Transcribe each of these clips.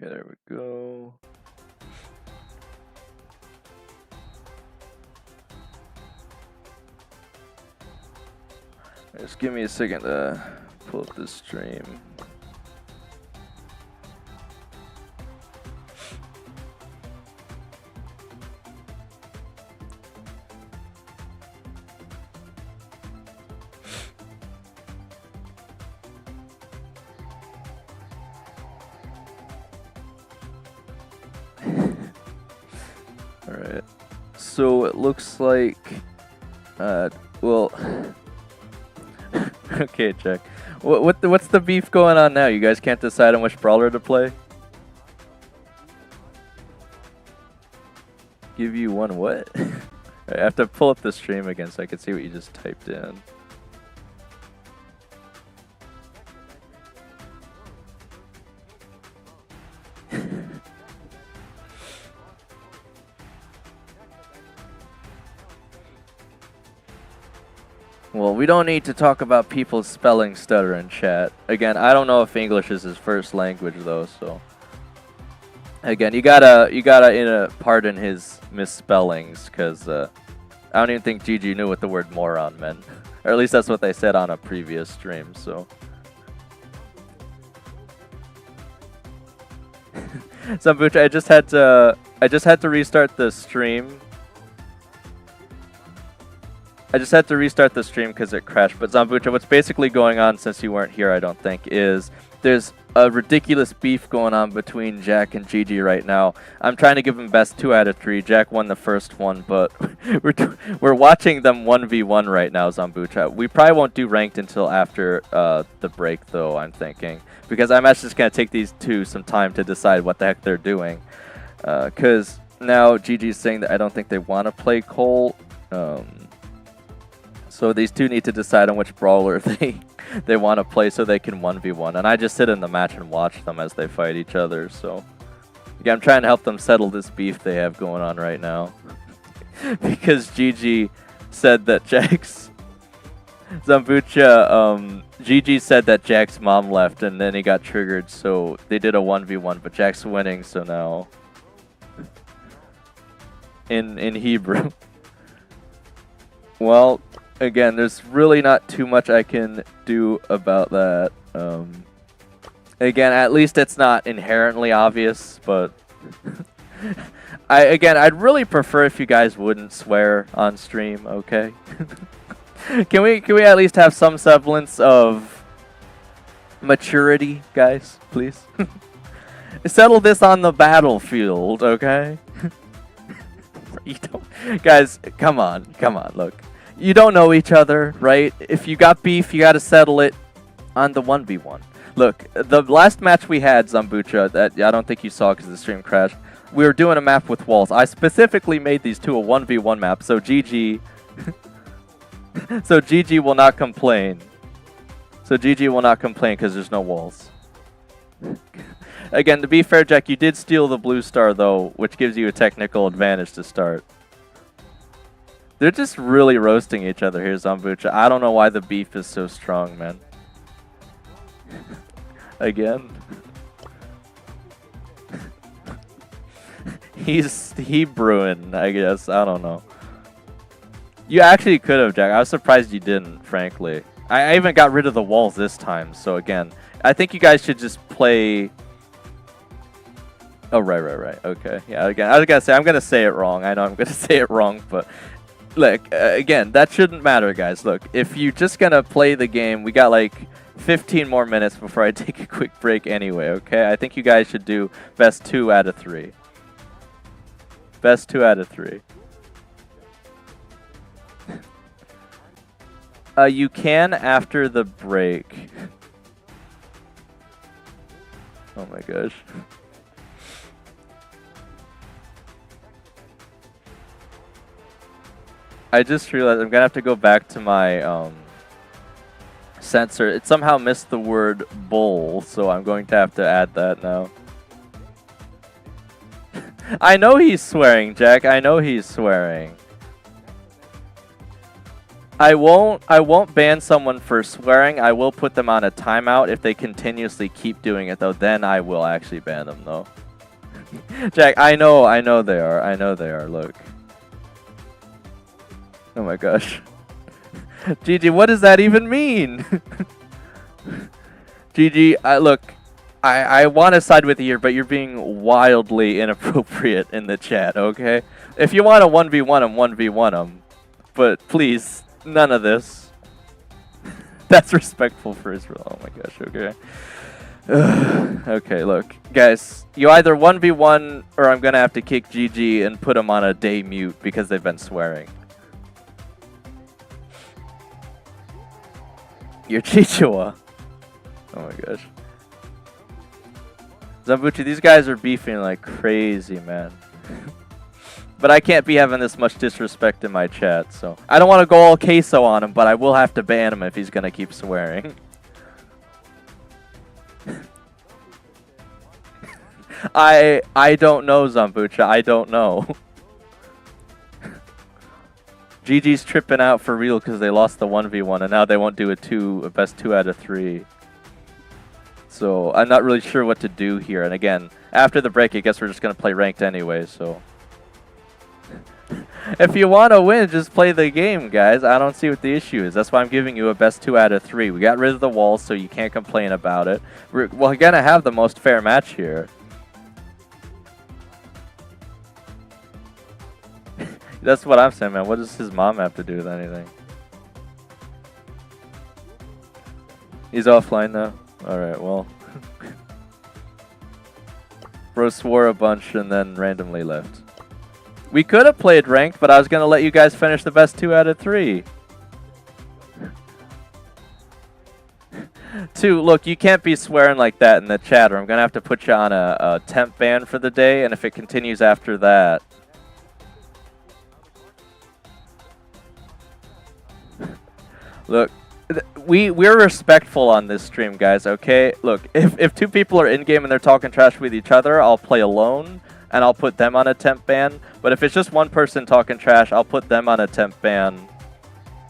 Okay, there we go. Just give me a second to pull up this stream. Alright. So it looks like well okay, Jack. What's the beef going on now? You guys can't decide on which brawler to play? Give you one what? I have to pull up the stream again so I can see what you just typed in. Well, we don't need to talk about people's spelling stutter in chat. Again, I don't know if English is his first language though, so again, you gotta pardon his misspellings, because I don't even think GG knew what the word moron meant, or at least that's what they said on a previous stream. So, Zambucha, I just had to restart the stream. I just had to restart the stream because it crashed. But Zambucha, what's basically going on, since you weren't here, I don't think, is there's a ridiculous beef going on between Jack and GG right now. I'm trying to give him best 2 out of 3. Jack won the first one, but we're watching them 1v1 right now, Zambucha. We probably won't do ranked until after the break, though, I'm thinking. Because I'm actually just going to take these two some time to decide what the heck they're doing. Because now GG's saying that I don't think they want to play Cole. So these two need to decide on which brawler they want to play so they can 1v1. And I just sit in the match and watch them as they fight each other. So again, I'm trying to help them settle this beef they have going on right now. Because GG said that Jack's... Zambucha, GG said that Jack's mom left and then he got triggered. So they did a 1v1, but Jack's winning, so now... In Hebrew. Well... Again, there's really not too much I can do about that. Again, at least it's not inherently obvious, but I'd really prefer if you guys wouldn't swear on stream, okay? Can we at least have some semblance of maturity, guys, please? Settle this on the battlefield, okay? You don't, guys, come on, look. You don't know each other, right? If you got beef, you got to settle it on the 1v1. Look, the last match we had, Zambucha, that I don't think you saw because the stream crashed, we were doing a map with walls. I specifically made these two a 1v1 map, so GG... so GG will not complain. So GG will not complain because there's no walls. Again, to be fair, Jack, you did steal the blue star, though, which gives you a technical advantage to start. They're just really roasting each other here, Zambucha. I don't know why the beef is so strong, man. Again. He's Hebrewing, I guess. I don't know. You actually could have, Jack. I was surprised you didn't, frankly. I even got rid of the walls this time, so again, I think you guys should just play... Oh, right. Okay. Yeah, again, I was gonna say, I'm gonna say it wrong. I know I'm gonna say it wrong, but... Look, again, that shouldn't matter, guys. Look, if you're just going to play the game, we got like 15 more minutes before I take a quick break anyway, okay? I think you guys should do best 2 out of 3. Best 2 out of 3. You can after the break. Oh my gosh. I just realized I'm gonna have to go back to my censor. It somehow missed the word bowl, so I'm going to have to add that now. I know he's swearing, Jack. I know he's swearing. I won't ban someone for swearing. I will put them on a timeout if they continuously keep doing it though. Then I will actually ban them though. Jack, I know they are. I know they are. Look. Oh my gosh. GG, what does that even mean? GG, look, I want to side with you here, but you're being wildly inappropriate in the chat, okay? If you want to 1v1 him, 1v1 him. But please, none of this. That's respectful for Israel. Oh my gosh, okay. Okay, look. Guys, you either 1v1 or I'm going to have to kick GG and put him on a day mute because they've been swearing. You're Chichewa. Oh my gosh. Zambuchi, these guys are beefing like crazy, man. But I can't be having this much disrespect in my chat, so. I don't want to go all queso on him, but I will have to ban him if he's going to keep swearing. I don't know, Zambucha. I don't know. GG's tripping out for real because they lost the 1v1 and now they won't do a best 2 out of 3. So I'm not really sure what to do here. And again, after the break, I guess we're just going to play ranked anyway. So if you want to win, just play the game, guys. I don't see what the issue is. That's why I'm giving you a best 2 out of 3. We got rid of the walls, so you can't complain about it. We're going to have the most fair match here. That's what I'm saying, man. What does his mom have to do with anything? He's offline now? Alright, well. Bro swore a bunch and then randomly left. We could have played ranked, but I was going to let you guys finish the best 2 out of 3. 2, look, you can't be swearing like that in the chat or I'm going to have to put you on a temp ban for the day, and if it continues after that... Look, we're respectful on this stream, guys, okay? Look, if 2 people are in-game and they're talking trash with each other, I'll play alone, and I'll put them on a temp ban. But if it's just one person talking trash, I'll put them on a temp ban.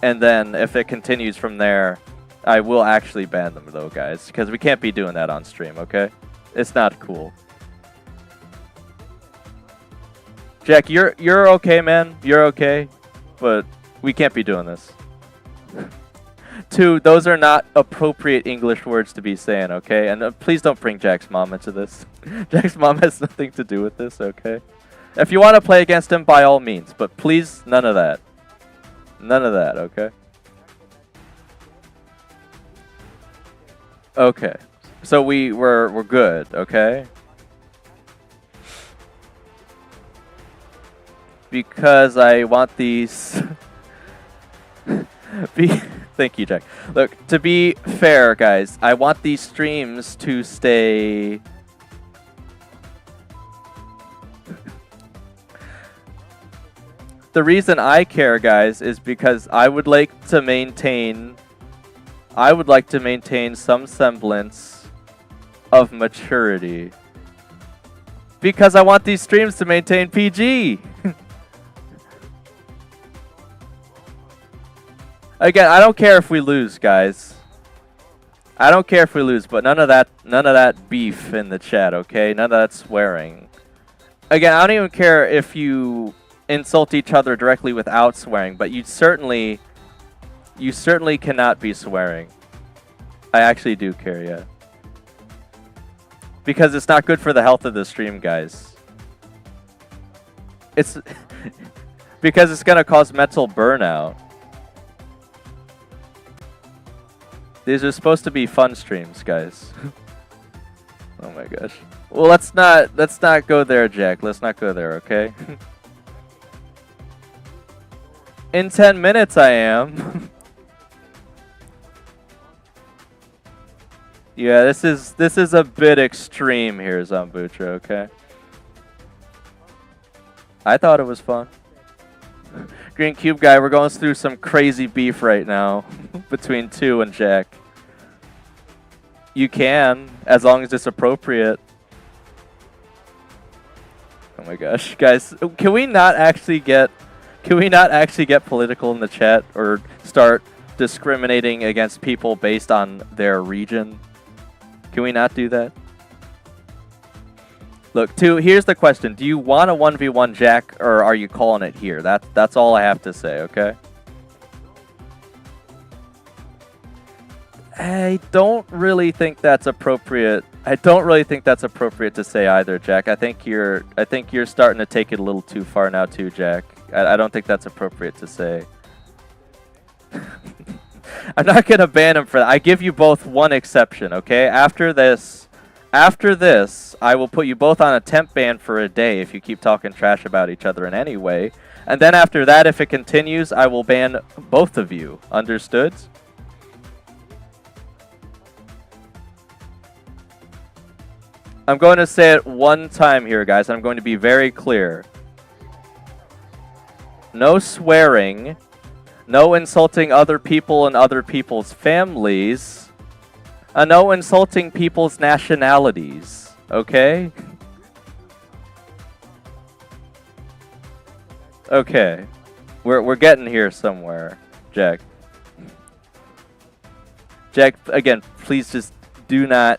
And then, if it continues from there, I will actually ban them, though, guys. Because we can't be doing that on stream, okay? It's not cool. Jack, you're okay, man. You're okay. But we can't be doing this. 2, those are not appropriate English words to be saying, okay? And please don't bring Jack's mom into this. Jack's mom has nothing to do with this, okay? If you want to play against him, by all means. But please, none of that. None of that, okay? Okay. So we're good, okay? Because I want these... Thank you, Jack. Look, to be fair, guys, I want these streams to stay... The reason I care, guys, is because I would like to maintain some semblance of maturity. Because I want these streams to maintain PG. Again, I don't care if we lose, guys. I don't care if we lose, but none of that beef in the chat, okay? None of that swearing. Again, I don't even care if you insult each other directly without swearing, but you certainly cannot be swearing. I actually do care, yeah. Because it's not good for the health of the stream, guys. It's because it's gonna cause mental burnout. These are supposed to be fun streams, guys. Oh my gosh. Well, let's not go there, Jack. Let's not go there, okay? In 10 minutes I am. Yeah, this is a bit extreme here, Zambucha, okay? I thought it was fun. Green Cube guy, we're going through some crazy beef right now between 2 and Jack. You can, as long as it's appropriate. Oh my gosh. Guys, can we not actually get Can we not actually get political in the chat or start discriminating against people based on their region? Can we not do that? Look, here's the question. Do you want a 1v1 Jack, or are you calling it here? That's all I have to say, okay? I don't really think that's appropriate. I don't really think that's appropriate to say either, Jack. I think you're starting to take it a little too far now too, Jack. I don't think that's appropriate to say. I'm not gonna ban him for that. I give you both one exception, okay? After this, I will put you both on a temp ban for a day if you keep talking trash about each other in any way. And then after that, if it continues, I will ban both of you. Understood? I'm going to say it one time here, guys, and I'm going to be very clear. No swearing, no insulting other people and other people's families, and no insulting people's nationalities, okay? Okay. We're getting here somewhere, Jack. Jack, again, please just do not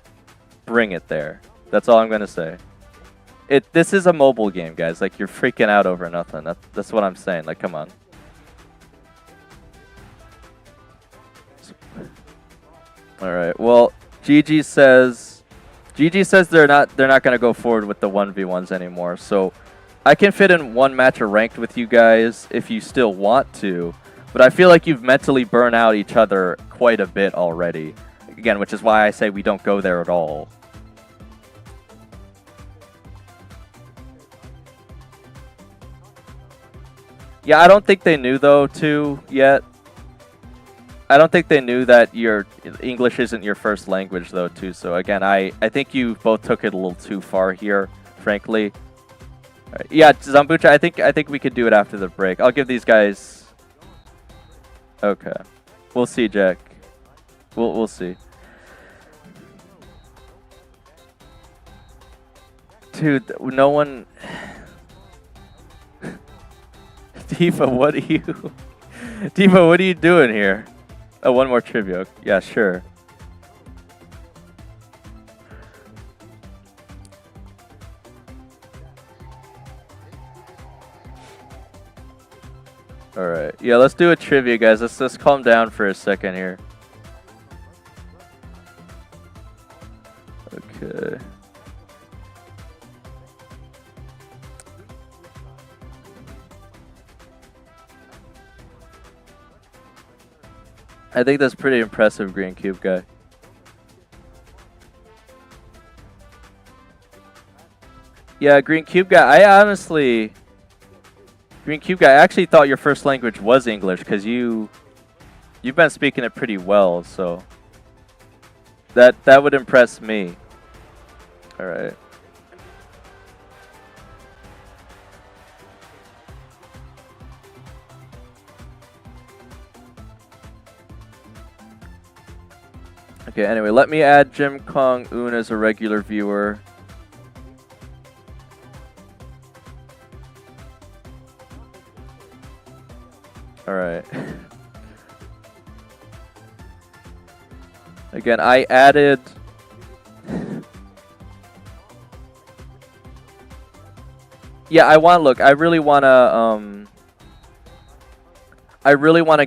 bring it there. That's all I'm gonna say. This is a mobile game, guys. Like, you're freaking out over nothing. That's what I'm saying. Like, come on. All right. Well, GG says they're not gonna go forward with the 1v1s anymore. So I can fit in one match of ranked with you guys if you still want to, but I feel like you've mentally burned out each other quite a bit already. Again, which is why I say we don't go there at all. Yeah, I don't think they knew, though, too, yet. I don't think they knew that your English isn't your first language, though, too. So, again, I think you both took it a little too far here, frankly. Right. Yeah, Zambucha, I think we could do it after the break. I'll give these guys... Okay. We'll see, Jack. We'll see. Dude, no one... Diva, what are you... Diva, what are you doing here? Oh, one more trivia. Yeah, sure. Alright. Yeah, let's do a trivia, guys. Let's calm down for a second here. Okay. I think that's pretty impressive, Green Cube guy. Yeah, Green Cube guy, Green Cube guy, I actually thought your first language was English because you've been speaking it pretty well, so that would impress me. All right. Okay, anyway, let me add Jim Kong Un as a regular viewer. Alright. Again, I added... Yeah, I really want to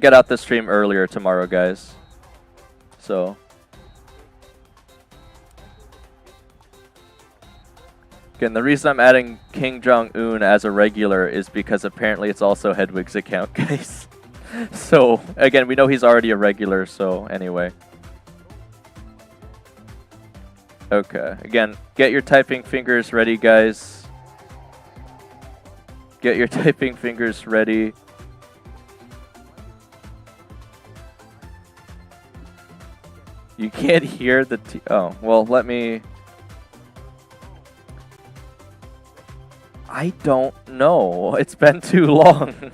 get out the stream earlier tomorrow, guys. So... Again, the reason I'm adding King Jong-un as a regular is because apparently it's also Hedwig's account, guys. So, again, we know he's already a regular, so anyway. Okay, again, get your typing fingers ready, guys. Get your typing fingers ready. You can't hear the oh, well, let me... I don't know. It's been too long.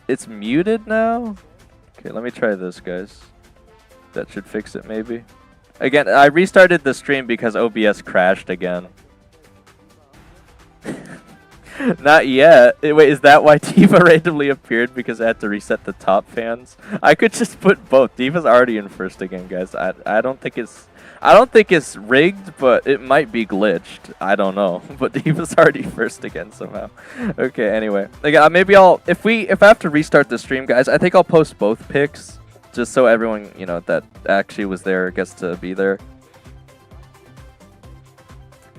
It's muted now? Okay, let me try this, guys. That should fix it, maybe. Again, I restarted the stream because OBS crashed again. Not yet. Wait, is that why Diva randomly appeared? Because I had to reset the top fans? I could just put both. Diva's already in first again, guys. I don't think it's rigged, but it might be glitched. I don't know. But Diva's already first again somehow. Okay, anyway. Again, maybe if I have to restart the stream, guys, I think I'll post both picks just so everyone, you know, that actually was there gets to be there.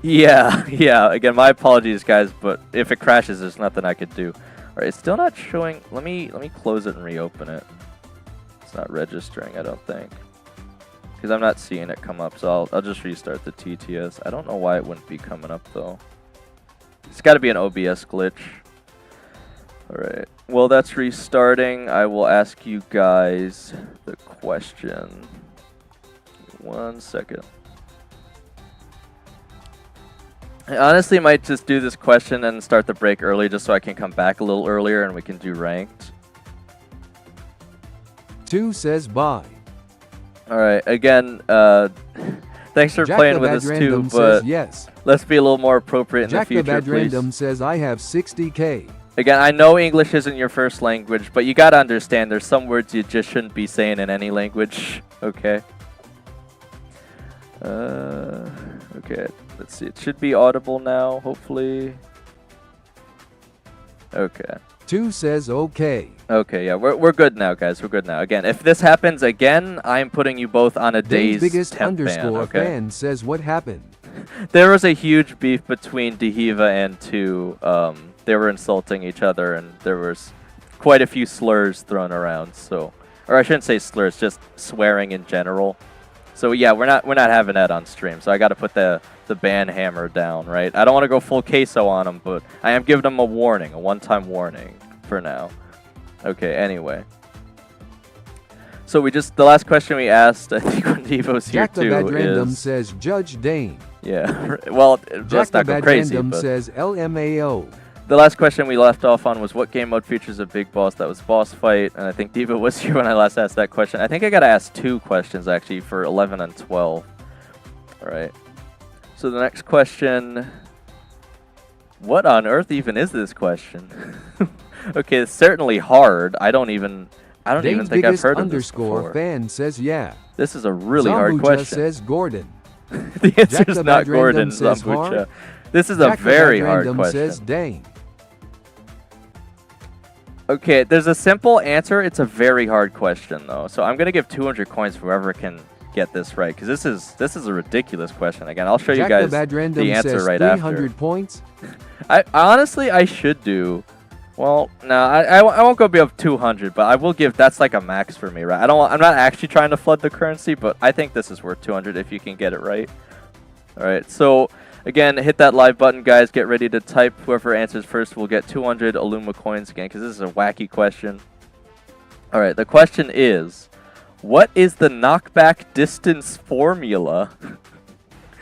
Yeah, yeah. Again, my apologies, guys, but if it crashes, there's nothing I could do. All right, it's still not showing. Let me close it and reopen it. It's not registering, I don't think, because I'm not seeing it come up. So I'll just restart the TTS. I don't know why it wouldn't be coming up though. It's got to be an OBS glitch. All right. Well, that's restarting. I will ask you guys the question. 1 second. I honestly might just do this question and start the break early just so I can come back a little earlier and we can do ranked. 2 says bye. Alright, again, thanks for Jack playing with us too, but yes. Let's be a little more appropriate in Jack the future, please. Random says I have 60K. Again, I know English isn't your first language, but you gotta understand there's some words you just shouldn't be saying in any language, okay? Okay, let's see. It should be audible now, hopefully. Okay. 2 says okay. Okay, yeah, we're good now, guys. We're good now. Again, if this happens again, I'm putting you both on a day's biggest temp ban, okay? fan says what happened. There was a huge beef between Dehiva and 2. They were insulting each other, and there was quite a few slurs thrown around. So, or I shouldn't say slurs, just swearing in general. So yeah, we're not having that on stream. So I got to put the ban hammer down, right? I don't want to go full queso on them, but I am giving them a warning, a one-time warning for now. Okay, anyway. So the last question we asked, I think when Devo's here too, Jack the Bad Random is... says Judge Dane. Yeah, well, let's not go crazy, Random but... says LMAO. The last question we left off on was what game mode features a big boss that was boss fight, and I think Diva was here when I last asked that question. I think I got to ask 2 questions, actually, for 11 and 12. All right. So the next question... What on earth even is this question? Okay, it's certainly hard. I don't even think I've heard of this before. Fan says yeah. This is a really hard question. Says Gordon. The answer is not Gordon, Zambucha. This is a very hard question. Says Dane. Okay, there's a simple answer. It's a very hard question, though. So I'm going to give 200 coins for whoever can get this right, because this is a ridiculous question. Again, I'll show you guys the answer right after. 300 points? Honestly, I should do... Well, no, I won't go be up 200, but I will give... That's like a max for me, right? I'm not actually trying to flood the currency, but I think this is worth 200 if you can get it right. All right, so... Again, hit that live button, guys. Get ready to type. Whoever answers first will get 200 Illuma coins again, because this is a wacky question. All right, the question is, what is the knockback distance formula?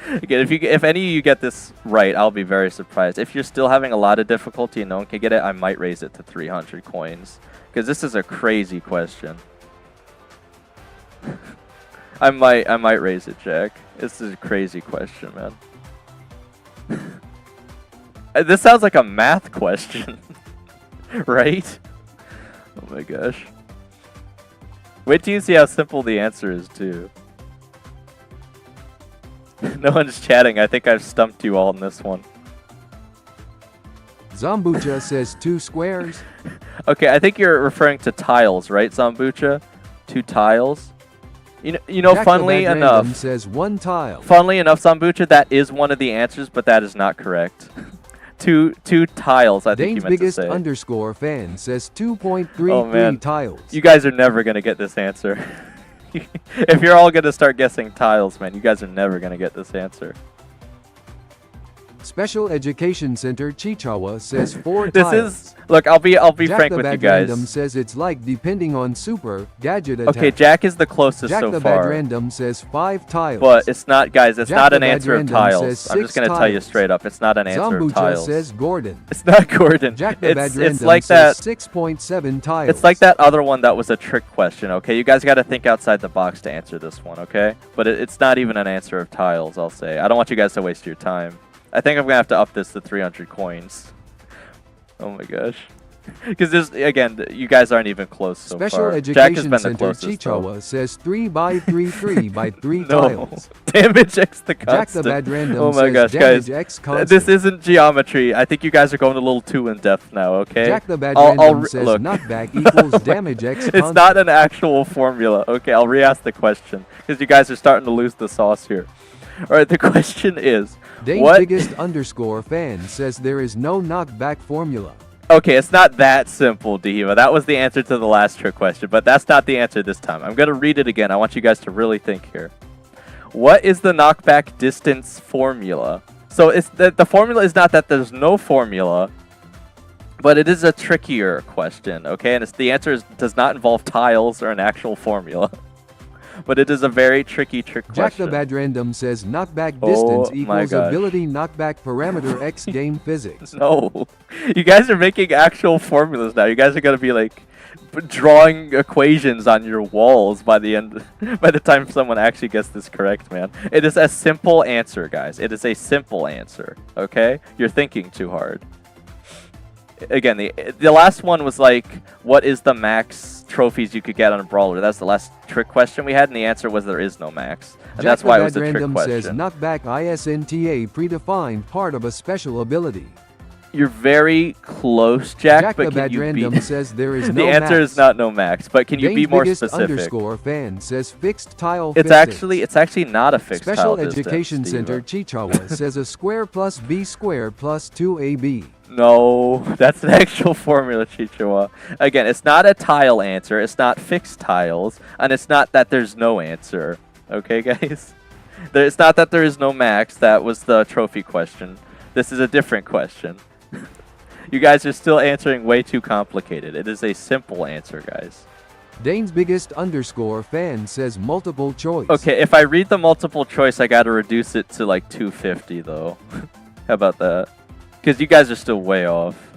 Again, if any of you get this right, I'll be very surprised. If you're still having a lot of difficulty and no one can get it, I might raise it to 300 coins, because this is a crazy question. I might raise it, Jack. This is a crazy question, man. This sounds like a math question, right? Oh my gosh. Wait till you see how simple the answer is, too. No one's chatting. I think I've stumped you all in this one. Zambucha says 2 squares. Okay, I think you're referring to tiles, right, Zambucha? 2 tiles. You know, funnily enough, says 1 tile. Funnily enough, Zambucha, that is one of the answers, but that is not correct. two tiles, I think you meant to say. Dane's biggest fan says 2.33 tiles. You guys are never going to get this answer. If you're all going to start guessing tiles, man, you guys are never going to get this answer. Special Education Center Chichawa says 4 tiles. Look, I'll be Jack frank with you guys. Random says it's like depending on super gadget attack. Okay, Jack is the closest Jack so the far. Bad Random says 5 tiles. But it's not, guys. It's Jack not the an Bad answer of Random tiles. says I'm just gonna 6 tell you tiles. straight up. It's not an answer Zambucha of tiles. says Gordon. It's not Gordon. Jack the Bad Random it's like says that. 6.7 tiles. It's like that other one that was a trick question. Okay, you guys got to think outside the box to answer this one. Okay, but it's not even an answer of tiles. I'll say. I don't want you guys to waste your time. I think I'm gonna have to up this to 300 coins. Oh my gosh. Because there's, again, you guys aren't even close so Special far. Education Jack has been the Center closest, though. Chichawa says 3 by 3 3 by 3 No. tiles. Damage X the Jack constant. the Bad Random Oh my says gosh, damage guys. X constant. This isn't geometry. I think you guys are going a little too in depth now, okay? Jack the Bad I'll Random says look. knockback equals damage X constant. It's not an actual formula. Okay, I'll re-ask the question because you guys are starting to lose the sauce here. All right, the question is, Dane's what? biggest underscore fan says there is no knockback formula. Okay, it's not that simple, Diva. That was the answer to the last trick question, but that's not the answer this time. I'm going to read it again. I want you guys to really think here. What is the knockback distance formula? So it's the formula is not that there's no formula, but it is a trickier question, okay? And it's, the answer does not involve tiles or an actual formula. But it is a very tricky trick Jack question. the Bad Random says knockback distance my equals gosh. ability knockback parameter X game physics. No. You guys are making actual formulas now. You guys are going to be like drawing equations on your walls by the end, by the time someone actually gets this correct, man. It is a simple answer, guys. It is a simple answer, okay? You're thinking too hard. Again, the last one was like, what is the max trophies you could get on a brawler? That's the last trick question we had, and the answer was there is no max. And Jack that's the why it Bad was a trick Random question. says knockback ISNTA predefined part of a special ability. You're very close, Jack, Jack but the can Bad you Random be... says there is The no answer max. is not no max, but can you be Dane's more biggest specific? underscore fan says fixed tile It's fistings. actually not a fixed Special tile Education distance, Center Steve. Chichawa says a square plus B square plus 2AB. No, that's an actual formula, Chichewa. Again, it's not a tile answer, it's not fixed tiles, and it's not that there's no answer. Okay, guys? It's not that there is no max, that was the trophy question. This is a different question. You guys are still answering way too complicated. It is a simple answer, guys. Dane's biggest underscore fan says multiple choice. Okay, if I read the multiple choice, I gotta reduce it to like 250, though. How about that? Because you guys are still way off.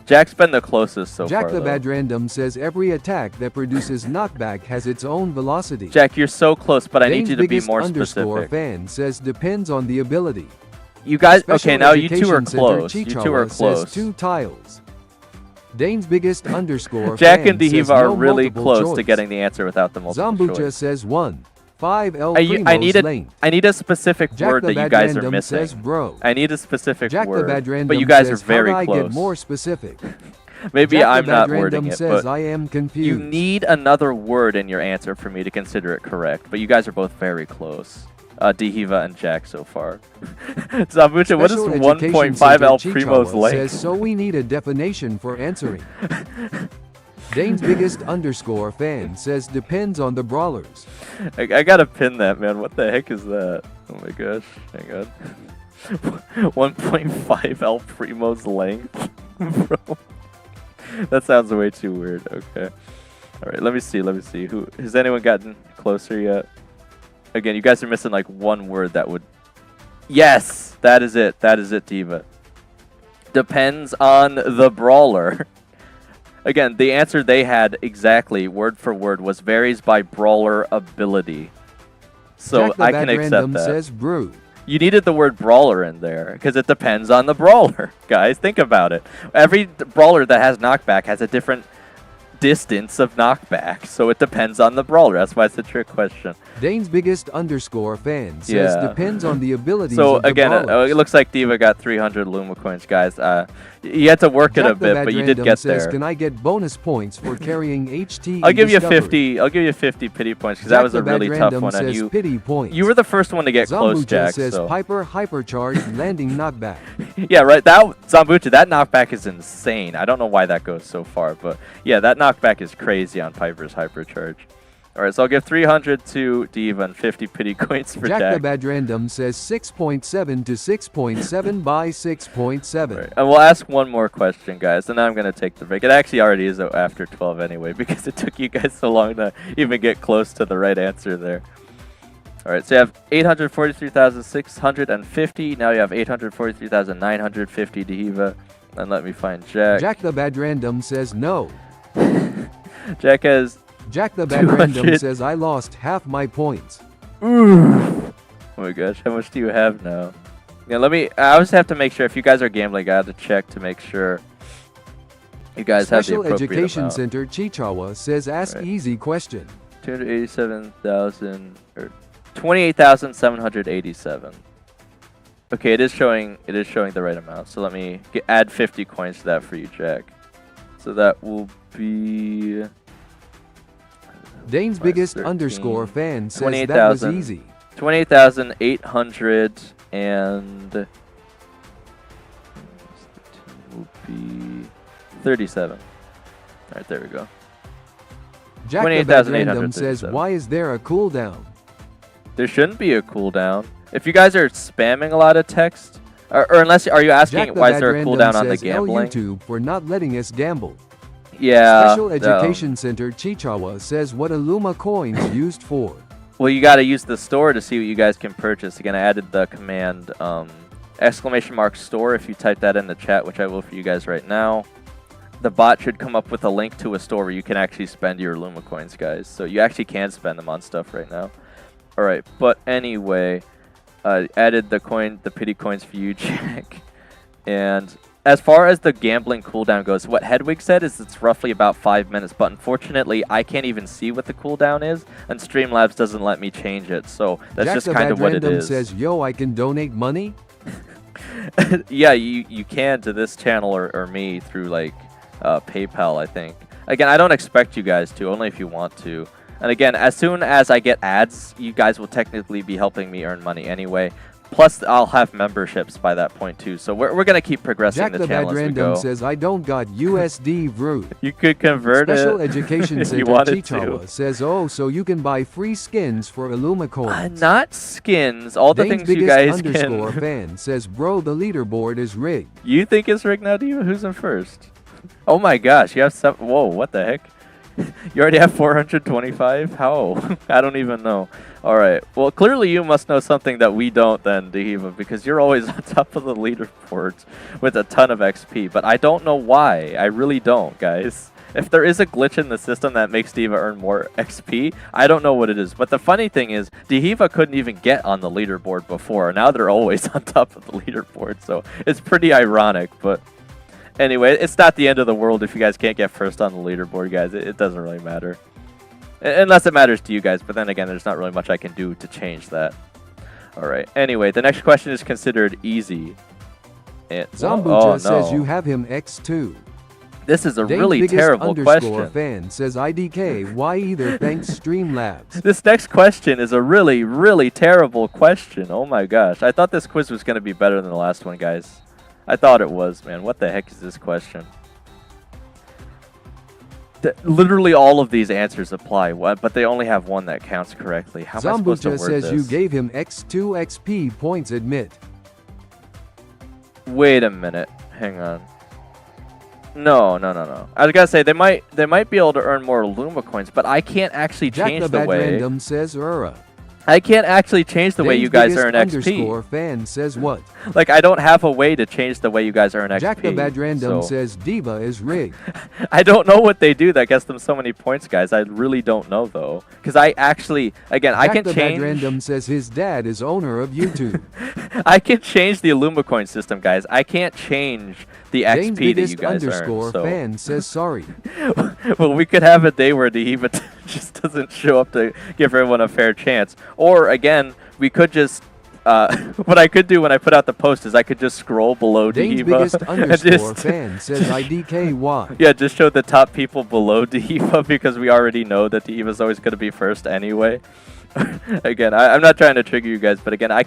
Jack's been the closest so Jack far, the though. Bad Random says every attack that produces knockback has its own velocity. Jack, you're so close, but I Dane's need you to be biggest more underscore specific. fan says depends on the ability. You guys, Special okay, now you two Education are Center close. You two Chichawa are close. says 2 tiles. Dane's biggest underscore Jack fan and Dihiva says are no really multiple close choice. to getting the answer without the multiple Zambucha choice. says 1. 5 El I Primo's need lane. a specific Jack word the that you Bad guys are Random missing. says bro. I need a specific Jack word, the Bad Random but you guys says are very how do I close. get more specific? Maybe Jack I'm the Bad not wording Random it, says but I am confused. you need another word in your answer for me to consider it correct. But you guys are both very close. Dihiva and Jack so far. Zambucha, what is Special Education 1.5 Center El Primo's Chichawa length? says so we need a definition for answering. Dane's biggest underscore fan says depends on the brawlers. I gotta pin that, man. What the heck is that? Oh my gosh. Hang on. 1.5 El Primo's length? Bro. That sounds way too weird. Okay. Alright, let me see. Who has anyone gotten closer yet? Again, you guys are missing like one word that would... Yes! That is it. That is it, Diva. Depends on the brawler. Again, the answer they had exactly, word for word, was varies by brawler ability. So Jack the I Bad can accept Random that. says brew. You needed the word brawler in there, because it depends on the brawler. Guys, think about it. Every brawler that has knockback has a different distance of knockback, so it depends on the brawler. That's why it's a trick question. Dane's biggest underscore fan says Yeah. depends on the abilities So of the again, brawlers. it looks like Diva got 300 Luma coins, guys. You had to work it Jack a the bit, Bad but you did Random get says, there. can I get bonus points for carrying HT? I'll give you Discovery? 50. I'll give you 50 pity points because Jack that was the a Bad really tough Random one, and says pity points. you were the first one to get close, Zambucha Jack. says So. Piper hypercharged landing knockback. Yeah, right. That Zambucha, that knockback is insane. I don't know why that goes so far, but yeah, that knockback is crazy on Piper's hypercharge. All right, so I'll give 300 to Diva and 50 pity coins for Jack the Jack. Bad Random says 6.7 to 6.7 by 6.7. Right. And we'll ask one more question, guys, and then I'm going to take the break. It actually already is after 12 anyway, because it took you guys so long to even get close to the right answer there. All right, so you have 843,650. Now you have 843,950 Diva. And let me find Jack. Jack the Bad Random says no. Jack has... Jack the Bad Random 200. says I lost half my points. Oh my gosh, how much do you have now? Yeah, I just have to make sure if you guys are gambling, I have to check to make sure You guys have the Special appropriate Education amount. Center Chichawa says ask Right. easy question. 287,000 or 28,787. Okay, it is showing the right amount. So let me add 50 coins to that for you, Jack. So that will be Dane's minus biggest 13, underscore fan says that was 28,000. easy. 28,800 and will be 37. All right, there we go. Jack the Bad Random 28,837. says why is there a cooldown? There shouldn't be a cooldown. If you guys are spamming a lot of text, or unless are you asking Jack the why is Bad there a Random cooldown on the says L gambling? YouTube for not letting us gamble. Yeah. Special Education Center Chichawa says what Illuma coins used for. Well, you got to use the store to see what you guys can purchase. Again, I added the command !store if you type that in the chat, which I will for you guys right now. The bot should come up with a link to a store where you can actually spend your Illuma coins, guys. So you actually can spend them on stuff right now. All right, but anyway, added the pity coins for you, Jack. And as far as the gambling cooldown goes, what Hedwig said is it's roughly about 5 minutes, but unfortunately, I can't even see what the cooldown is, and Streamlabs doesn't let me change it, so that's Jack just the kind Bad of what it Random is. says, yo, I can donate money? Yeah, you can to this channel or me through like PayPal, I think. Again, I don't expect you guys to, only if you want to. And again, as soon as I get ads, you guys will technically be helping me earn money anyway. Plus, I'll have memberships by that point too. So we're gonna keep progressing Jack the the channel Bad as we Random go. says I don't got USD Vroot. You could convert Special it Education if you Center wanted Chichawa to. says, oh, so you can buy free skins for Illuma coins. Not skins. All the Dane's things you biggest guys underscore can. fan says, bro, the leaderboard is rigged. You think it's rigged now, Diva? Who's in first? Oh my gosh, you have 7. Whoa, what the heck? You already have 425? How? I don't even know. Alright, well, clearly you must know something that we don't then, Diva, because you're always on top of the leaderboards with a ton of XP. But I don't know why. I really don't, guys. If there is a glitch in the system that makes Diva earn more XP, I don't know what it is. But the funny thing is, Diva couldn't even get on the leaderboard before. Now they're always on top of the leaderboard, so it's pretty ironic. But anyway, it's not the end of the world if you guys can't get first on the leaderboard, guys. It doesn't really matter. Unless it matters to you guys, but then again, there's not really much I can do to change that. Alright, anyway, the next question is considered easy. Zambucha says you have him X2. This is a Dane's really biggest terrible underscore question. fan says IDK, why either thanks Streamlabs. This next question is a really, really terrible question. Oh my gosh. I thought this quiz was going to be better than the last one, guys. I thought it was, man. What the heck is this question? Literally all of these answers apply, but they only have one that counts correctly. How am I supposed to Zambucha word says this? you gave him X2 XP points admit. Wait a minute. Hang on. No. I was gonna say they might be able to earn more Luma coins, but I can't actually Jack change the the Bad way. Random says I can't actually change the way Dane's you guys biggest earn underscore XP. fan says what? Like I don't have a way to change the way you guys earn XP. Jack the Bad Random so says Diva is rigged. I don't know what they do that gets them so many points, guys. I really don't know though, because I actually, again, I Jack can the change. Bad Random says his dad is owner of YouTube. I can change the Illuma coin system, guys. I can't change the Dane's XP that biggest you guys underscore earn. So. fan says sorry. Well, we could have a day where Diva just doesn't show up to give everyone a fair chance. Or, again, we could just... what I could do when I put out the post is I could just scroll below Dane's Diva. biggest and underscore just, fan says IDKY. yeah, just show the top people below Diva because we already know that Diva's always going to be first anyway. Again, I'm not trying to trigger you guys, but again, I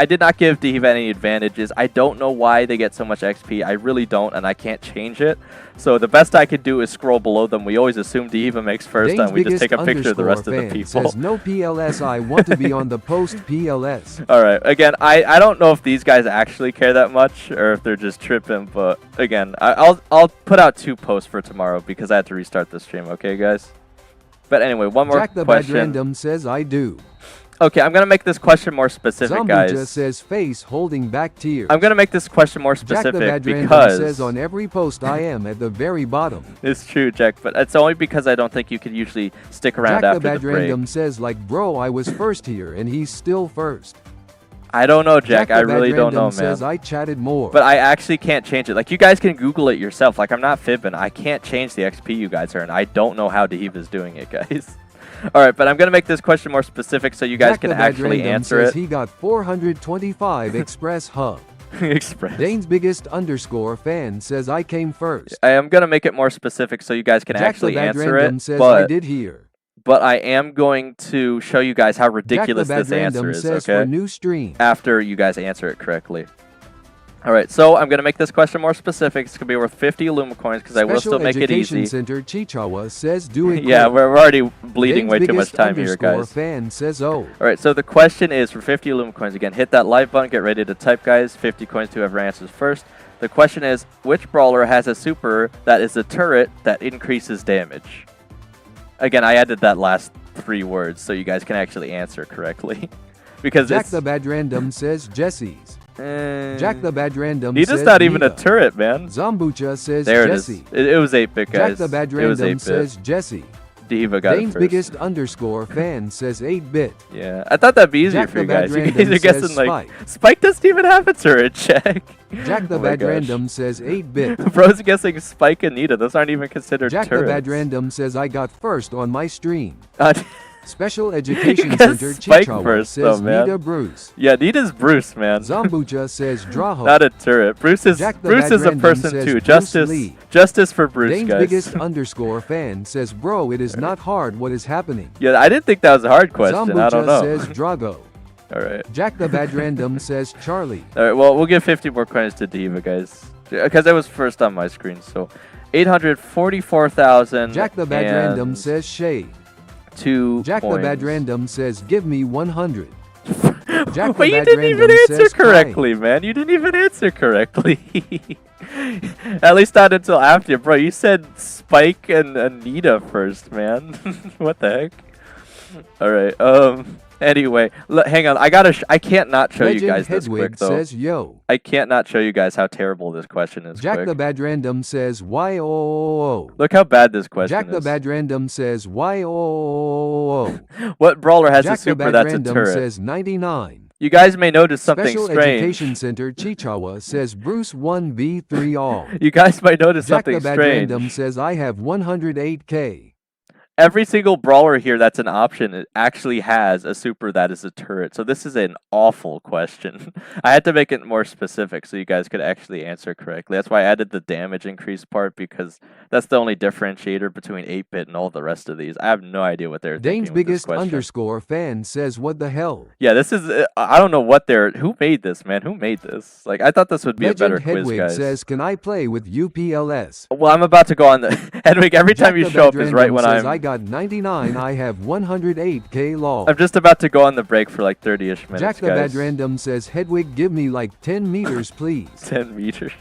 did not give Diva any advantages. I don't know why they get so much XP. I really don't, and I can't change it. So the best I could do is scroll below them. We always assume Diva makes first, Dane's and we just take a biggest picture of the rest of the underscore fan people. says no PLS, I want to be on the post PLS. Alright, again, I don't know if these guys actually care that much, or if they're just tripping, but again, I'll put out 2 posts for tomorrow because I have to restart the stream, okay, guys? But anyway, one more Jack the Bad question. Random says I do. Okay, I'm going to make this question more specific, Zambucha guys. says face holding back tears. I'm going to make this question more Jack the specific Bad Random because... says on every post I am at the very bottom. It's true, Jack, but it's only because I don't think you could usually stick around Jack the after the Bad break. Random says like bro I was first here and he's still first. I don't know, Jack. I the Bad really don't know, Random says man. I chatted more. But I actually can't change it. Like, you guys can Google it yourself. Like, I'm not fibbing. I can't change the XP you guys earn. I don't know how Dahiva's doing it, guys. All right, but I'm going to make this question more specific so you guys can actually answer it. He got 425 Express Hub. Express. Dane's biggest underscore fan says I came first. I am going to make it more specific so you guys can actually answer it. Says I did hear. But I am going to show you guys how ridiculous this answer is, says okay? For new stream. After you guys answer it correctly. All right, so I'm going to make this question more specific. It's going to be worth 50 Illuma coins because I will still make it easy. Center Chichawa says do it. Yeah, we're already bleeding way too much time here, guys. Fan says oh. All right, so the question is for 50 Illuma coins. Again, hit that like button, get ready to type, guys. 50 coins to whoever answers first. The question is, which brawler has a super that is a turret that increases damage? Again, I added that last 3 words so you guys can actually answer correctly. Because Jack the Bad Random says Jesse's. Jack the Bad Random Nita's says not even Nita. a turret, man. Zombucha says there Jesse. It was 8-bit, guys. Jack the Bad Random says Jesse. Diva got Dane's it first. biggest underscore fan says 8-bit. Yeah, I thought that'd be easier Jack for you the Bad guys. You Random guys are guessing like Spike. Spike doesn't even have a turret check. Jack the Oh my Bad gosh. Random says 8-bit. Bro's guessing Spike and Nita. Those aren't even considered Jack turrets. the Bad Random says I got first on my stream. Uh, Special Education You Center guessed Spike Chichawa first, says though, man. Nita Bruce. Yeah, Nita's Bruce, man. Zombucha says Draho. Not a turret. Bruce is Jack the Bruce Bad is a Random person says too. Bruce Justice for Bruce, Dane's guys. biggest underscore fan says bro it is not hard what is happening. Yeah, I didn't think that was a hard question. Zombucha I don't know. says Drago. All right. Jack the Bad Random says Charlie. All right. Well, we'll give 50 more coins to Diva, guys, because that was first on my screen. So, 844,000. Jack the Bad Random says Shade. 2 Jack coins. the Bad Random says give me 100. Jack Wait, the you Bad didn't even Random answer says correctly, man. You didn't even answer correctly. At least not until after, bro. You said Spike and Anita first, man. What the heck? All right. Anyway, hang on. I can't not show Legend you guys this Hedwig quick though. says yo. I can't not show you guys how terrible this question is. Jack quick. the Bad Random says why. Look how bad this question Jack is. the Bad Random says why. What brawler has Jack a super the Bad that's Random a turret? says 99. You guys may notice something Special strange. Education Center Chichawa says Bruce 1v3 all. You guys might notice Jack something the Bad strange. Random says I have 108k. Every single brawler here that's an option it actually has a super that is a turret. So this is an awful question. I had to make it more specific so you guys could actually answer correctly. That's why I added the damage increase part because that's the only differentiator between 8-bit and all the rest of these. I have no idea what they're Dane's thinking with this biggest question. underscore fan says what the hell. Yeah, this is I don't know what they're who made this, man. Who made this? Like I thought this would be Legend a better Hedwig quiz, guys. says can I play with UPLS? Well, I'm about to go on the Hedwig. Every Jack time you the show Bad up is right Random when says I'm. I got 99. I have 108k lol. I'm just about to go on the break for like 30-ish minutes, Jack the guys. Bad Random says Hedwig give me like 10 meters please. 10 meters.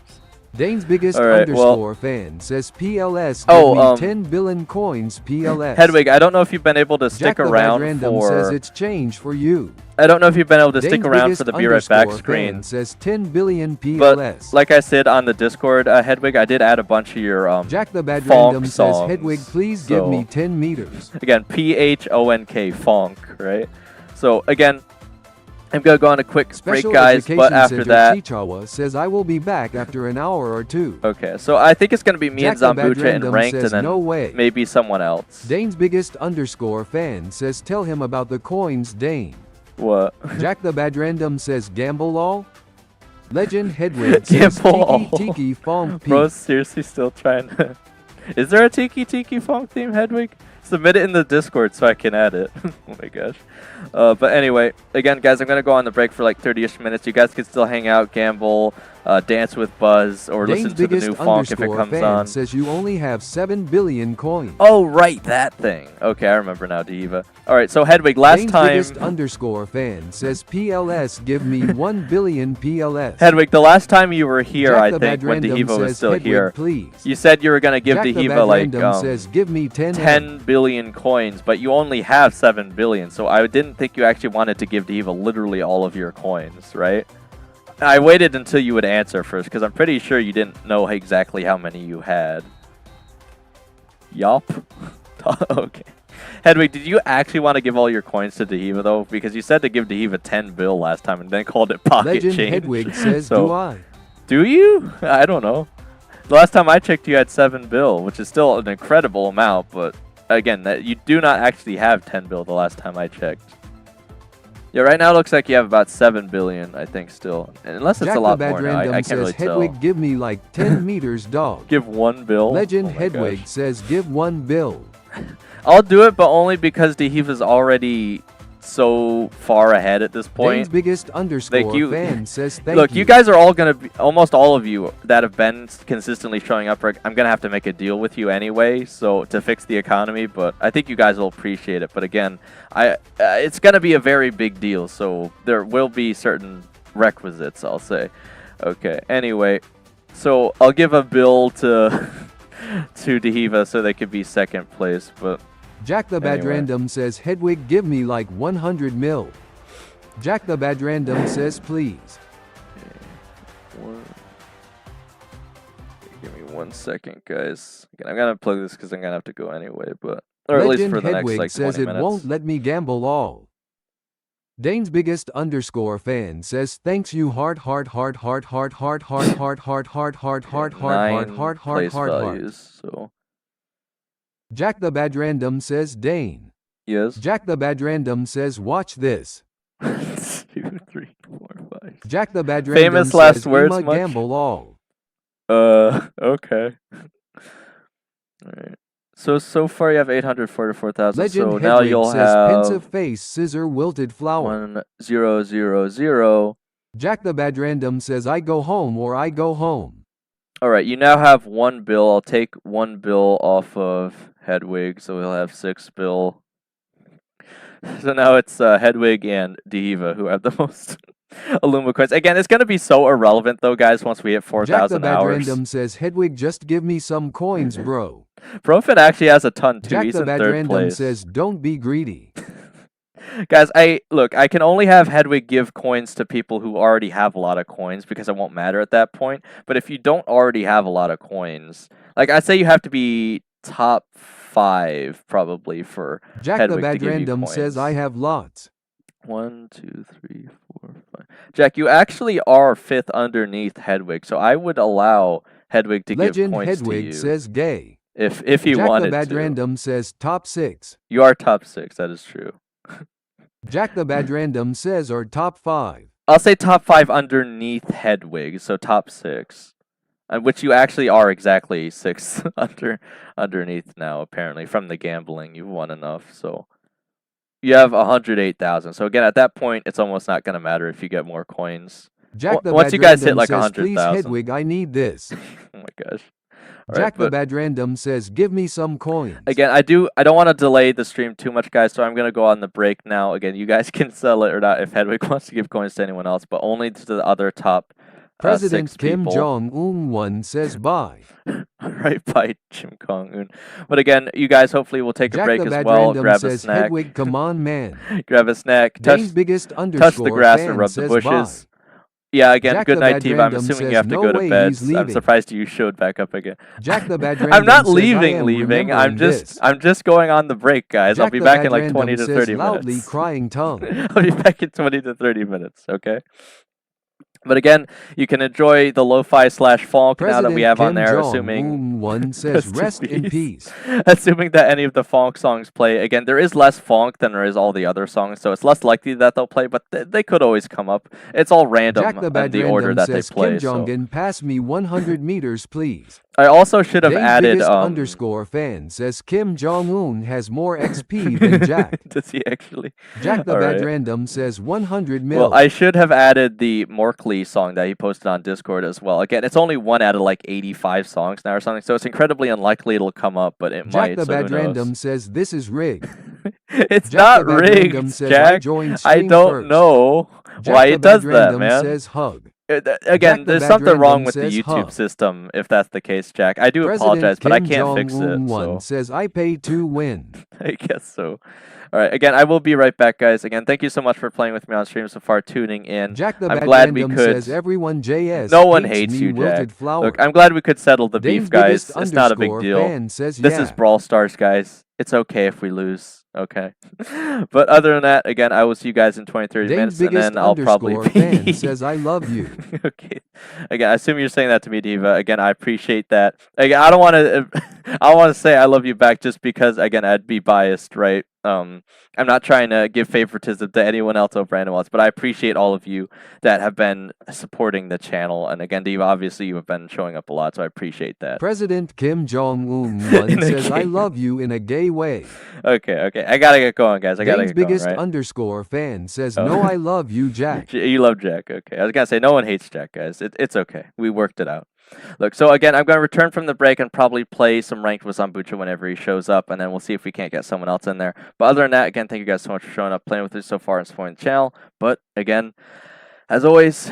Dane's biggest All right, underscore fan says PLS Oh, give me 10 billion coins PLS. Hedwig, I don't know if you've been able to stick Jack the Bad around Random for. says it's change for you. I don't know if you've been able to stick Dane's around biggest for the Be Right Back underscore screen. fan says 10 billion PLS. But like I said on the Discord, Hedwig, I did add a bunch of your Jack the Bad Fonk Random says songs. Hedwig please give So- me 10 meters. Again, PHONK, Fonk, right? So again, I'm gonna go on a quick Special break, guys. Education But after Center that, Chichawa says I will be back after an hour or two. okay. So I think it's gonna be me Jack the and Bad Zambucha in Random ranked, and says then no way. maybe someone else. Dane's biggest underscore fan says tell him about the coins Dane. What? Jack the Bad Random says gamble all. Legend Hedwig says Gamble all. Tiki Tiki Fong P. Bro's seriously still trying to. Is there a Tiki Tiki Funk theme, Hedwig? Submit it in the Discord so I can add it. Oh my gosh. But anyway, again, guys, I'm going to go on the break for like 30-ish minutes. You guys can still hang out, gamble, dance with Buzz, or Dane's listen to the biggest new Funk if it underscore comes fan on. says you only have 7 billion coins. Oh, right, that thing. Okay, I remember now, Diva. All right, so Hedwig, last Dane's time... biggest underscore fan says PLS give me 1 billion PLS. Hedwig, the last time you were here, Jack I the think, Bad when Random Dehiva was says, still Hedwig, here, please. you said you were going to give Jack the Dehiva Bad like Random says give me 10 billion coins, but you only have 7 billion, so I didn't think you actually wanted to give Dehiva literally all of your coins, right? I waited until you would answer first, because I'm pretty sure you didn't know exactly how many you had. Yup. Okay. Hedwig, did you actually want to give all your coins to Dehiva though? Because you said to give Dehiva 10 bill last time and then called it pocket Legend change. Hedwig says, So, do I? Do you? I don't know. The last time I checked, you had 7 bill, which is still an incredible amount, but again, that you do not actually have 10 bill the last time I checked. Yeah, right now it looks like you have about 7 billion, I think, still. And unless it's Jack a lot the more now, I can't really tell. Hedwig, give me like 10 meters, dog. Give 1 bill? Legend Oh my Hedwig gosh. says, give 1 bill. I'll do it, but only because Dehiva's already so far ahead at this point. Dane's biggest underscore you, fan says thank look, you. you guys are all going to be, almost all of you that have been consistently showing up, I'm going to have to make a deal with you anyway, so to fix the economy, but I think you guys will appreciate it. But again, it's going to be a very big deal, so there will be certain requisites, I'll say. Okay, anyway, so I'll give a bill to to Dehiva so they could be second place, but Jack the Bad anyway. Random says, Hedwig, give me like 100 mil. Jack the Bad Random says, please. Give me 1 second, guys. Again, I'm gonna plug this because I'm gonna have to go anyway, but or at Legend least for the Hedwig next like says 20 it minutes. won't let me gamble all. Dane's biggest underscore fan says, thanks you heart heart heart heart heart heart heart heart heart heart heart heart heart heart heart heart heart heart. So Jack the Bad Random says, Dane. yes. Jack the Bad Random says, watch this. 2, 3, 4, 5. Jack the Bad Random Famous says, last words, Emma much? gamble all. Okay. Alright. So far you have 844,000. Legend So now Hedwig you'll says, have pensive face, scissor, wilted flower. 1000. Jack the Bad Random says, I go home or I go home. Alright, you now have 1 bill. I'll take 1 bill off of Hedwig, so we'll have 6 bill. So now it's Hedwig and Dehiva who have the most Illuma coins. Again, it's going to be so irrelevant, though, guys, once we hit Jack the 4,000 Bad hours. Random says, Hedwig, just give me some coins, bro. Profit actually has a ton, too. Jack He's the in Bad 3rd Random place. says, don't be greedy. Guys, I can only have Hedwig give coins to people who already have a lot of coins because it won't matter at that point. But if you don't already have a lot of coins, like I say, you have to be top 5 probably for Jack Hedwig the to Bad give you Random coins. says, I have lots. 1, 2, 3, 4, 5. Jack, you actually are 5th underneath Hedwig, so I would allow Hedwig to Legend give coins Hedwig to you says, gay. if you Jack wanted the Bad to. Random says, top 6. You are top 6. That is true. Jack the Bad Random says, or top 5. I'll say top 5 underneath Hedwig, so top 6. Which you actually are exactly 6 underneath now, apparently. From the gambling, you've won enough, so you have 108,000. So again, at that point, it's almost not going to matter if you get more coins. Jack the Once Bad you guys hit Random like says, please 100,000. Hedwig, I need this. Oh my gosh. All Jack right, the but Bad Random says, give me some coins. again, I don't want to delay the stream too much, guys, so I'm going to go on the break now. Again, you guys can sell it or not if Hedwig wants to give coins to anyone else, but only to the other top President 6 Kim people. Jong-un 1 says, bye. Right by Kim Jong-un. But again, you guys hopefully will take a Jack break the as Bad well. Random Grab a says, snack. Hedwig, come on, man. Grab a snack. Touch Dane's biggest the underscore grass fan and rub the says, bushes. bye. Yeah, again, Jack good the night, Bad Tiva. I'm Random assuming you says, have to no go to way bed. he's I'm leaving. surprised you showed back up again. Jack the Bad Random I'm not says, leaving, I am leaving. I'm remembering just going on the break, guys. Jack I'll be the back Bad in like Random 20 to says, 30 loudly minutes. crying tongue. I'll be back in 20 to 30 minutes, okay? But again, you can enjoy the lo-fi / funk now that we President have on Kim there, Jong-un assuming 1 says, rest in peace. assuming that any of the funk songs play. Again, there is less funk than there is all the other songs, so it's less likely that they'll play, but they could always come up. It's all random Jack the in Bad the order Random that they says, play. Kim So Jong-un, pass me 100 meters, please. I also should have Dane's added biggest underscore fan says, Kim Jong-un has more XP than Jack. Does he actually? Jack the All Bad right. Random says 100 mil. Well, I should have added the Morkley song that he posted on Discord as well. Again, it's only 1 out of like 85 songs now or something, so it's incredibly unlikely it'll come up, but it Jack might. the So who Bad knows? Random says this is rigged. It's Jack not the Bad Random rigged, says, Jack. joined I stream don't first. know Jack why the it Bad does that, Random man. says hug. Again, Jack the there's Bad something wrong Random with the says YouTube hug. system if that's the case, Jack. I do President apologize, but I Kim can't fix Jong-un it. 1 So says I pay to win. I guess so. All right. Again, I will be right back, guys. Again, thank you so much for playing with me on stream so far, tuning in. Jack the I'm Bad glad we Random could. says everyone JS. No one hates me, you, wilted Jack. flower. Look, I'm glad we could settle the Dane's beef, guys. biggest It's not a big underscore deal. fan says, This yeah. is Brawl Stars, guys. It's okay if we lose, okay? But other than that, again, I will see you guys in 20, 30 Dane's minutes, and biggest then I'll probably underscore be... fan says I love you. Okay. Again, I assume you're saying that to me, Diva. Again, I appreciate that. Again, I don't want to... I don't want to say I love you back just because, again, I'd be biased, right? I'm not trying to give favoritism to anyone else over anyone else, but I appreciate all of you that have been supporting the channel. And again, Diva, obviously you have been showing up a lot, so I appreciate that. President Kim Jong-un says I love you in a gay way. Okay. I gotta get going, guys. I gotta Dane's get going, biggest right? underscore fan says Oh. no, I love you, Jack. You love Jack, okay. I was gonna say, no one hates Jack, guys. It's okay. We worked it out. Look, so again, I'm going to return from the break and probably play some ranked with Zambucha whenever he shows up, and then we'll see if we can't get someone else in there. But other than that, again, thank you guys so much for showing up, playing with us so far, and supporting the channel. But again, as always,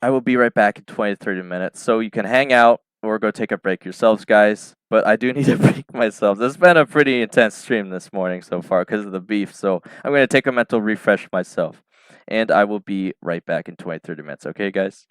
I will be right back in 20 to 30 minutes, so you can hang out or go take a break yourselves, guys. But I do need a break myself. This has been a pretty intense stream this morning so far because of the beef, so I'm going to take a mental refresh myself. And I will be right back in 20 to 30 minutes, okay, guys?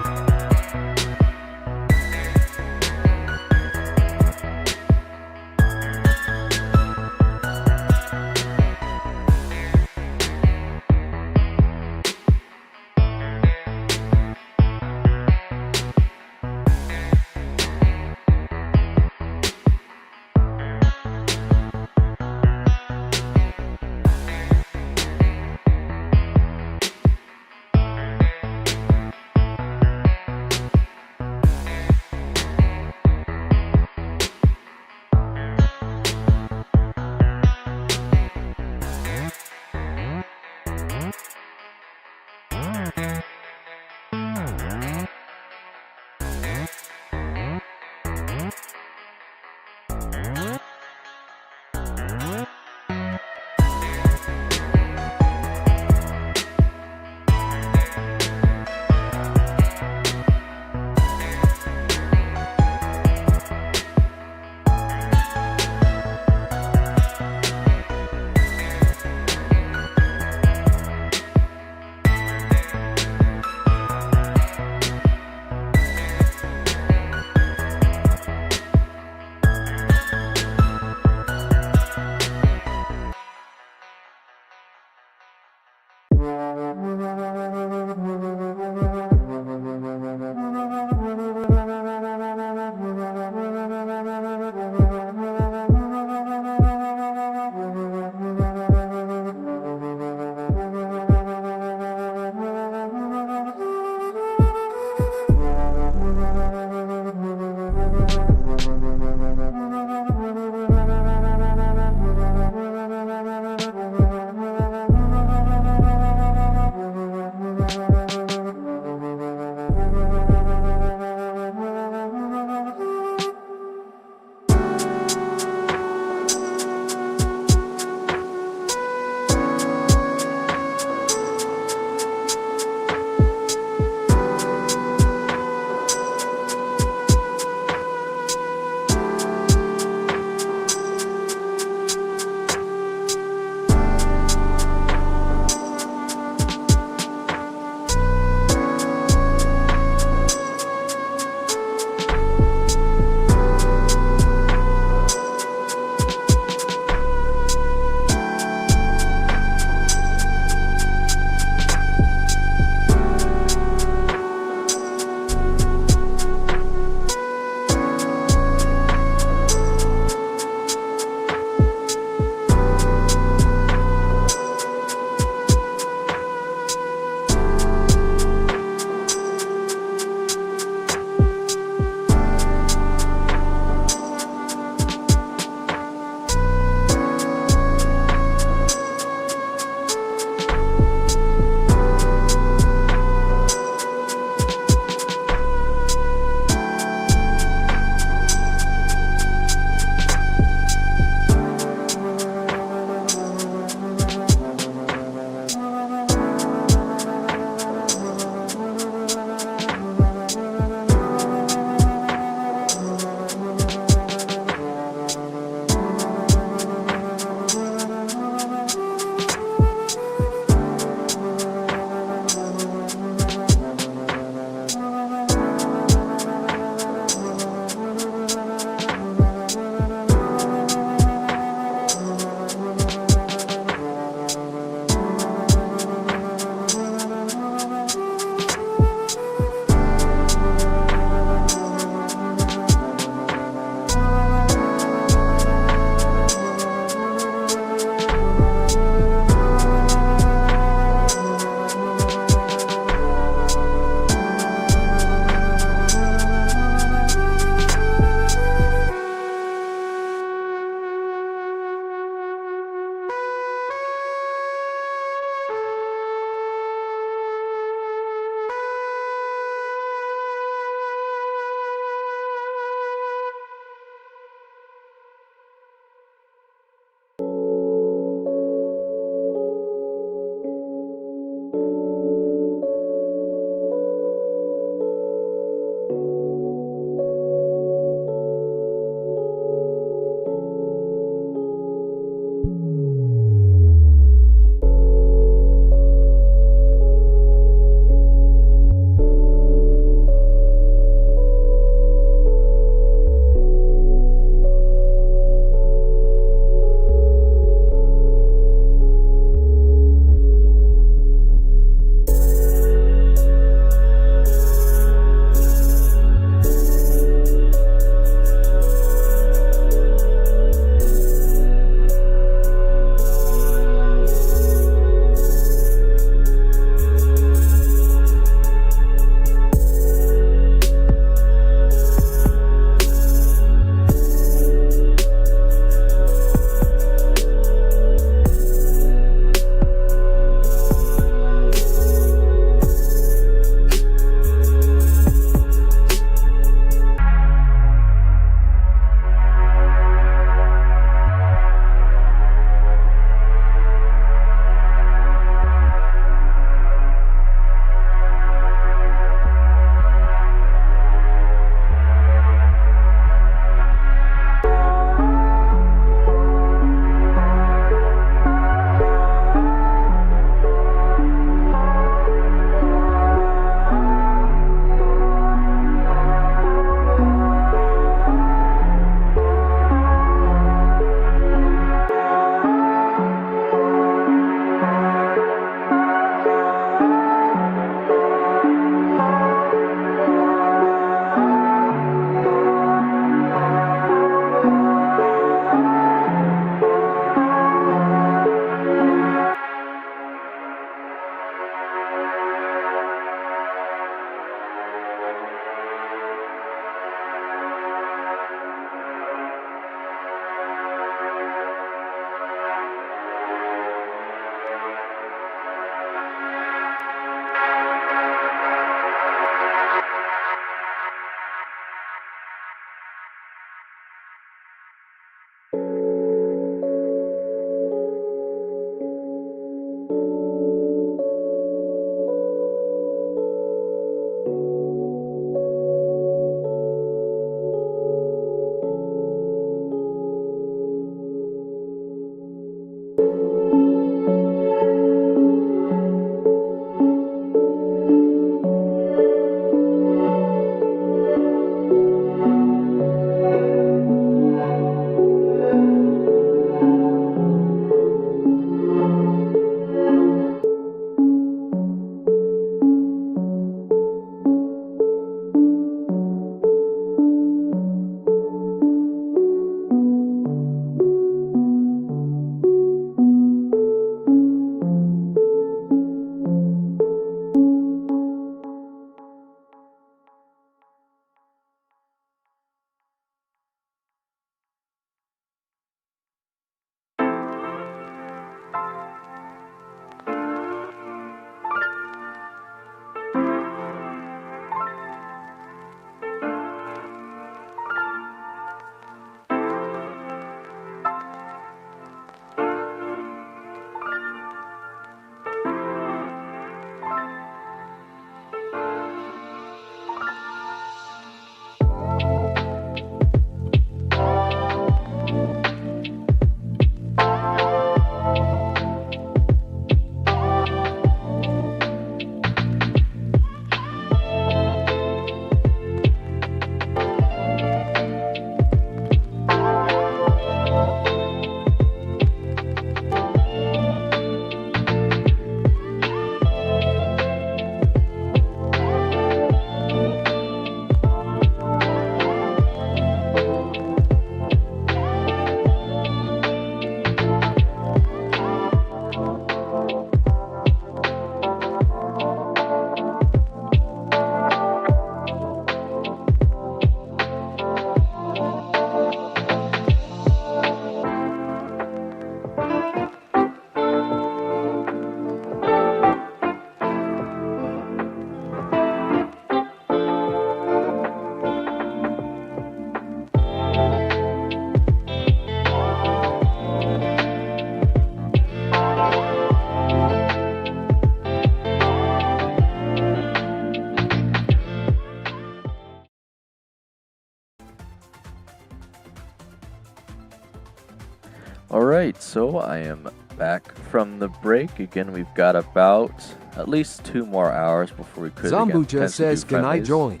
Alright, so I am back from the break. Again, we've got about at least 2 more hours before we could Zambucha says, can I join?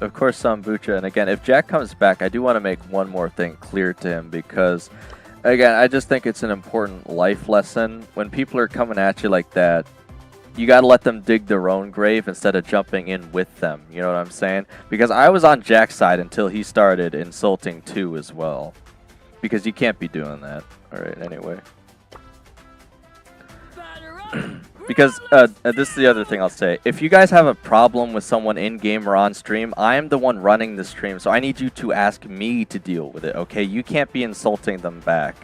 Of course, Zambucha. And again, if Jack comes back, I do want to make one more thing clear to him because, again, I just think it's an important life lesson. When people are coming at you like that, you got to let them dig their own grave instead of jumping in with them. You know what I'm saying? Because I was on Jack's side until he started insulting too as well. Because you can't be doing that. Alright, anyway. Because, this is the other thing I'll say. If you guys have a problem with someone in-game or on stream, I am the one running the stream, so I need you to ask me to deal with it, okay? You can't be insulting them back.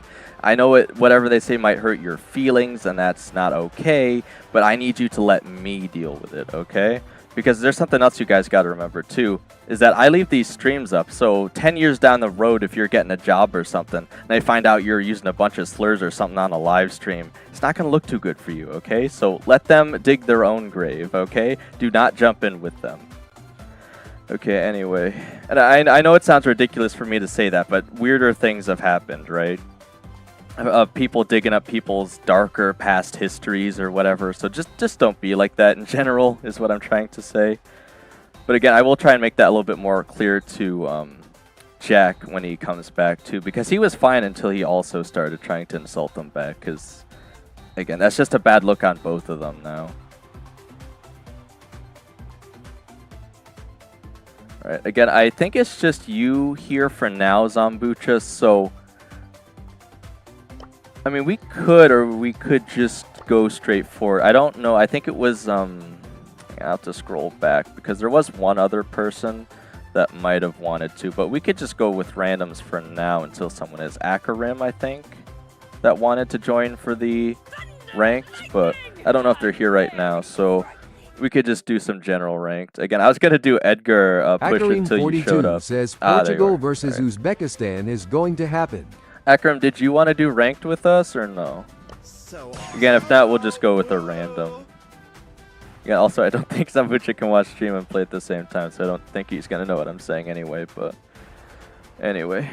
I know whatever they say might hurt your feelings, and that's not okay, but I need you to let me deal with it, okay? Because there's something else you guys got to remember, too, is that I leave these streams up, so 10 years down the road, if you're getting a job or something, and they find out you're using a bunch of slurs or something on a live stream, it's not going to look too good for you, okay? So let them dig their own grave, okay? Do not jump in with them. Okay, anyway. And I know it sounds ridiculous for me to say that, but weirder things have happened, right? People digging up people's darker past histories or whatever. So just don't be like that in general is what I'm trying to say. But again, I will try and make that a little bit more clear to Jack when he comes back too, because he was fine until he also started trying to insult them back. Because again, that's just a bad look on both of them now. All right. Again, I think it's just you here for now, Zambucha. So. I mean, we could just go straight forward. I don't know. I think it was, I have to scroll back because there was one other person that might have wanted to, but we could just go with randoms for now until someone is Akarim, I think, that wanted to join for the ranked, but I don't know if they're here right now, so we could just do some general ranked. Again, I was going to do Edgar push until you showed up. Says Portugal versus Uzbekistan is going to happen. Akram, did you want to do ranked with us or no? Again, if not, we'll just go with a random. Yeah, also, I don't think Zambucha can watch stream and play at the same time, so I don't think he's going to know what I'm saying anyway, but anyway,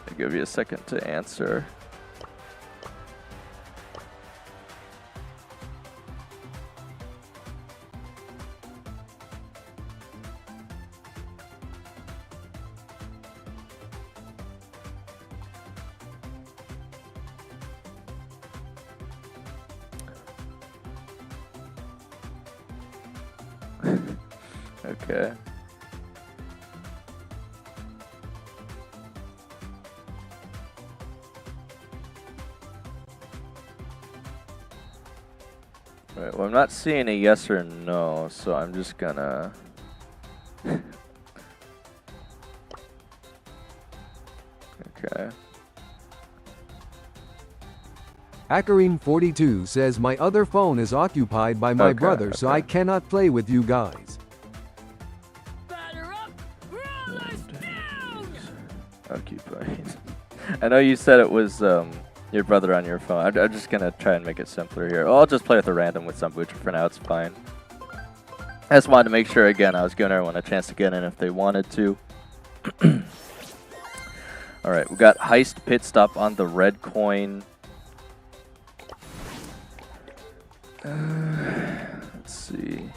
I'll give you a second to answer. Okay. Right, well, I'm not seeing a yes or no, so I'm just gonna... Okay. Akarim42 says my other phone is occupied by my brother, so I cannot play with you guys. Occupied. I know you said it was your brother on your phone. I'm just gonna try and make it simpler here. I'll just play with a random with Zambucha for now. It's fine. I just wanted to make sure again I was giving everyone a chance to get in if they wanted to. All right, we got Heist Pit Stop on the red coin. Let's see.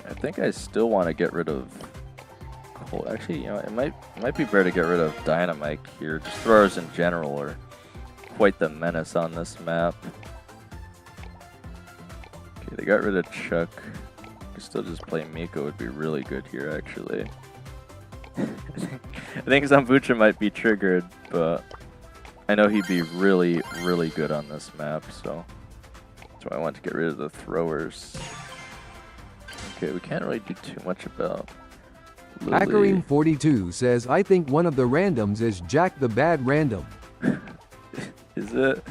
I think I still want to get rid of Colt. Actually, you know, it might be better to get rid of Dynamite here. Just throwers in general are quite the menace on this map. Okay, they got rid of Chuck. Could still just play Miko would be really good here, actually. I think Zambucha might be triggered, but I know he'd be really, really good on this map, so that's why I want to get rid of the throwers. Okay, we can't really do too much about Lily. Akarim42 says, I think one of the randoms is Jack the Bad Random. Is it?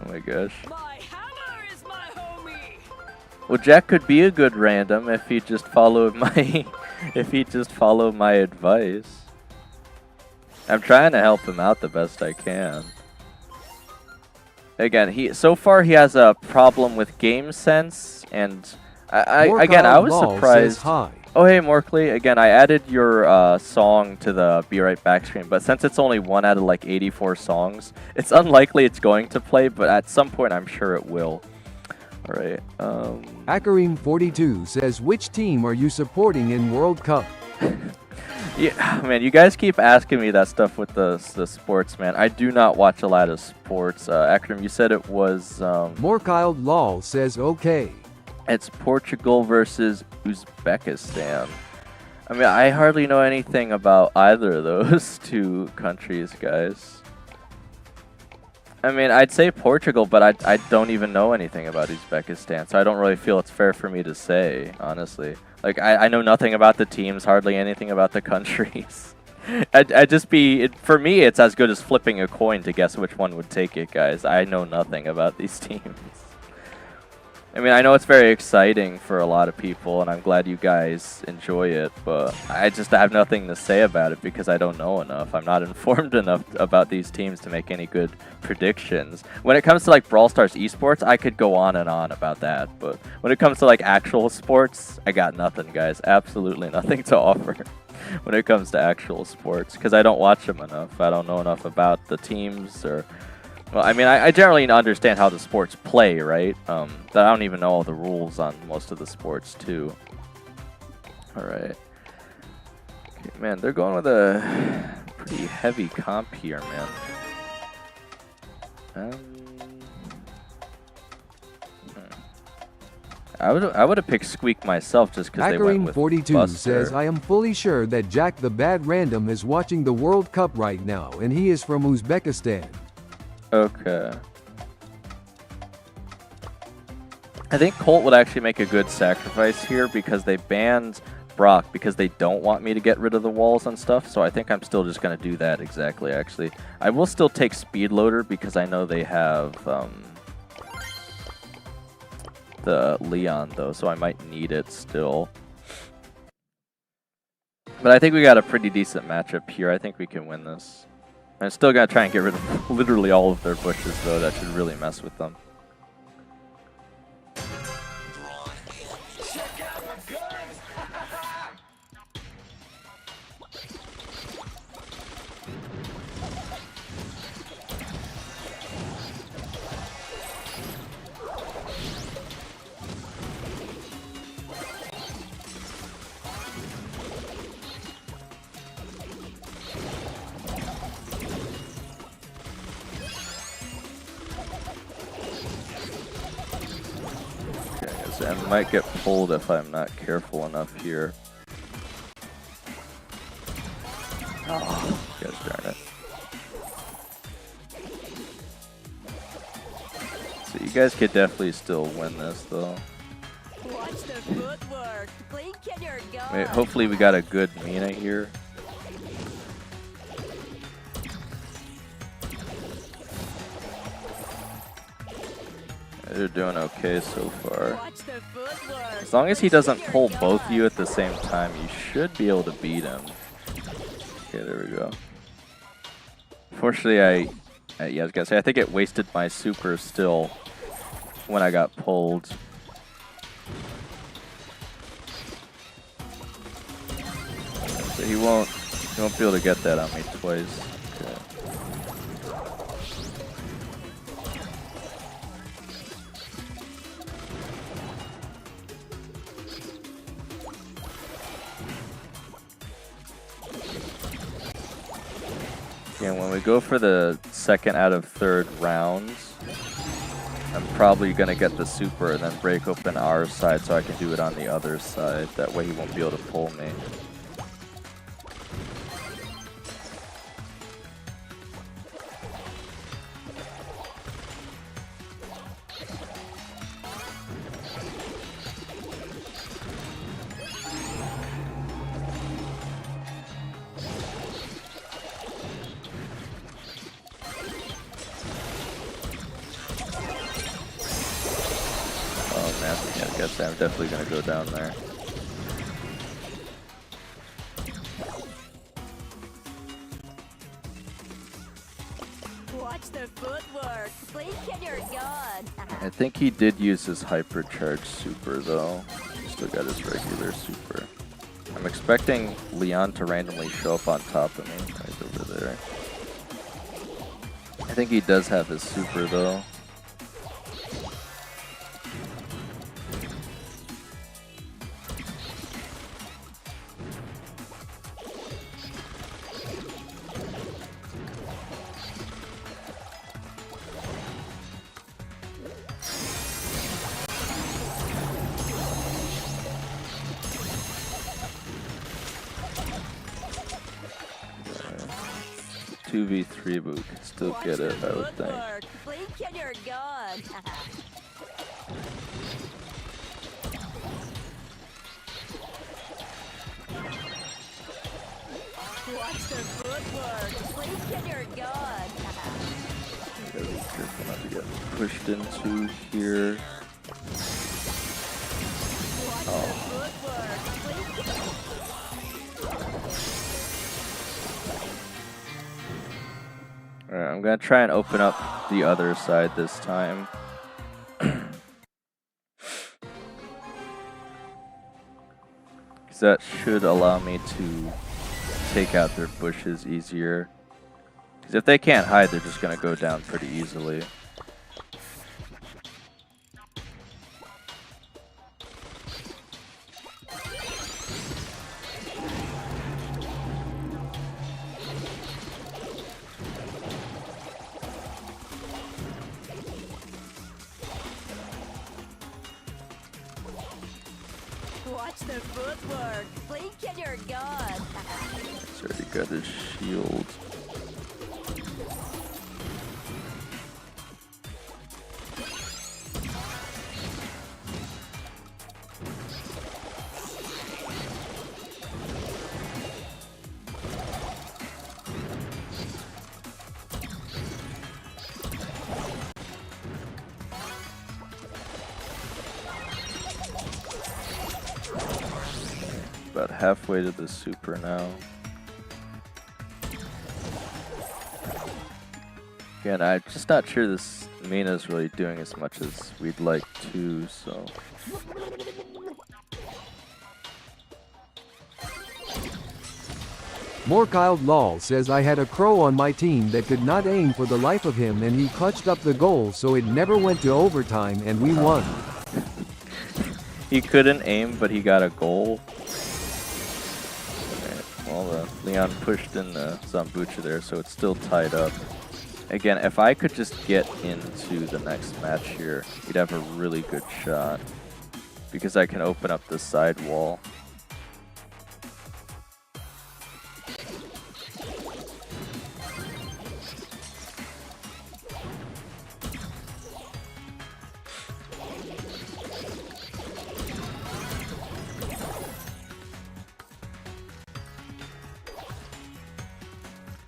Oh my gosh. My hammer is my homie. Well, Jack could be a good random if he just followed my advice. I'm trying to help him out the best I can. again, so far he has a problem with game sense, and I was Lol surprised. says hi. Oh hey Morkley, again I added your song to the Be Right Back screen, but since it's only one out of like 84 songs, it's unlikely it's going to play, but at some point I'm sure it will. Alright, Akarim42 says, which team are you supporting in World Cup? yeah, man, you guys keep asking me that stuff with the sports, man. I do not watch a lot of sports. Akram, you said it was... Morkild Lol says, okay. It's Portugal versus Uzbekistan. I mean, I hardly know anything about either of those two countries, guys. I mean, I'd say Portugal, but I don't even know anything about Uzbekistan, so I don't really feel it's fair for me to say, honestly. Like, I know nothing about the teams, hardly anything about the countries. I'd just be... for me, it's as good as flipping a coin to guess which one would take it, guys. I know nothing about these teams. I mean, I know it's very exciting for a lot of people, and I'm glad you guys enjoy it, but I just have nothing to say about it because I don't know enough. I'm not informed enough about these teams to make any good predictions. When it comes to, like, Brawl Stars esports, I could go on and on about that, but when it comes to, like, actual sports, I got nothing, guys. Absolutely nothing to offer when it comes to actual sports, because I don't watch them enough. I don't know enough about the teams or... Well, I mean, I generally understand how the sports play, right? But I don't even know all the rules on most of the sports, too. Alright. Okay, man, they're going with a pretty heavy comp here, man. I would have picked Squeak myself just because they went with Akarim42 Buster. says, I am fully sure that Jack the Bad Random is watching the World Cup right now, and he is from Uzbekistan. Okay. I think Colt would actually make a good sacrifice here because they banned Brock because they don't want me to get rid of the walls and stuff, so I think I'm still just going to do that exactly, actually. I will still take Speedloader because I know they have the Leon, though, so I might need it still. But I think we got a pretty decent matchup here. I think we can win this. I'm still going to try and get rid of literally all of their bushes, though. That should really mess with them. I might get pulled if I'm not careful enough here. Oh, gosh darn it. So you guys could definitely still win this, though. Watch the footwork. Blink and you're gone. Wait, hopefully we got a good Mina here. They're doing okay so far. As long as he doesn't pull both of you at the same time, you should be able to beat him. Okay, there we go. Fortunately, yeah, I was gonna say, I think it wasted my super still when I got pulled. So he won't be able to get that on me twice. Okay. And when we go for the second out of third rounds, I'm probably going to get the super and then break open our side so I can do it on the other side. That way he won't be able to pull me. I'm definitely going to go down there. Watch the footwork. Blink and you're gone. I think he did use his hypercharged super though. Still got his regular super. I'm expecting Leon to randomly show up on top of me, right over there. I think he does have his super though. Okay. 2v3, but we can still get it, I would think. Blink and you're gone. Watch the footwork. Blink and you're gone. Gotta be careful not to get pushed into here. Oh. Alright, I'm gonna try and open up the other side this time. Because that should allow me to take out their bushes easier. Because if they can't hide, they're just gonna go down pretty easily. Watch the footwork. Blink and you're gone. He's already got his shield. About halfway to the super now. Again, I'm just not sure this Mina's really doing as much as we'd like to, so. Morkild Lol says I had a crow on my team that could not aim for the life of him and he clutched up the goal so it never went to overtime and we won. He couldn't aim, but he got a goal. Well, Leon pushed in the Zambucha there, so it's still tied up. Again, if I could just get into the next match here, we'd have a really good shot. Because I can open up the side wall.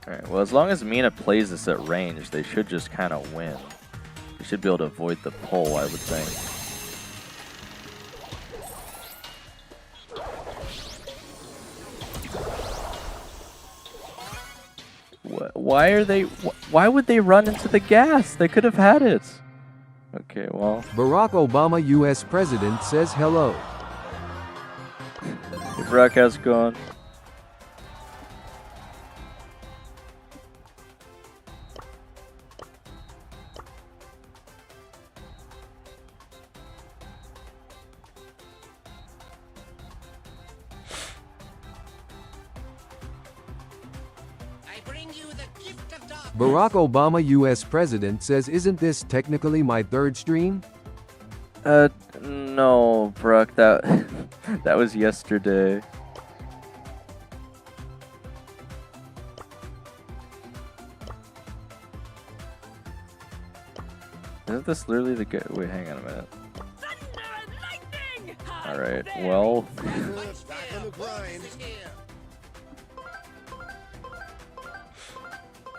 Alright, well, as long as Mina plays this at range, they should just kind of win. They should be able to avoid the pull, I would think. Why are they... Why would they run into the gas? They could have had it. Okay, well... Barack Obama, US President, says hello. Hey, Barack, how's it going? Barack Obama, US President, says isn't this technically my third stream? No, Barack, that was yesterday. Isn't this literally the guy? Wait, hang on a minute. Alright, well...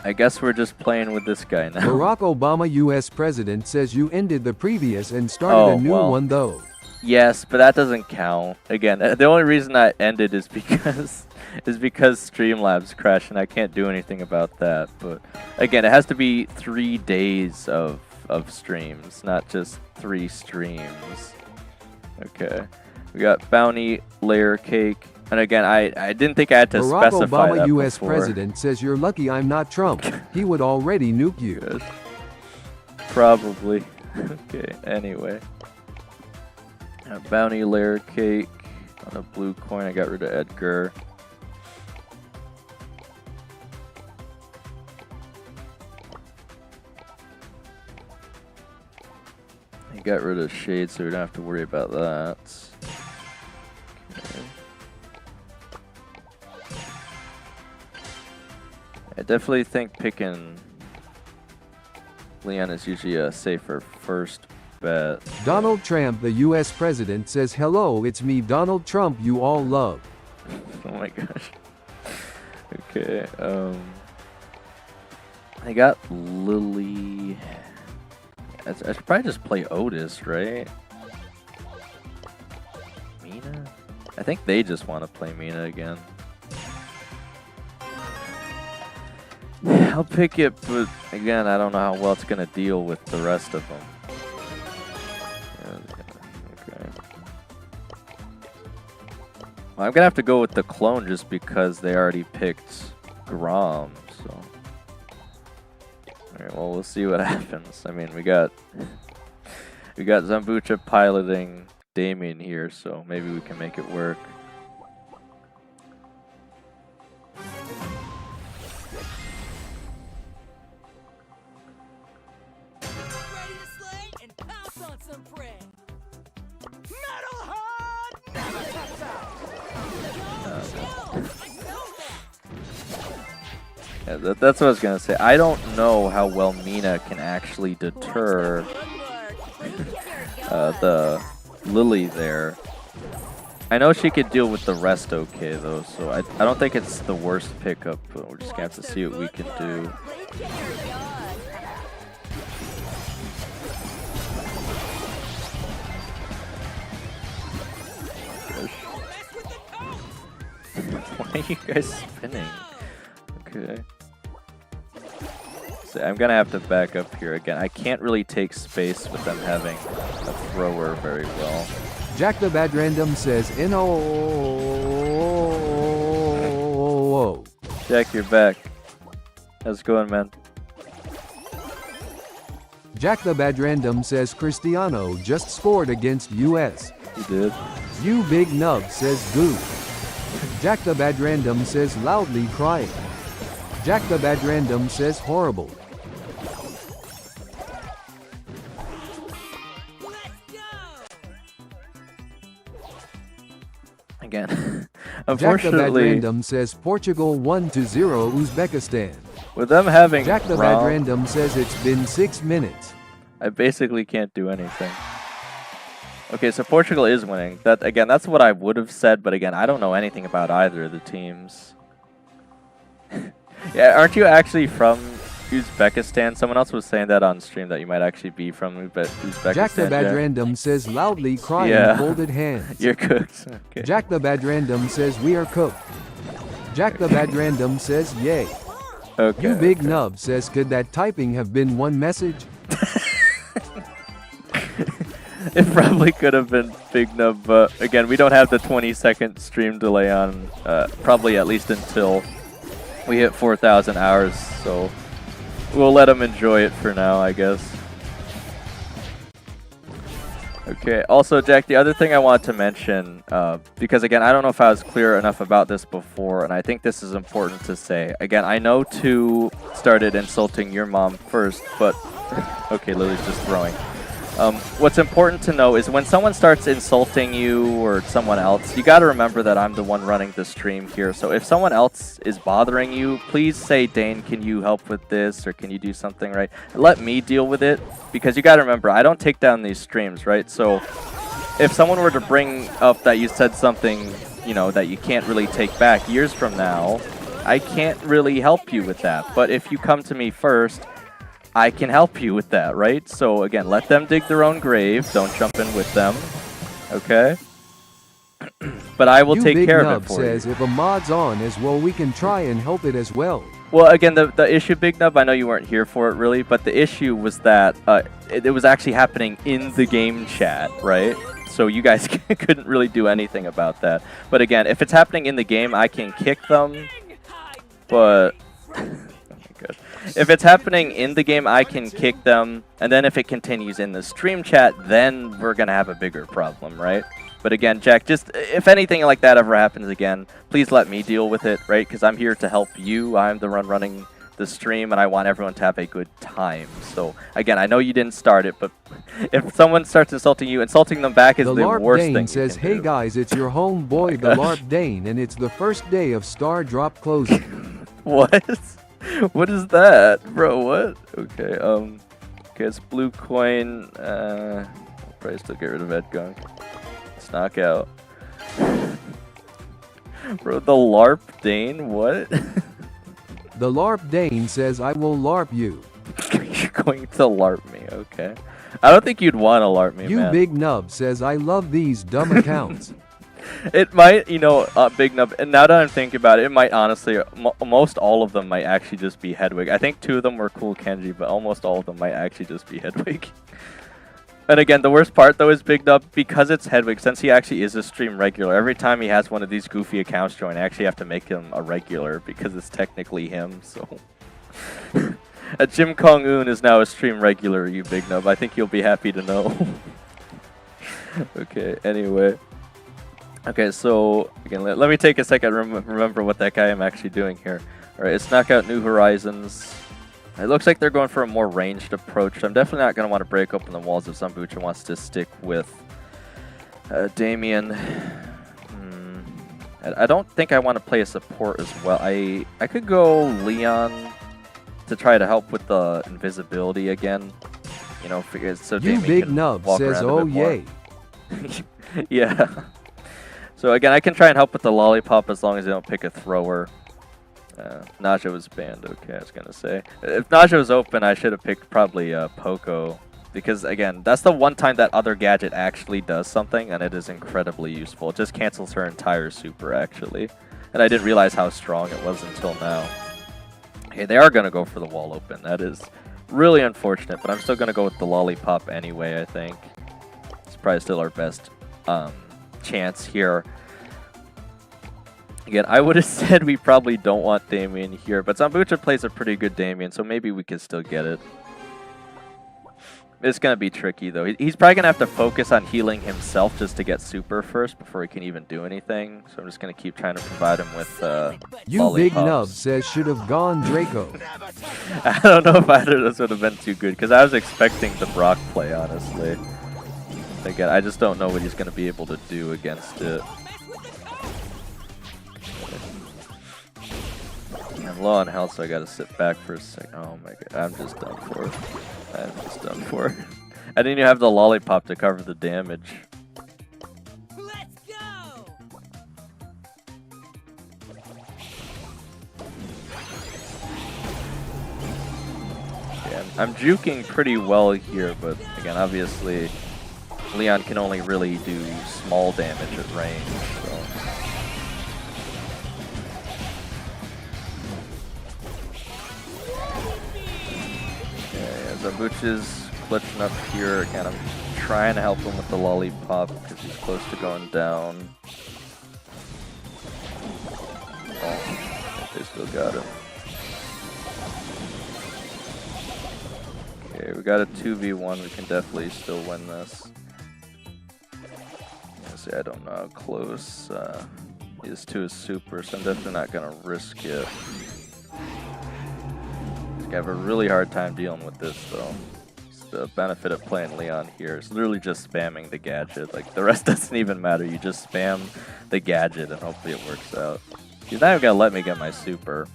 I guess we're just playing with this guy now. Barack Obama, US President, says you ended the previous and started a new one though. Yes, but that doesn't count. Again, the only reason I ended is because is because Streamlabs crashed, and I can't do anything about that. But again, it has to be 3 days of streams, not just 3 streams. Okay, we got bounty layer cake, and again, I didn't think I had to Barack specify Obama, that U.S. before. president, says you're lucky I'm not Trump. He would already nuke you. Yes. Probably. Okay. Anyway, bounty layer cake on a blue coin. I got rid of Edgar. I got rid of Shade, so we don't have to worry about that. Okay. I definitely think picking Leon is usually a safer first bet. Donald Trump, the U.S. president, says, hello, it's me, Donald Trump, you all love. Oh my gosh. Okay, I got Lily. I should probably just play Otis, right? Mina? I think they just want to play Mina again. I'll pick it, but again, I don't know how well it's going to deal with the rest of them. Okay. Well, I'm going to have to go with the clone just because they already picked Grom, so. Alright, well, we'll see what happens. I mean, we got Zambucha piloting Damien here, so maybe we can make it work. Yeah, that's what I was gonna say. I don't know how well Mina can actually deter the Lily there. I know she could deal with the rest okay though, so I don't think it's the worst pickup, but we're just gonna have to see what we can do. Why are you guys spinning? Okay. So I'm gonna have to back up here again. I can't really take space with them having a thrower very well. Jack the Bad Random says, Jack, you're back. How's it going, man? Jack the Bad Random says Cristiano just scored against US. He did. You big nub says goo. Jack the Bad Random says loudly crying. Jack the Bad Random says horrible. Again, Jack the Bad unfortunately, Random says Portugal 1-0 Uzbekistan. with them having Jack the Bad Random says it's been 6 minutes. I basically can't do anything. Okay, so Portugal is winning. That again, that's what I would have said, but again, I don't know anything about either of the teams. Yeah, aren't you actually from Uzbekistan? Someone else was saying that on stream that you might actually be from Uzbekistan. Jack the Bad Jack. Random says loudly crying, Yeah. folded hands. You're cooked. Okay. Jack the Bad Random says we are cooked. Jack the Bad Random says yay. Okay. You big nub says could that typing have been one message? It probably could have been Big Nub, but again, we don't have the 20-second stream delay on, probably at least until we hit 4,000 hours, so we'll let them enjoy it for now, I guess. Okay, also, Jack, the other thing I want to mention, because again, I don't know if I was clear enough about this before, and I think this is important to say. Again, I know Tu started insulting your mom first, but okay, Lily's just throwing. What's important to know is when someone starts insulting you or someone else, you got to remember that I'm the one running the stream here. So if someone else is bothering you, please say, Dane, can you help with this, or can you do something, right? Let me deal with it, because you got to remember, I don't take down these streams, right? So if someone were to bring up that you said something, you know, that you can't really take back years from now, I can't really help you with that. But if you come to me first, I can help you with that, right? So again, let them dig their own grave. Don't jump in with them. Okay? but I will You take Big care Nub of it for says you. if a mod's on as well, we can try and help it as well. Well, again, the issue, Big Nub, I know you weren't here for it really, but the issue was that it was actually happening in the game chat, right? So you guys couldn't really do anything about that. But again, if it's happening in the game, I can kick them. But oh my God. If it's happening in the game, I can kick them. And then if it continues in the stream chat, then we're going to have a bigger problem, right? But again, Jack, just if anything like that ever happens again, please let me deal with it, right? Because I'm here to help you. I'm the one running the stream, and I want everyone to have a good time. So again, I know you didn't start it, but if someone starts insulting you, insulting them back is the LARP worst Dane thing says, you can hey do. guys, it's your homeboy, the LARP Dane, and it's the first day of Star Drop closing. What? What is that, bro? What? Okay. Okay, it's blue coin. I'll probably still get rid of Ed Gunk. Let's knock out. Bro, the LARP Dane. What? The LARP Dane says, I will LARP you. You're going to LARP me, okay. I don't think you'd want to LARP me, You man. Big Nub says, I love these dumb accounts. It might, you know, Big Nub, and now that I'm thinking about it, it might honestly, most all of them might actually just be Hedwig. I think 2 of them were Cool Kenji, but almost all of them might actually just be Hedwig. And again, the worst part though is Big Nub, because it's Hedwig, since he actually is a stream regular, every time he has one of these goofy accounts join, I actually have to make him a regular because it's technically him, so. Jim Kong-un is now a stream regular, you Big Nub. I think you'll be happy to know. Okay, anyway. Okay, so, again, let me take a second remember what that guy I'm actually doing here. Alright, it's Knockout New Horizons. It looks like they're going for a more ranged approach. I'm definitely not going to want to break open the walls if Zambucha wants to stick with Damien. I don't think I want to play a support as well. I could go Leon to try to help with the invisibility again. You know, so You Damien Big can Nub walk says, around a oh bit more. yay. Yeah. So again, I can try and help with the lollipop as long as they don't pick a thrower. Naja was banned. Okay, I was gonna say if Naja was open, I should have picked probably Poco, because again, that's the one time that other gadget actually does something, and it is incredibly useful. It just cancels her entire super actually, and I didn't realize how strong it was until now. Okay, they are gonna go for the wall open. That is really unfortunate, but I'm still gonna go with the lollipop anyway. I think it's probably still our best chance here. Again, I would have said we probably don't want Damien here, but Zambucha plays a pretty good Damien, so maybe we can still get it. It's going to be tricky, though. He's probably going to have to focus on healing himself just to get super first before he can even do anything. So I'm just going to keep trying to provide him with You Big Nub lollipops. says, should have gone Draco. I don't know if either of those would have been too good, because I was expecting the Brock play, honestly. Again, I just don't know what he's going to be able to do against it. I'm low on health, so I gotta sit back for a second. Oh my god, I'm just done for. I'm just done for. I didn't even have the lollipop to cover the damage. Let's go! Yeah, I'm juking pretty well here, but again, obviously, Leon can only really do small damage at range. So. Zambucha's glitching up here. Again, I'm trying to help him with the lollipop because he's close to going down. Oh, they still got him. Okay, we got a 2v1. We can definitely still win this. I don't know how close he is to his super, so I'm definitely not going to risk it. I have a really hard time dealing with this, though. It's the benefit of playing Leon here. It's literally just spamming the gadget. Like, the rest doesn't even matter. You just spam the gadget, and hopefully it works out. He's not even going to let me get my super.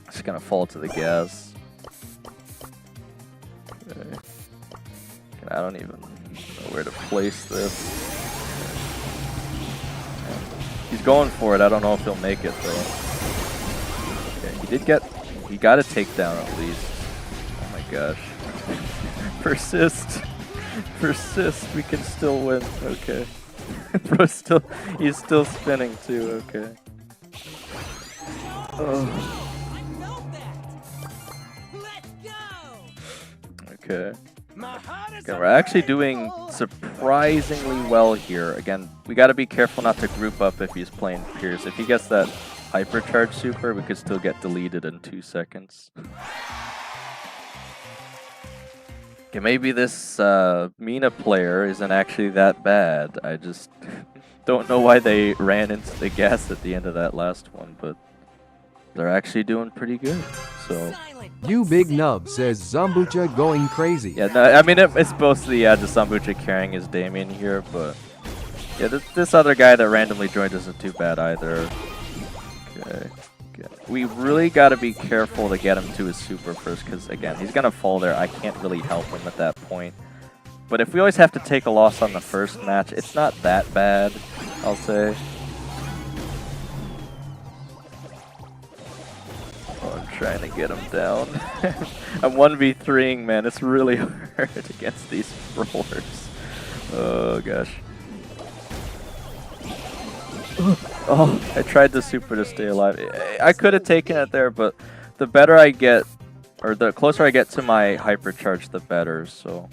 Just going to fall to the gas. Okay. I don't even know where to place this. He's going for it. I don't know if he'll make it, though. Okay, he did get... He got a takedown at least. Oh my gosh. Persist. Persist. We can still win. Okay. Bro, he's still spinning too. Okay. Oh. Okay. Okay, we're actually doing surprisingly well here. Again, we got to be careful not to group up if he's playing Pierce. If he gets that hypercharge super, we could still get deleted in 2 seconds. Okay, maybe this Mina player isn't actually that bad. I just don't know why they ran into the gas at the end of that last one, but they're actually doing pretty good. So. You Big Nub says Zambucha going crazy. Yeah, no, I mean it's mostly just Zambucha carrying his Damien here, but yeah, this other guy that randomly joined isn't too bad either. Okay. We really got to be careful to get him to his super first, because again, he's gonna fall there. I can't really help him at that point. But if we always have to take a loss on the first match, it's not that bad, I'll say. I'm trying to get him down. I'm 1v3ing, man. It's really hard against these rollers. Oh, gosh. Oh, I tried the super to stay alive. I could have taken it there, but the better I get, or the closer I get to my hypercharge, the better. So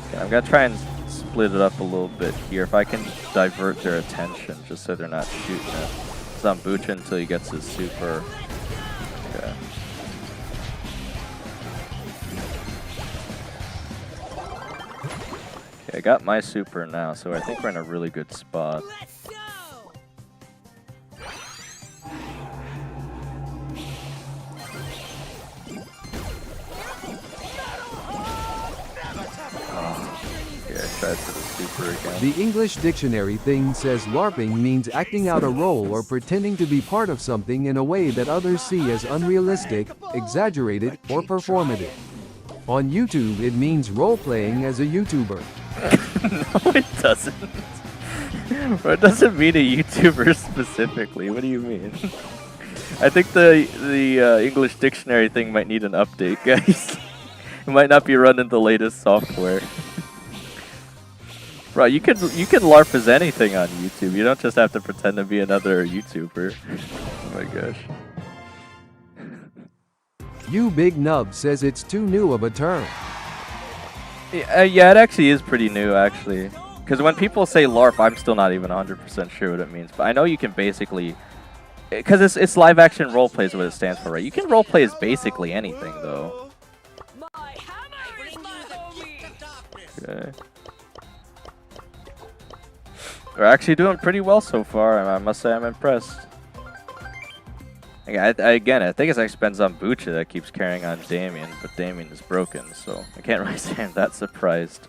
okay, I'm going to try and split it up a little bit here. If I can divert their attention, just so they're not shooting at Zambucha until he gets his super. Okay. Okay, I got my super now, so I think we're in a really good spot. For the super again. The English dictionary thing says LARPing means acting out a role or pretending to be part of something in a way that others see as unrealistic, exaggerated, or performative. On YouTube, it means role-playing as a YouTuber. No, it doesn't. Or it doesn't mean a YouTuber specifically. What do you mean? I think the English dictionary thing might need an update, guys. It might not be running the latest software. Bro, you can LARP as anything on YouTube. You don't just have to pretend to be another YouTuber. Oh my gosh. You Big Nub says it's too new of a term. Yeah, it actually is pretty new, actually. Because when people say LARP, I'm still not even 100% sure what it means. But I know you can basically... Because it's live action roleplay is what it stands for, right? You can roleplay as basically anything, though. Okay. We're actually doing pretty well so far. I must say I'm impressed. Again, I think it's actually been Zambucha that keeps carrying on Damien, but Damien is broken, so I can't really say I'm that surprised.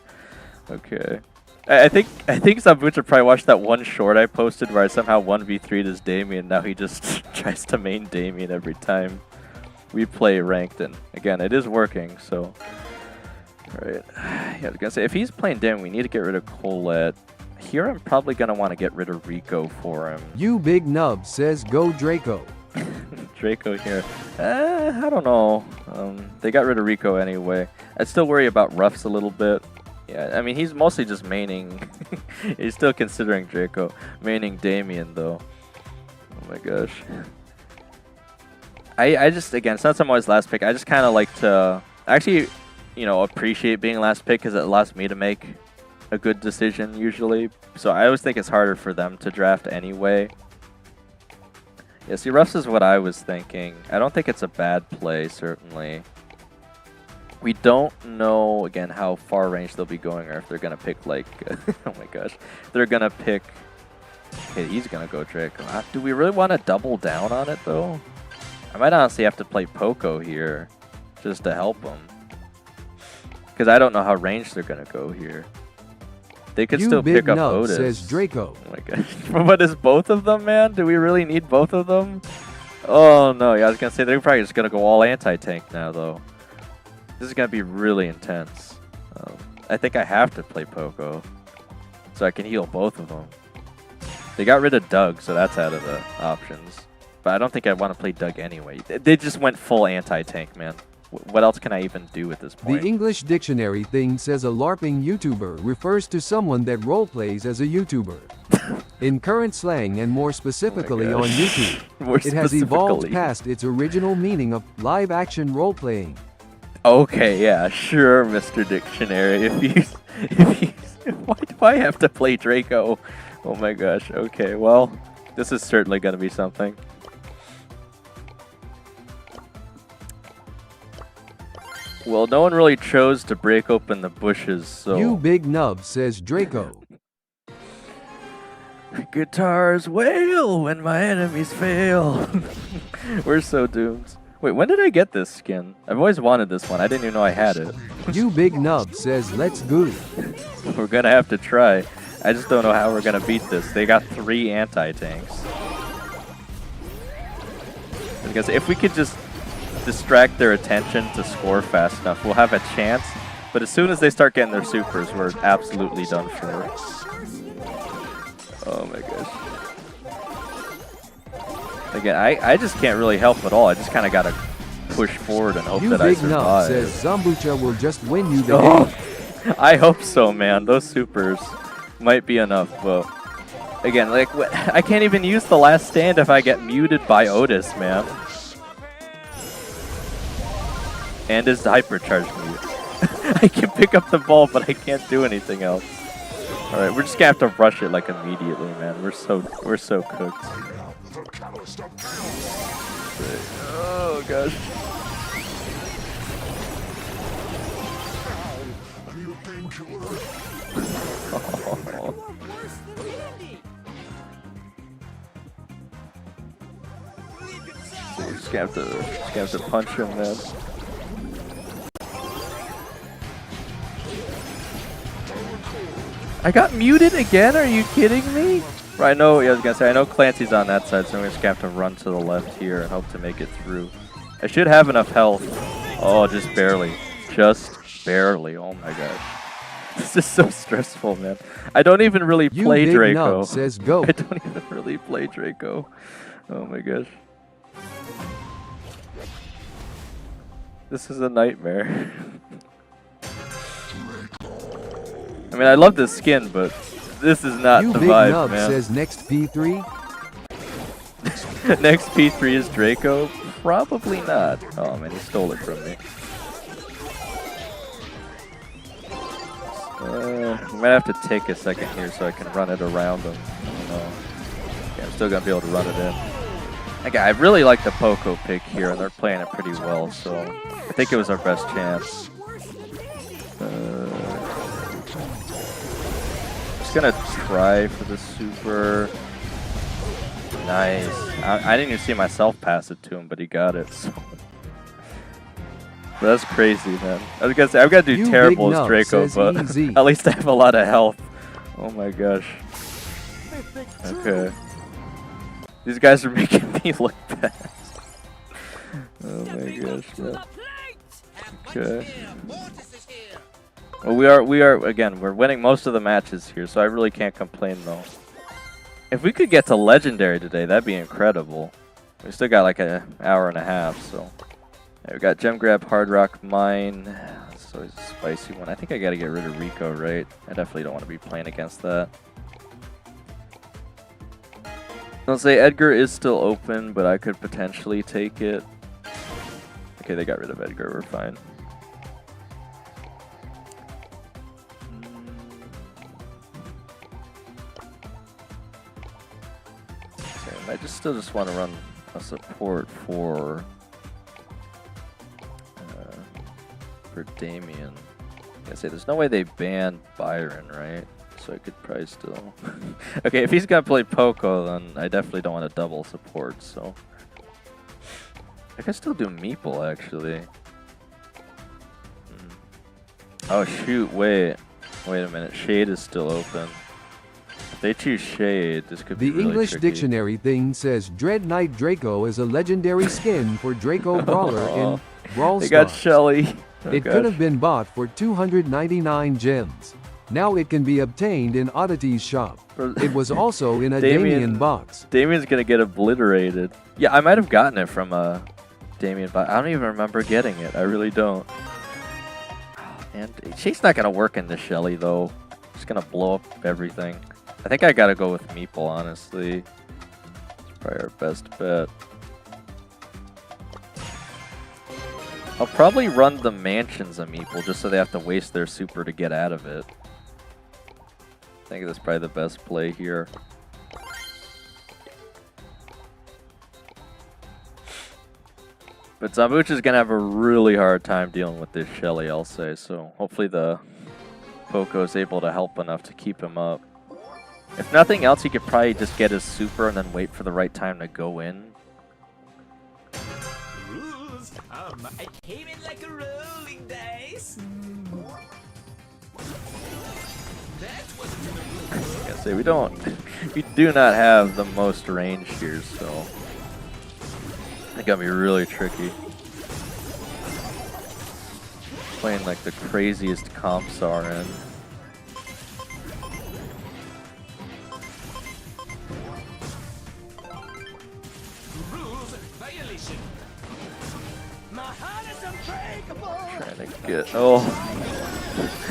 Okay. I think Zambucha probably watched that one short I posted where I somehow 1v3'd his Damien. Now he just tries to main Damien every time we play ranked, and again, it is working, so... Alright. Yeah, I was gonna say, if he's playing Damien, we need to get rid of Colette. Here I'm probably going to want to get rid of Rico for him. You Big Nub says go Draco. Draco here. I don't know. They got rid of Rico anyway. I'd still worry about Ruffs a little bit. Yeah, I mean, he's mostly just maining. He's still considering Draco. Maining Damien, though. Oh my gosh. I just, again, since I'm always last pick, I just kind of like to actually, you know, appreciate being last pick because it allows me to make a good decision usually. So I always think it's harder for them to draft anyway. Yeah, see, Ruffs is what I was thinking. I don't think it's a bad play, certainly. We don't know, again, how far range they'll be going or if they're going to pick, like... oh my gosh. They're going to pick... Okay, he's going to go Draco. Do we really want to double down on it, though? I might honestly have to play Poco here just to help him. Because I don't know how range they're going to go here. They could still pick up Otis. Says Draco. Oh my gosh. What is both of them, man? Do we really need both of them? Oh no, yeah, I was gonna say they're probably just gonna go all anti-tank now though. This is gonna be really intense. I think I have to play Poco so I can heal both of them. They got rid of Doug, so that's out of the options. But I don't think I want to play Doug anyway. They just went full anti-tank, man. what else can I even do at this point? The English dictionary thing says a LARPing YouTuber refers to someone that roleplays as a YouTuber. In current slang and more specifically on YouTube, More it has evolved specifically. past its original meaning of live-action roleplaying. Okay, yeah, sure, Mr. Dictionary. If you, why do I have to play Draco? Oh my gosh. Okay, well, this is certainly gonna be something. Well, no one really chose to break open the bushes, so... You big nub, says Draco. Guitars wail when my enemies fail. We're so doomed. Wait, when did I get this skin? I've always wanted this one. I didn't even know I had it. You big nub, says let's go. We're gonna have to try. I just don't know how we're gonna beat this. They got 3 anti-tanks. Because if we could just distract their attention to score fast enough, we'll have a chance. But as soon as they start getting their supers, we're absolutely done for. Oh my gosh. Again, I just can't really help at all. I just kind of got to push forward and hope You that I big nub, survive. says Zambucha will just win you the Oh, game. I hope so, man. Those supers might be enough, but again, like I can't even use the last stand if I get muted by Otis, man. And his hypercharge mute. I can pick up the ball, but I can't do anything else. All right, we're just gonna have to rush it like immediately, man. We're so cooked. Oh gosh. We're just gonna have to punch him, man. I got muted again? Are you kidding me? I know. Yeah, I was gonna say I know Clancy's on that side, so I'm just gonna have to run to the left here and hope to make it through. I should have enough health. Oh, just barely. Just barely. Oh my gosh. This is so stressful, man. I don't even really You play big Draco. nub, says go. I don't even really play Draco. Oh my gosh. This is a nightmare. I mean, I love this skin, but this is not You the big vibe, nub, man. says next P3. Next P3 is Draco? Probably not. Oh man, he stole it from me. I might have to take a second here so I can run it around him. Okay, I'm still gonna be able to run it in. Okay, I really like the Poco pick here, and they're playing it pretty well, so I think it was our best chance. Just gonna try for the super. Nice. I didn't even see myself pass it to him, but he got it. So. But that's crazy, man. I was gonna say I've got to do You terrible big as nub, Draco, says but easy. at least I have a lot of health. Oh my gosh. Okay. These guys are making me look bad. Oh my gosh, man. Okay. Well, we are again. We're winning most of the matches here, so I really can't complain though. If we could get to Legendary today, that'd be incredible. We still got like an hour and a half, so. Yeah, we got Gem Grab, Hard Rock, Mine. That's always a spicy one. I think I gotta get rid of Rico, right? I definitely don't want to be playing against that. I'll say Edgar is still open, but I could potentially take it. Okay, they got rid of Edgar. We're fine. Okay, I still just want to run a support for Damien. I say there's no way they banned Byron, right? So I could probably still. Okay, if he's gonna play Poco, then I definitely don't want to double support. So I can still do Meeple actually. Oh shoot! Wait a minute. Shade is still open. If they choose Shade, this could be The really English tricky. dictionary thing says Dread Knight Draco is a legendary skin for Draco Brawler in Brawl They got Stars. Shelly. Oh, It could have been bought for 299 gems. Now it can be obtained in Oddity's shop. It was also in a Damien- Damien box. Damien's gonna get obliterated. Yeah, I might have gotten it from Damien, but I don't even remember getting it. I really don't. And she's not gonna work in the Shelly though. She's gonna blow up everything. I think I gotta go with Meeple, honestly. It's probably our best bet. I'll probably run the mansions of Meeple just so they have to waste their super to get out of it. I think that's probably the best play here. But Zambucha is going to have a really hard time dealing with this Shelly, I'll say. So hopefully the Poco is able to help enough to keep him up. If nothing else, he could probably just get his super and then wait for the right time to go in. I came in like a rolling dice. I gotta say, we do not have the most range here, so it's gonna be really tricky. Playing like the craziest comps are in. Trying to get, oh,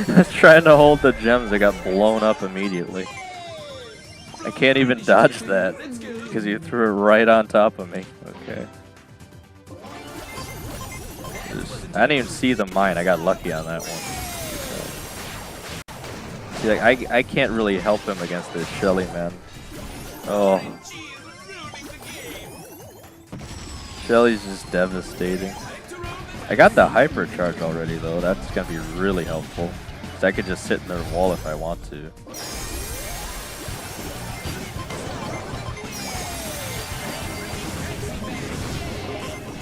I was trying to hold the gems. I got blown up immediately. I can't even dodge that because you threw it right on top of me. Okay. I didn't even see the mine. I got lucky on that one. See, like, I can't really help him against this Shelly, man. Oh. Shelly's just devastating. I got the hypercharge already though, that's gonna be really helpful. Cause I could just sit in their wall if I want to.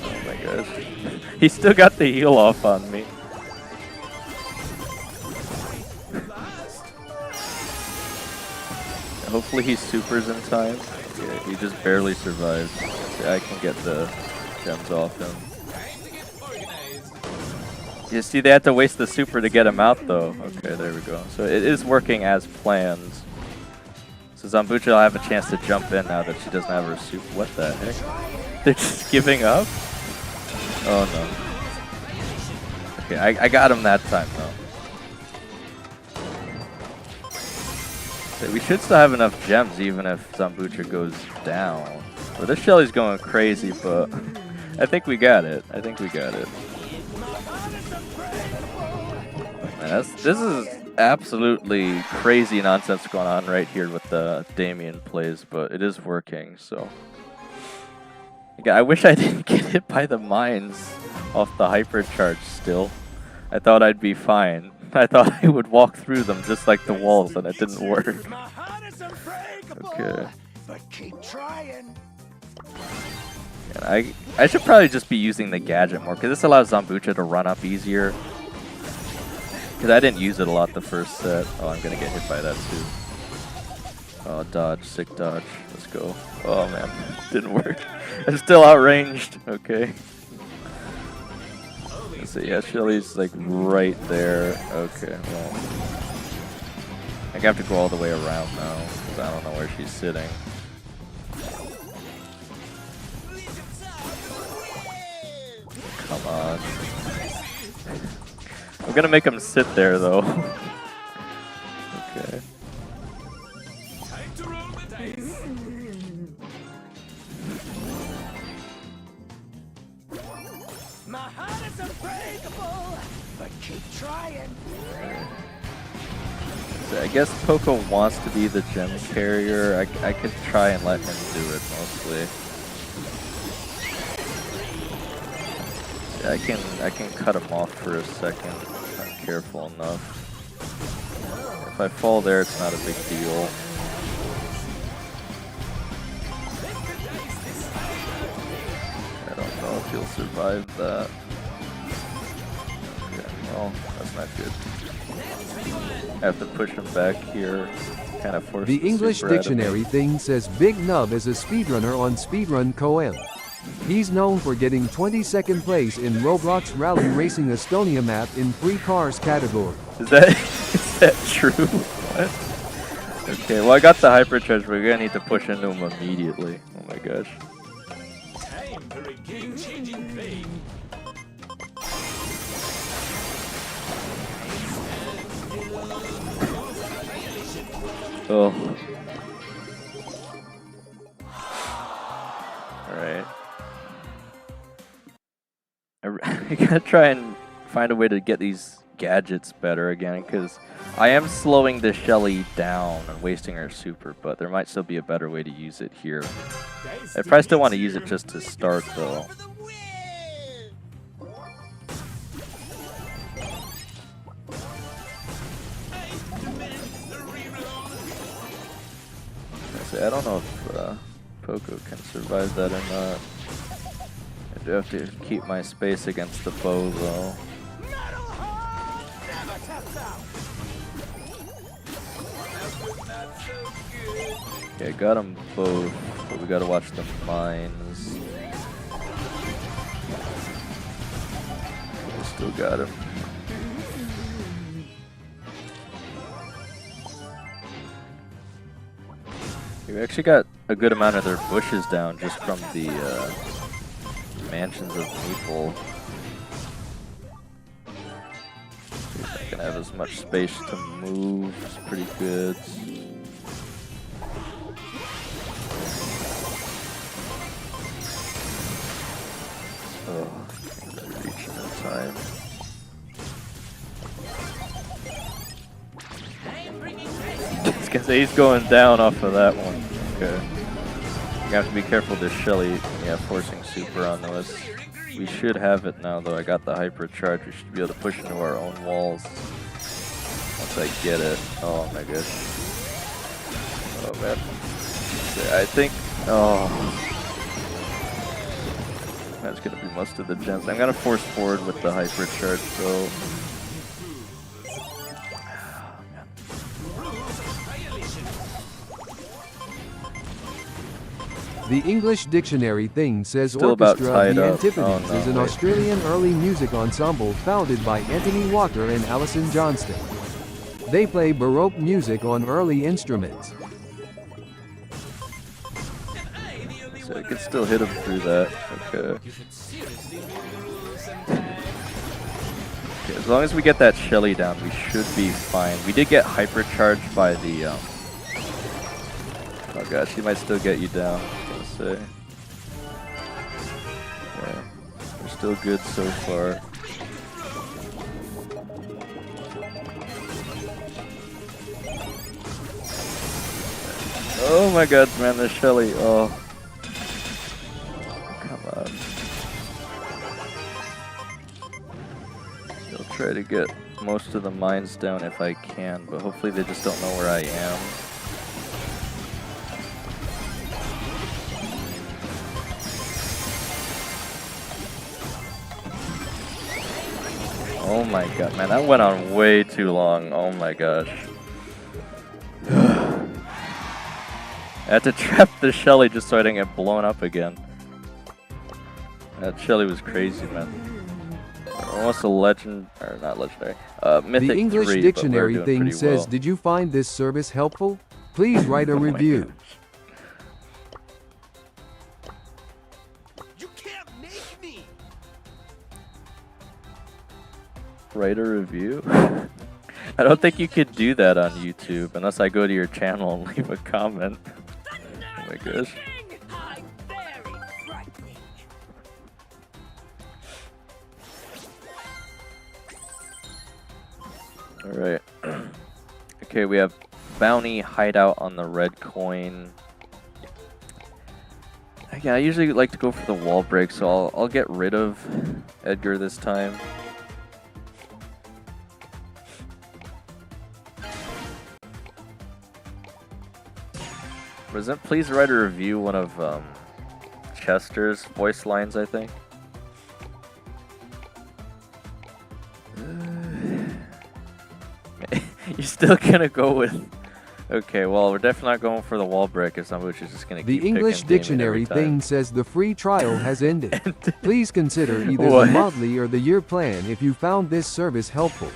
Oh my gosh. He still got the heal off on me. Hopefully he supers in time. Yeah, he just barely survived. Yeah, I can get the gems off him. You see, they had to waste the super to get him out, though. Okay, there we go. So it is working as planned. So Zambucha will have a chance to jump in now that she doesn't have her super. What the heck? They're just giving up? Oh, no. Okay, I got him that time, though. So we should still have enough gems, even if Zambucha goes down. Well, this Shelly's going crazy, but I think we got it. I think we got it. Man, this is absolutely crazy nonsense going on right here with the Damien plays, but it is working, so. Again, I wish I didn't get hit by the mines off the hypercharge still. I thought I'd be fine. I thought I would walk through them just like the walls, and it didn't work. Okay. But keep trying. And I should probably just be using the gadget more, because this allows Zambucha to run up easier. Because I didn't use it a lot the first set. Oh, I'm going to get hit by that too. Oh, dodge. Sick dodge. Let's go. Oh, man. Didn't work. I'm still outranged. Okay. Let's see. Yeah, Shelly's like right there. Okay, well. I have to go all the way around now, because I don't know where she's sitting. Come on. I'm gonna make him sit there though. Okay. My heart is unbreakable, but keep trying. So I guess Poco wants to be the gem carrier. I could try and let him do it mostly. Yeah, I can cut him off for a second if I'm careful enough. If I fall there, it's not a big deal. I don't know if he'll survive that. Okay, well, that's not good. I have to push him back here, kind of force The English super out of me. dictionary thing says Big Nub is a speedrunner on Speedrun Co-Am. He's known for getting 22nd place in Roblox Rally Racing Estonia map in free cars category. Is that true? What? Okay, well I got the hypercharge, but we're gonna need to push into him immediately. Oh my gosh. for a game-changing fade. Oh. Alright. I gotta try and find a way to get these gadgets better again, because I am slowing the Shelly down and wasting her super, but there might still be a better way to use it here. I probably still want to use it just to start, though. I don't know if Poco can survive that or not. I do have to keep my space against the bow, though. Okay, got them both, but we gotta watch the mines. We still got him. We actually got a good amount of their bushes down just from the mansions of Meeple. See if I can have as much space to move. It's pretty good. Oh, can't really reach him in time. I was gonna say he's going down off of that one. Okay. You have to be careful this Shelly, yeah, forcing super on us. We should have it now though. I got the hyper charge. We should be able to push into our own walls. Once I get it. Oh my gosh. Oh man. I think, oh. That's gonna be most of the gens. I'm gonna force forward with the hyper charge though. The English dictionary thing says Still about Orchestra tied of the up. Antipodes Oh, no, is an wait. Australian early music ensemble founded by Anthony Walker and Alison Johnston. They play Baroque music on early instruments. So I can still hit him through that. Okay. Okay, as long as we get that Shelly down, we should be fine. We did get hypercharged by the oh gosh, he might still get you down, I was gonna say. Yeah, we're still good so far. Oh my god, man, the Shelly, oh. Come on. I'll try to get most of the mines down if I can, but hopefully they just don't know where I am. Oh my god, man, that went on way too long. Oh my gosh. I had to trap the Shelly just so I didn't get blown up again. That Shelly was crazy, man. Almost a legend, or not legendary. Mythic The English 3, dictionary but we're doing thing pretty says, well. did you find this service helpful? Please write a Oh my review. gosh. You can't make me. Write a review? I don't think you could do that on YouTube unless I go to your channel and leave a comment. Oh my gosh. I'm very frightening. Alright. Okay, we have bounty hideout on the red coin. Yeah, I usually like to go for the wall break, so I'll get rid of Edgar this time. Wasn't please write a review one of Chester's voice lines, I think. You're still gonna go with... Okay, well, we're definitely not going for the wall break if somebody's just gonna The keep English picking Damien dictionary every time. thing says the free trial has ended. Please consider either What? the monthly or the year plan if you found this service helpful.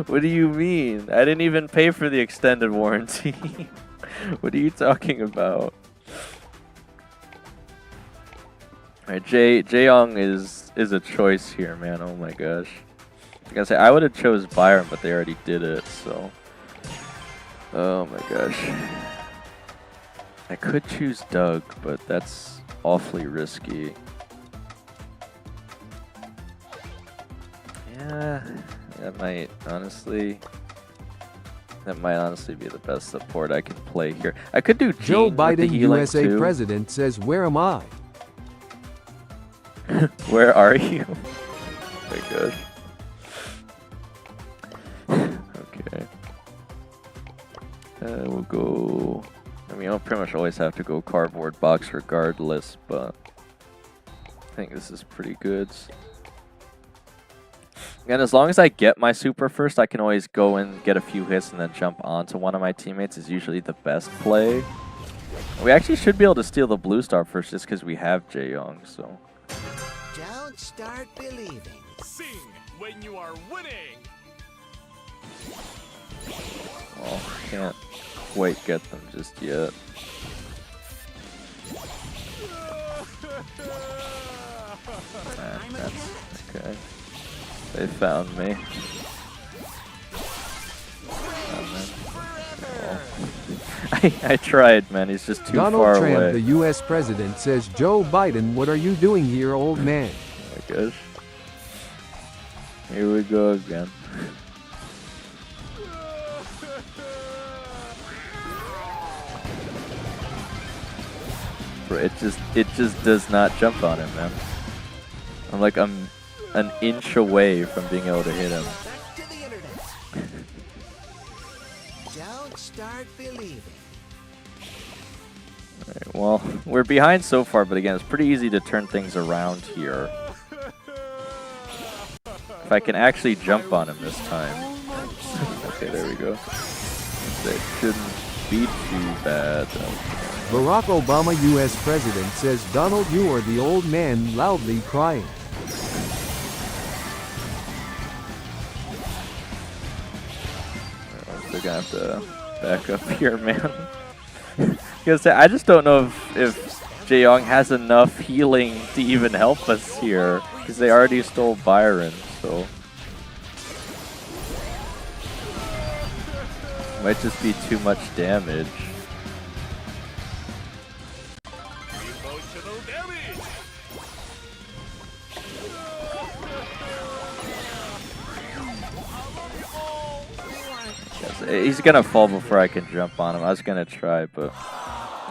What do you mean? I didn't even pay for the extended warranty. What are you talking about? Alright, Jaeyoung is a choice here, man. Oh my gosh. Like I say, I would have chose Byron, but they already did it, so. Oh my gosh. I could choose Doug, but that's awfully risky. Yeah, that might honestly be the best support I can play here. I could do Gene Joe with the Biden, healing USA too. president, says, "Where am I?" Where are you? Oh my gosh. Okay. We'll go. I mean, I'll pretty much always have to go cardboard box regardless, but I think this is pretty good. And as long as I get my super first, I can always go and get a few hits and then jump onto one of my teammates is usually the best play. We actually should be able to steal the blue star first just because we have Jaeyoung, so. Don't start believing. Sing when you are winning. Well, can't quite get them just yet. That's okay. They found me. Well, I tried, man. He's just too Donald far Trump, away. the U.S. president, says, "Joe Biden, what are you doing here, old man?" Oh my gosh. Here we go again. Bro, it just does not jump on him, man. I'm an inch away from being able to hit him. Back to the internet. Don't start believing. Alright, well, we're behind so far, but again, it's pretty easy to turn things around here. If I can actually jump on him this time. Okay, there we go. That shouldn't be too bad. Barack Obama, U.S. president, says, "Donald, you are the old man loudly crying." They're gonna have to back up here, man. Because I just don't know if Jaeyoung has enough healing to even help us here. Because they already stole Byron, so. Might just be too much damage. Emotional damage. He's gonna fall before I can jump on him. I was gonna try, but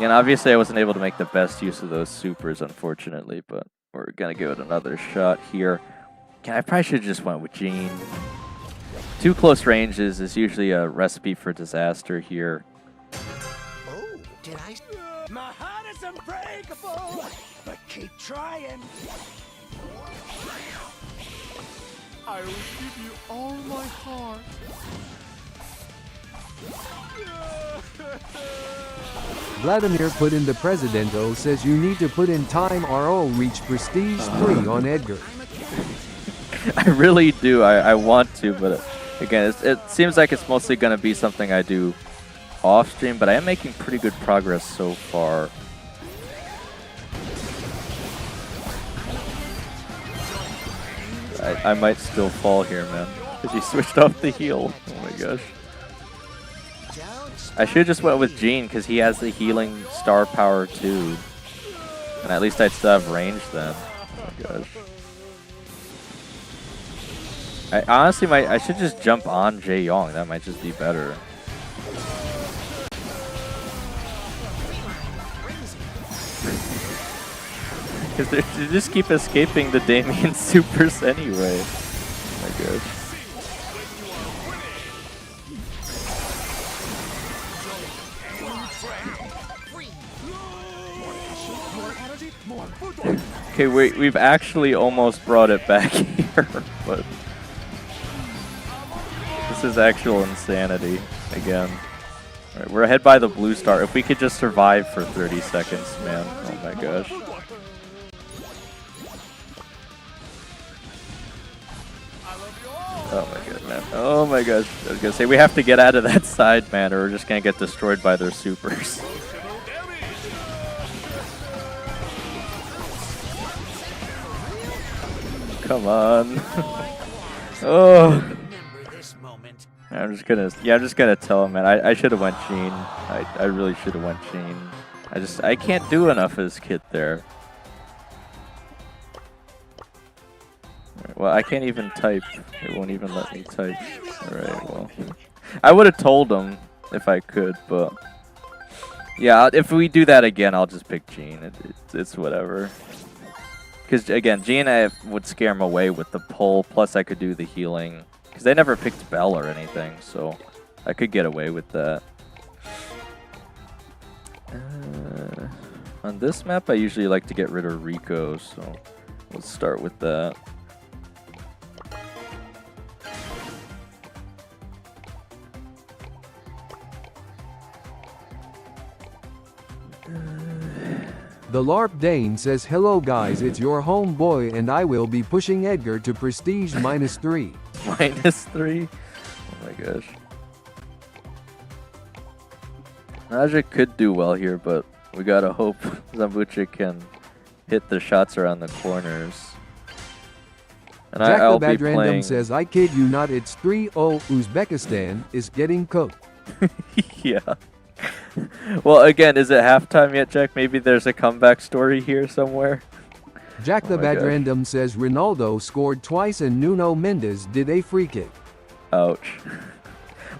obviously I wasn't able to make the best use of those supers, unfortunately. But we're gonna give it another shot here. I probably should have just went with Gene. Too close ranges is usually a recipe for disaster here. Oh, did I? My heart is unbreakable, But keep trying. I will give you all my heart. Vladimir put in the Presidento, says, "You need to put in time RO reach prestige 3 on Edgar." I really do. I want to, but again, it seems like it's mostly going to be something I do off stream, but I am making pretty good progress so far. I might still fall here, man, because he switched off the heal. Oh my gosh. I should have just went with Gene, because he has the healing star power too. And at least I'd still have range then. Oh my gosh. I honestly I should just jump on Jaeyoung. That might just be better. Because they just keep escaping the Damien supers anyway. Oh my gosh. Okay, we've actually almost brought it back here, but this is actual insanity again. All right, we're ahead by the blue star. If we could just survive for 30 seconds, man. Oh my gosh. Oh my god, man. Oh my gosh. I was gonna say, we have to get out of that side, man, or we're just gonna get destroyed by their supers. come on. Oh. Remember this moment. I'm just gonna tell him, man. I should have went Gene. I really should have went Gene. I can't do enough as Kit there. Well, I can't even type. It won't even let me type. Alright, well. I would have told him if I could, but... Yeah, if we do that again, I'll just pick Gene. It's whatever. Because, again, Gene, I would scare him away with the pull, plus I could do the healing. Because they never picked Bell or anything, so I could get away with that. On this map, I usually like to get rid of Rico, so let's start with that. The LARP Dane says, hello guys, it's your homeboy and I will be pushing Edgar to prestige -3. -3? Oh my gosh. Naja could do well here, but we gotta hope Zambucha can hit the shots around the corners. And Jack I'll the be Bad Random playing... says, I kid you not, it's 3-0 Uzbekistan is getting cooked. Yeah. Well, again, is it halftime yet, Jack? Maybe there's a comeback story here somewhere. Jack the Bad Random says Ronaldo scored twice and Nuno Mendes did a free kick. Ouch.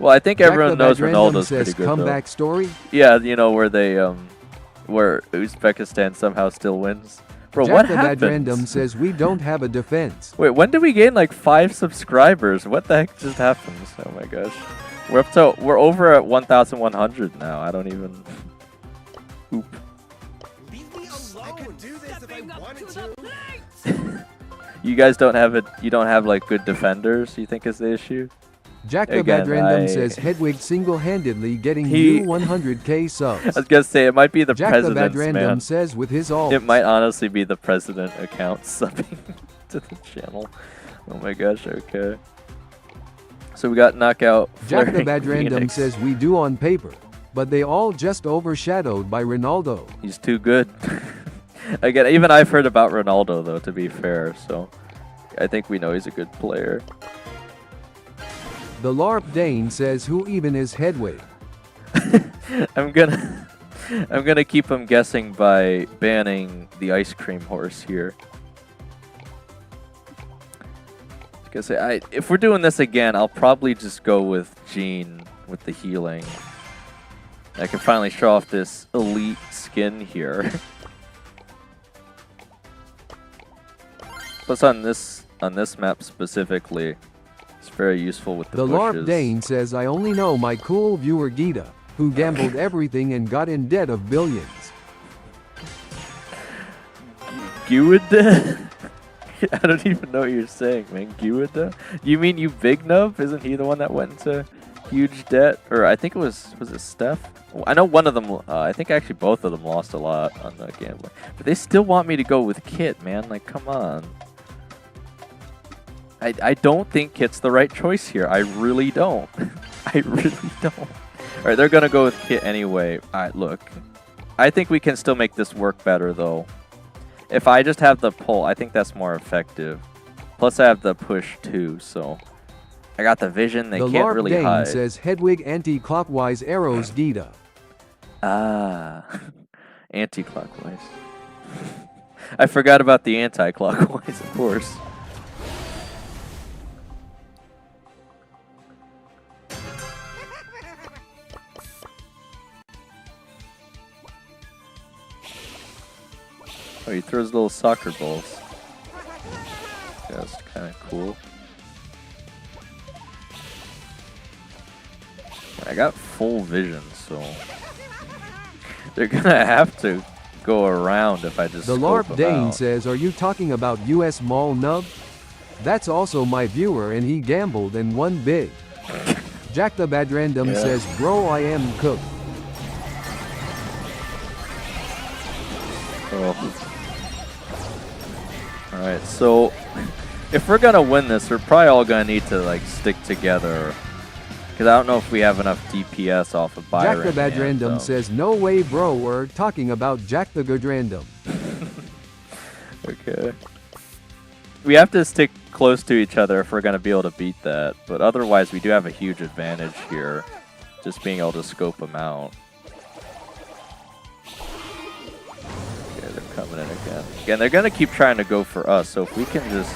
Well, I think everyone knows Ronaldo's pretty good, comeback story? Yeah, you know, where they, where Uzbekistan somehow still wins. Bro, Jack what the happened? Bad Random says we don't have a defense. Wait, when did we gain like 5 subscribers? What the heck just happened? Oh my gosh. We're over at 1,100 now. I don't even... Oop. Leave me alone. I could do this if I wanted to. You guys don't have it. You don't have like good defenders. You think is the issue? Jack the Bad Random says Hedwig single-handedly getting you 100k subs. I was gonna say it might be the Jack president's, the Bad Random man. says with his ult. It might honestly be the president account subbing to the channel. Oh my gosh. Okay. So we got knockout. Jack the Bad Phoenix. Random says we do on paper, but they all just overshadowed by Ronaldo. He's too good. Again, even I've heard about Ronaldo though, to be fair, so I think we know he's a good player. The LARP Dane says who even is Hedwig? I'm gonna keep him guessing by banning the ice cream horse here. Say, if we're doing this again, I'll probably just go with Gene with the healing. I can finally show off this elite skin here. Plus on this map specifically, it's very useful with the bushes. LARP Dane says I only know my cool viewer Gita, who gambled everything and got in debt of billions. Guida? I don't even know what you're saying, man. Guida? You mean you big nub? Isn't he the one that went into huge debt? Or I think it was it Steph? I know one of them, I think actually both of them lost a lot on the gambling. But they still want me to go with Kit, man. Like, come on. I don't think Kit's the right choice here. I really don't. I really don't. Alright, they're gonna go with Kit anyway. Alright, look. I think we can still make this work better, though. If I just have the pull, I think that's more effective. Plus, I have the push too, so I got the vision. They can't really hide. The LARP Dane says Hedwig anti-clockwise arrows Gita. Ah, anti-clockwise. I forgot about the anti-clockwise, of course. Oh, he throws little soccer balls. That's kind of cool. I got full vision, so they're gonna have to go around if I just. The LARP Dane says, "Are you talking about US Mall Nub? That's also my viewer, and he gambled and won big." Jack the Bad Random says, "Bro, I am cooked." Oh. Alright, so if we're gonna win this, we're probably all gonna need to like stick together. Because I don't know if we have enough DPS off of Byron. Jack the Bad Random says, "No way, bro, we're talking about Jack the Good Random." Okay. we have to stick close to each other if we're going to be able to beat that. But otherwise, we do have a huge advantage here. Just being able to scope them out. Okay, they're coming in again. Again, they're going to keep trying to go for us. So if we can just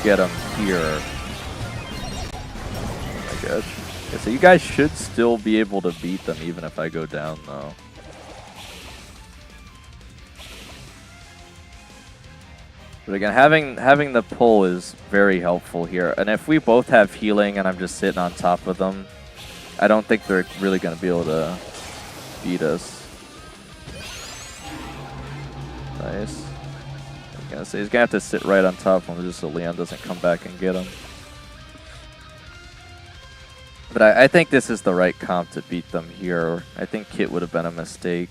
get them here. Oh my gosh. Okay, so you guys should still be able to beat them even if I go down though. But again, having the pull is very helpful here. And if we both have healing and I'm just sitting on top of them, I don't think they're really going to be able to beat us. Nice. I was gonna say he's gonna have to sit right on top of him just so Leon doesn't come back and get him. But I think this is the right comp to beat them here. I think Kit would have been a mistake.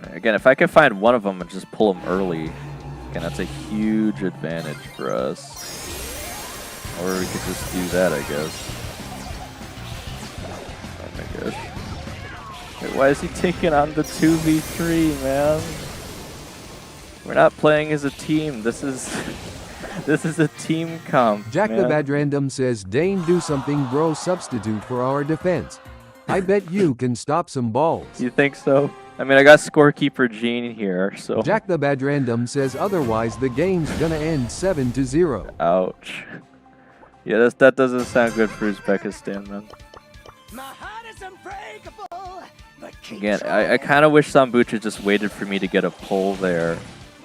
Again, if I could find one of them and just pull them early, again, that's a huge advantage for us. Or we could just do that, I guess. Oh my gosh. Wait, why is he taking on the 2v3, man? We're not playing as a team. This is this is a team comp. Jack man. the Bad Random says, Dane, do something, bro, substitute for our defense. I bet you can stop some balls. You think so? I mean, I got scorekeeper Gene here, so. Jack the Bad Random says, otherwise the game's gonna end 7-0. Ouch. Yeah, that doesn't sound good for Uzbekistan, man. My heart is unbreakable, but keep Again, trying. I kind of wish Sambucha just waited for me to get a pull there,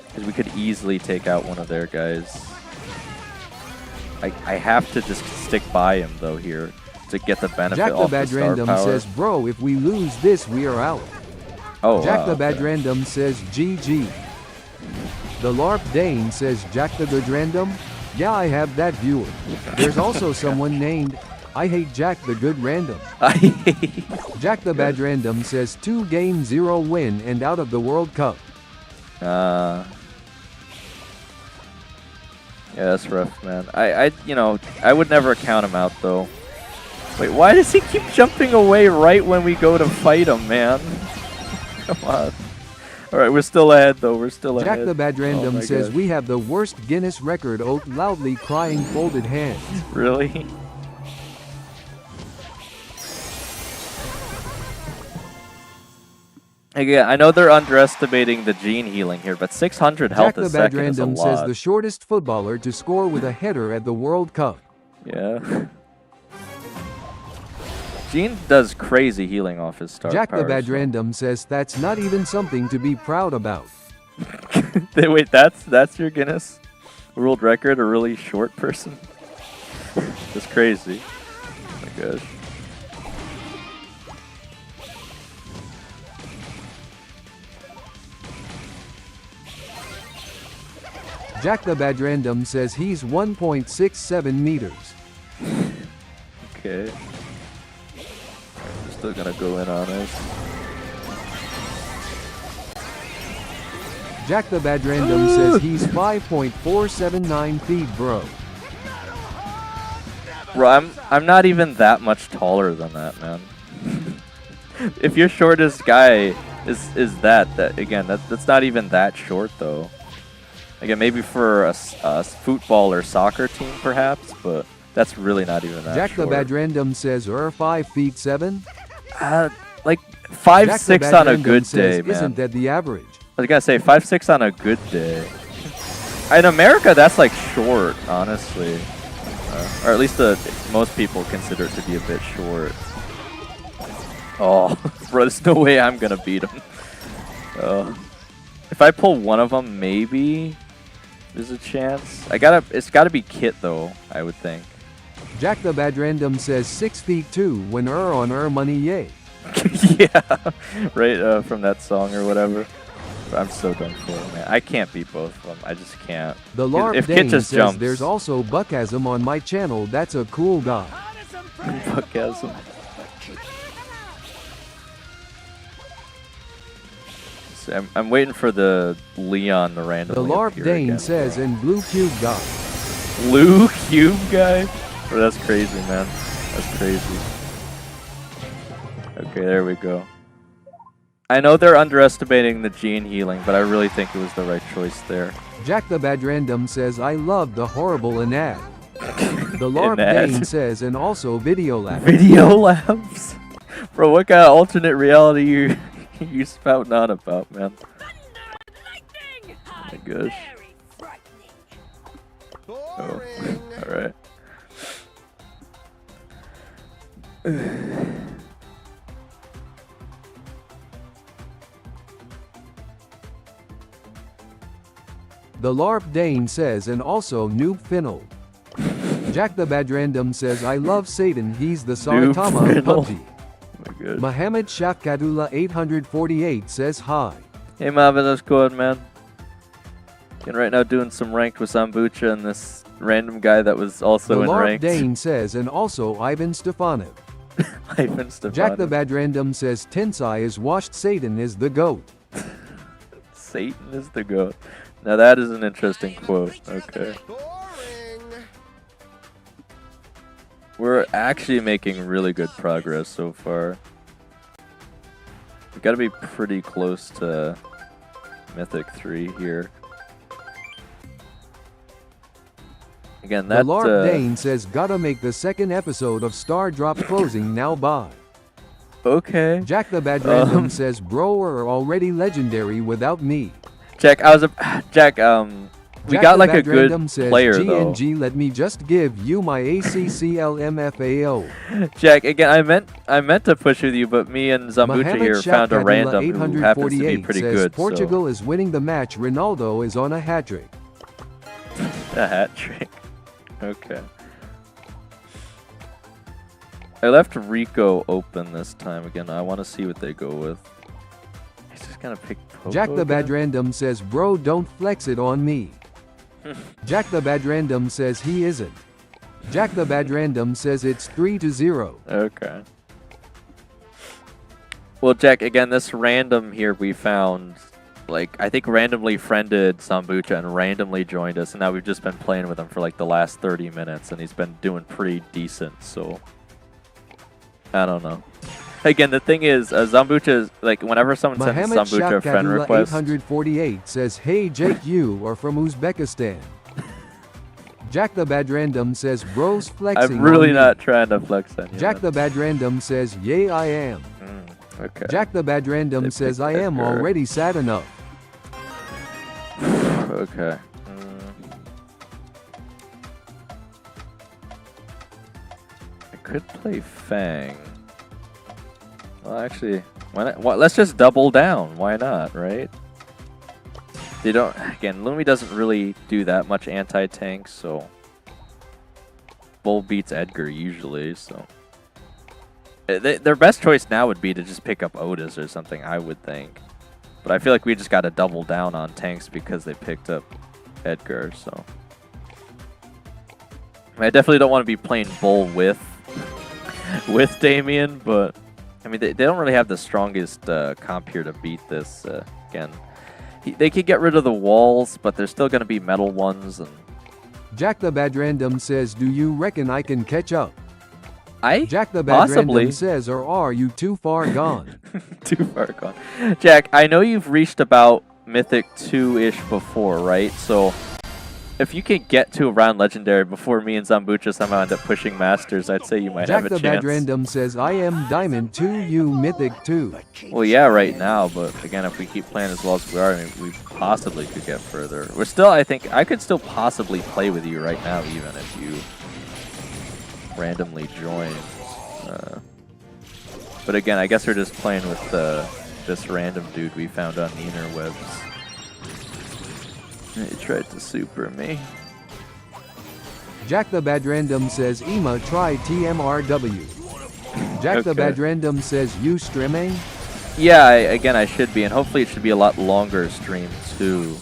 because we could easily take out one of their guys. I have to just stick by him, though, here, to get the benefit Jack the off the Bad star Random power. says, bro, if we lose this, we are out. Oh, Jack wow, the Bad okay. Random says, GG. The LARP Dane says, Jack the Good Random? Yeah, I have that viewer. There's also someone named, I hate Jack the Good Random. Jack the Bad Random says, 2-game 0 win and out of the World Cup. Yeah, that's rough, man. I would never count him out, though. Wait, why does he keep jumping away right when we go to fight him, man? Come on. All right, we're still ahead, though. We're still ahead. Jack the Bad Oh Random my says, gosh. we have the worst Guinness record, oat loudly crying folded hands. Really? Again, I know they're underestimating the Gene healing here, but 600 health Jack the a Bad second is a Random lot. says, the shortest footballer to score with a header at the World Cup. Yeah. Gene does crazy healing off his star Jack the power, Bad so- Random says, that's not even something to be proud about. Wait, that's your Guinness World Record? A really short person? That's crazy. Oh my gosh. Jack the Bad Random says he's 1.67 meters. Okay. We're still gonna go in on us. Jack the Bad Random says he's 5.479 feet, bro. Bro, I'm not even that much taller than that, man. If your shortest guy is that again, that's not even that short though. Again, maybe for a football or soccer team perhaps, but that's really not even that Jack short. the Bad Random says 5 feet 7. Like 5'6" Jack the Bad on a Random good says, day, man. Isn't that the average? I was gonna say 5'6" on a good day. In America, that's like short, honestly, or at least most people consider it to be a bit short. Oh, bro, there's no way I'm gonna beat him. If I pull one of them, maybe there's a chance. It's gotta be Kit though, I would think. Jack the Bad Random says 6 feet 2 when on money, yay. Yeah, right from that song or whatever. I'm so done for, man. I can't beat both of them. I just can't. The LARP If Kit Dane just says jumps. there's also Buckasm on my channel, that's a cool guy. Heart is unbreakable, Buckasm. but keep So I'm waiting for the Leon to randomly The LARP appear Dane again, says, bro. and Blue Cube guy. Blue Cube guy? Bro, that's crazy, man. That's crazy. Okay, there we go. I know they're underestimating the gene healing, but I really think it was the right choice there. Jack the Bad Random says, I love the horrible Anad. The LARP Anad. Dane says, and also Video Lab. Video labs? Bro, what kind of alternate reality you spouting on about, man? Oh my gosh. Oh, alright. The LARP Dane says, and also Noob Finnel. Jack the Bad Random says, I love Satan, he's the Noob Saitama of Finnel. PUBG. Oh my gosh. Mohammed Shafkadullah 848 says hi. Hey Marvin, what's going, man? And right now doing some ranked with Zambucha and this random guy that was also The in LARP ranked. Dane says, and also Ivan Stefanov. Ivan Stefanov. Jack the Bad Random says, Tensai is washed, Satan is the GOAT. Satan is the goat. Now that is an interesting quote. Okay. We're actually making really good progress so far. We gotta be pretty close to Mythic 3 here. Again, The that LARP Dane says, gotta make the second episode of Star Drop closing now bye. okay. Jack the Bad Random says, bro are already legendary without me. Jack, Jack, we Jack got the like a Bad good Random says, player though. GNG, let me just give you my ACCLMFAO. Jack, again, I meant to push with you, but me and Zambucha Mohammed here found a Shafkadullah random who happens to be 848 pretty says, good. Portugal is winning the match, Ronaldo is on a hat-trick. So. A hat trick. Okay. I left Rico open this time again. I want to see what they go with. He's just gonna pick Poco Jack the Bad again? Random says, bro don't flex it on me. Jack the Bad Random says he isn't. Jack the Bad Random says it's 3-0. Okay. Well, Jack, again, this random here we found, like, I think randomly friended Sambucha and randomly joined us, and now we've just been playing with him for like the last 30 minutes, and he's been doing pretty decent, so I don't know. Again, the thing is, Zambucha is, like, whenever someone sends Mohammed Zambucha a friend Shafkadullah request, 848 says, hey Jake, you are from Uzbekistan. Jack the Bad Random says, bros flexing I'm really on me. not trying to flex on you. Jack man. the Bad Random says, yay I am. Okay. Jack the Bad Random They says, picked I am Edgar. already sad enough. Okay. I could play Fang. Well, actually, why not? Well, let's just double down. Why not, right? They don't. Again, Lumi doesn't really do that much anti-tank, so Bull beats Edgar usually. So their best choice now would be to just pick up Otis or something, I would think. But I feel like we just got to double down on tanks because they picked up Edgar. So I definitely don't want to be playing Bull with Damien, but I mean they don't really have the strongest comp here to beat this. Again, they could get rid of the walls, but there's still going to be metal ones. And Jack the Bad Random says, do you reckon I can catch up? Jack the Bad Possibly. Random says, or are you too far gone? Too far gone. Jack, I know you've reached about Mythic 2-ish before, right? So if you can get to around Legendary before me and Zambucha somehow end up pushing Masters, I'd say you might Jack have the a Bad chance. Random says, I am Diamond 2, you Mythic 2. Well, yeah, right now, but again, if we keep playing as well as we are, I mean, we possibly could get further. We're still, I think, I could still possibly play with you right now, even if you randomly join. But again, I guess we're just playing with this random dude we found on the interwebs. He tried to super me. Jack the Bad Random says, Ema try TMRW. Jack the Okay. Bad Random says, you streaming? Yeah, again, I should be, and hopefully it should be a lot longer stream too.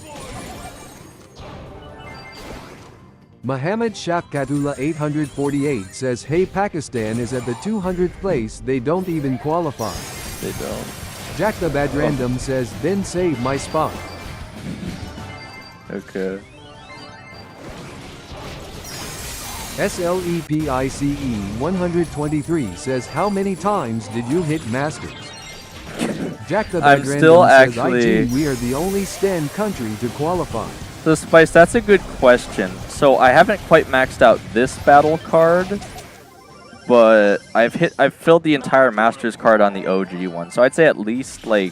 Mohammed Shafkadullah 848 says, hey Pakistan is at the 200th place, they don't even qualify. They don't. Jack the Bad Random says, then save my spot. Okay. SLEPICE123 says, how many times did you hit Masters? Jack the I'm Bad still Random says, actually- IG, we are the only stand country to qualify. So Spice, that's a good question. So I haven't quite maxed out this battle card, but I've filled the entire Masters card on the OG one. So I'd say at least like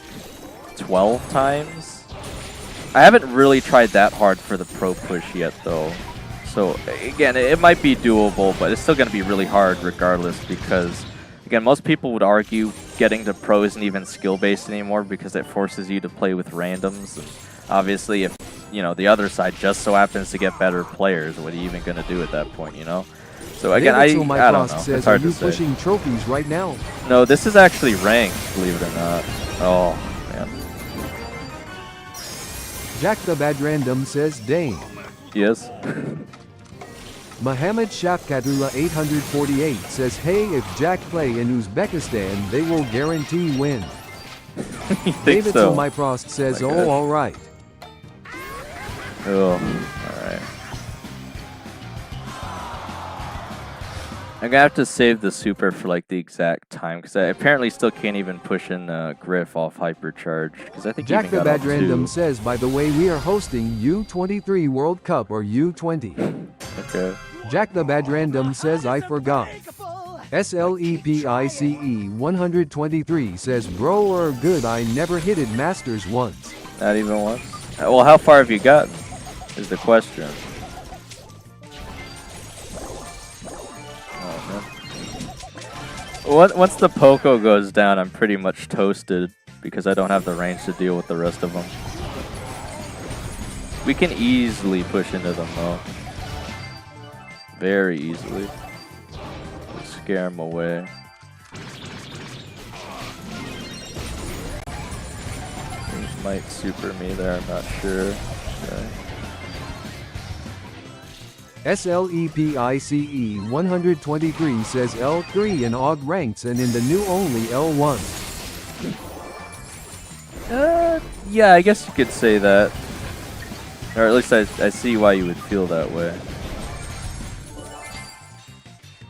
12 times. I haven't really tried that hard for the pro push yet though. So again, it might be doable, but it's still going to be really hard regardless because again, most people would argue getting to pro isn't even skill based anymore because it forces you to play with randoms. And obviously, if you know the other side just so happens to get better players, what are you even going to do at that point? You know. So again, I don't know. Says, it's hard are you to say. pushing trophies right now? No, this is actually ranked, believe it or not. Oh man. Jack the Bad Random says, dang. Yes. Mohammed Shafkatullah 848 says, hey, if Jack play in Uzbekistan, they will guarantee win. You think David so? My Prost says, My oh, God. alright. Oh, alright. I'm gonna have to save the super for like the exact time because I apparently still can't even push in Griff off hypercharge because I think Jack even the got Bad off Random 2. says, by the way, we are hosting U23 World Cup or U20. Okay. Jack the Bad Random says, I forgot. SLEPICE 123 says, bro or good, I never hitted Masters once. Not even once. Well, how far have you gotten? Is the question. Oh man. Once the Poco goes down, I'm pretty much toasted because I don't have the range to deal with the rest of them. We can easily push into them though. Very easily. Just scare them away. He might super me there, I'm not sure. Okay. SLEPICE 123 says L3 in AUG ranks and in the new only L1. Yeah, I guess you could say that. Or at least I see why you would feel that way.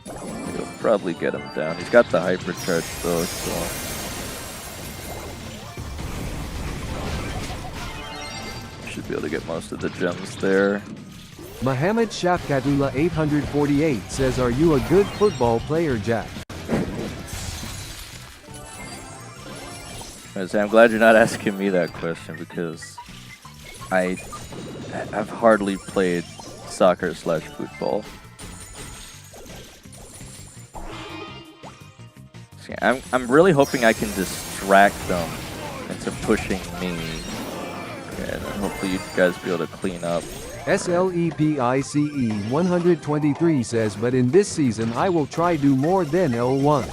You'll probably get him down. He's got the hypercharge though, so. Should be able to get most of the gems there. Mohammed Shafkatullah 848 says, are you a good football player, Jack? I'm glad you're not asking me that question because I've hardly played soccer/football. See, I'm really hoping I can distract them into pushing me. Okay, and then hopefully you guys be able to clean up. SLEPICE 123 says, but in this season I will try do more than L1.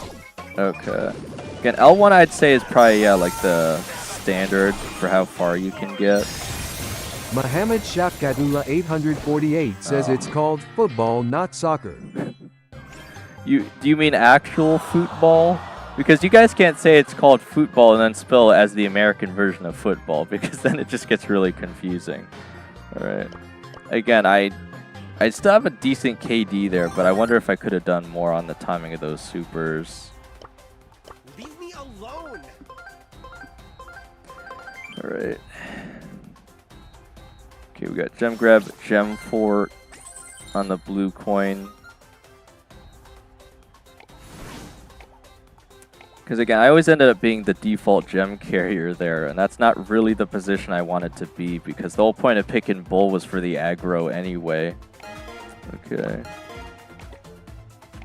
Okay. Again, L1 I'd say is probably, yeah, like the standard for how far you can get. Mohammed Shafkatullah 848 says it's called football, not soccer. Do you mean actual football? Because you guys can't say it's called football and then spell it as the American version of football because then it just gets really confusing. Alright. Again, I still have a decent KD there, but I wonder if I could have done more on the timing of those supers. Leave me alone. Alright. Okay, we got gem grab, gem fort on the blue coin. Because again, I always ended up being the default gem carrier there, and that's not really the position I wanted to be, because the whole point of pick and bull was for the aggro anyway. Okay.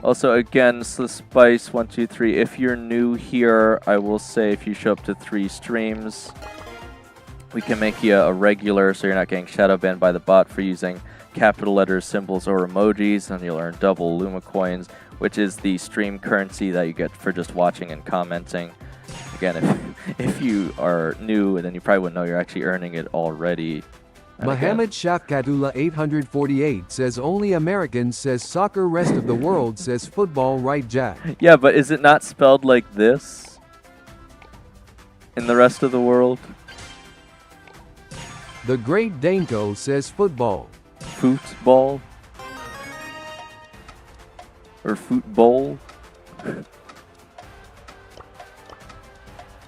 Also, again, so Spice 123, if you're new here, I will say if you show up to 3 streams, we can make you a regular so you're not getting shadow banned by the bot for using capital letters, symbols, or emojis, and you'll earn double Luma coins, which is the stream currency that you get for just watching and commenting. Again, if you are new, then you probably wouldn't know you're actually earning it already. And Mohammed Shafkatullah 848 says only Americans says soccer, rest of the world says football, right, Jack? Yeah, but is it not spelled like this in the rest of the world? The Great Danko says football. Football? Or football?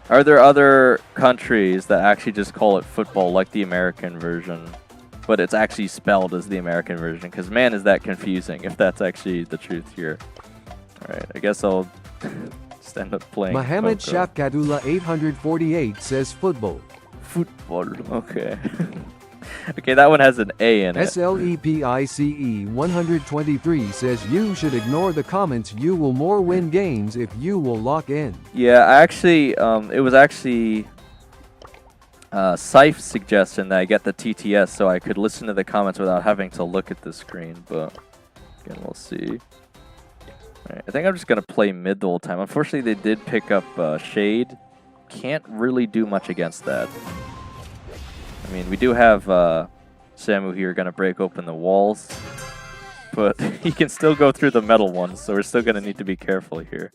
Are there other countries that actually just call it football, like the American version, but it's actually spelled as the American version? Because man, is that confusing if that's actually the truth here. Alright, I guess I'll just end up playing Mohammed Coco. Shafkatullah 848 says football. Football, okay. Okay, that one has an A in it. SLEPICE 123 says you should ignore the comments. You will more win games if you will lock in. Yeah, I actually, it was actually Sife's suggestion that I get the TTS so I could listen to the comments without having to look at the screen, but again, we'll see. Alright, I think I'm just going to play mid the whole time. Unfortunately, they did pick up Shade. Can't really do much against that. I mean, we do have Samu here going to break open the walls, but he can still go through the metal ones, so we're still going to need to be careful here.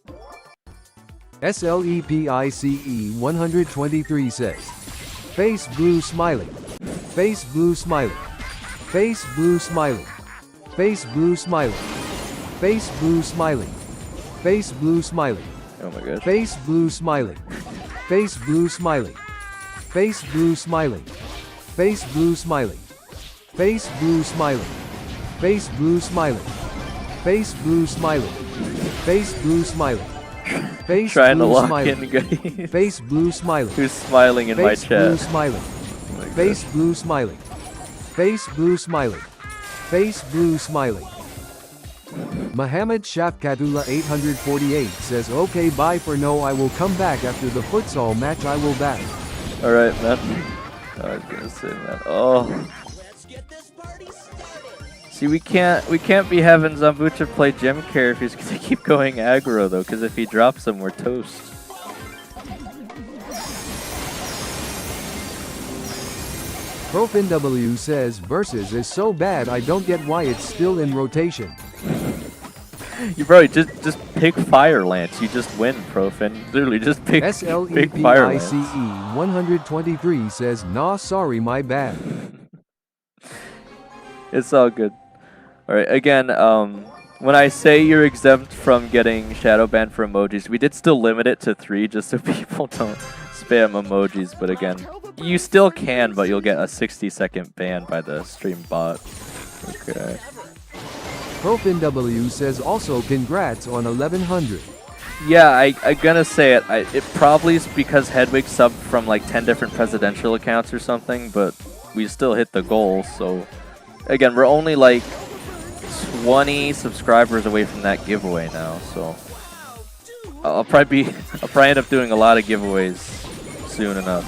SLEPICE 123 says, face blue smiling, face blue smiling, face blue smiling, face blue smiling, face blue smiling, face blue smiling, Oh my gosh. face blue smiling, face blue smiling, face blue smiling, face blue smiling, face blue smiling, face blue smiling, face blue smiling, face blue smiling, face Trying to blue lock smiling, in, guys. face blue smiling, Who's smiling in my face blue chat? smiling, Oh my face gosh. blue smiling, face blue smiling, face blue smiling. Mohammed Shafkatullah 848 says, okay, bye for no, I will come back after the futsal match, I will back. Alright, man. I was gonna say, man. Oh. Let's get this party started. See, we can't be having Zambucha play gem carry if he's gonna keep going aggro though, because if he drops him, we're toast. ProfinW says, Versus is so bad I don't get why it's still in rotation. You bro, just pick Fire Lance. You just win, Profin. Literally, just pick Fire SLEPICE Lance. 123 says, nah, sorry, my bad. It's all good. All right, again, when I say you're exempt from getting shadow banned for emojis, we did still limit it to 3 just so people don't spam emojis. But again, you still can, but you'll get a 60-second ban by the stream bot. Okay. ProfinW says also congrats on 1100. Yeah, I'm gonna say it. It probably is because Hedwig subbed from like 10 different presidential accounts or something, but we still hit the goal. So again, we're only like 20 subscribers away from that giveaway now. So I'll probably end up doing a lot of giveaways soon enough.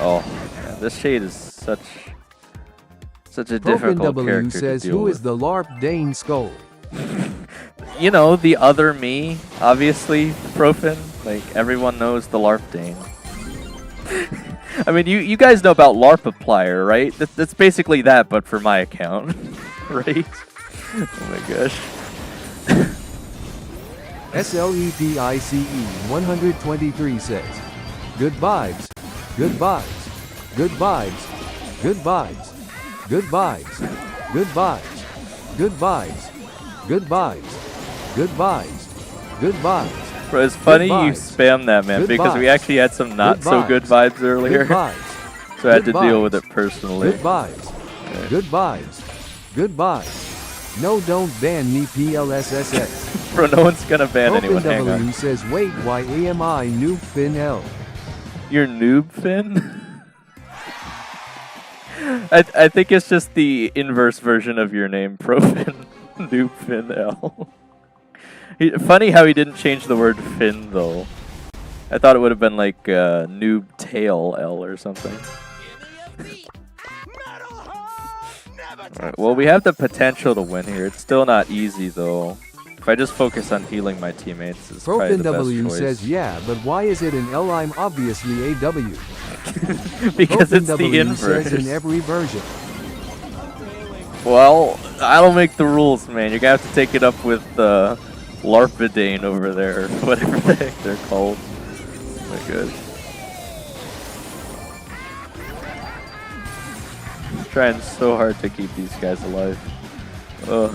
Oh, man, this Shade is such a difficult character ProfinW to says, deal who with. is the LARP Dane Skull? You know, the other me, obviously, Profin. Like, everyone knows the LARP Dane. I mean, you guys know about LARP Applier, right? That's basically that, but for my account, right? Oh my gosh. SLEPICE 123 says, good vibes, good vibes, good vibes, good vibes, good vibes, good vibes, good vibes, good vibes, good vibes, good vibes. Bro, it's funny you vibes. spam that, man, Good because we vibes. actually had some not Good so good vibes. vibes earlier. Good vibes, So I had Good to deal with vibes. it personally. good vibes, good vibes, good vibes. No, don't ban me, PLSSS. Bro, no one's gonna ban anyone. Hang on. ProfinW says, wait, why am I noob fin L? Your noob fin? I think it's just the inverse version of your name, Profin. Noob fin L. Funny how he didn't change the word fin though. I thought it would have been like noob tail L or something. Alright, well, we have the potential to win here. It's still not easy though. If I just focus on healing my teammates, it's probably the best ProfinW choice. says, yeah, but why is it an L? I'm obviously a W. Because it's the ProfinW inverse. says in every version. Well, I don't make the rules, man. You're gonna have to take it up with Larpidane over there, or whatever the heck they're called. Oh my gosh. Trying so hard to keep these guys alive. Ugh.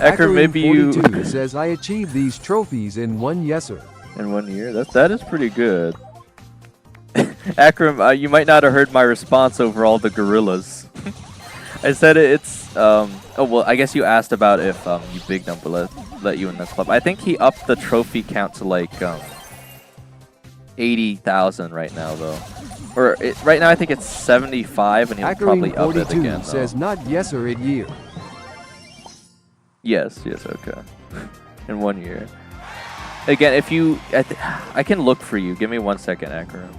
Akram, maybe you 42 says I achieved these trophies in 1 yeser. in 1 year. That is pretty good. Akram, you might not have heard my response over all the gorillas. I said it's oh well, I guess you asked about if you big number let you in the club. I think he upped the trophy count to like 80,000 right now though. Or right now I think it's 75 and he'll probably up it again. Though. Says not yeser it year. Yes, okay. In 1 year. Again, if you I can look for you. Give me 1 second, Akram.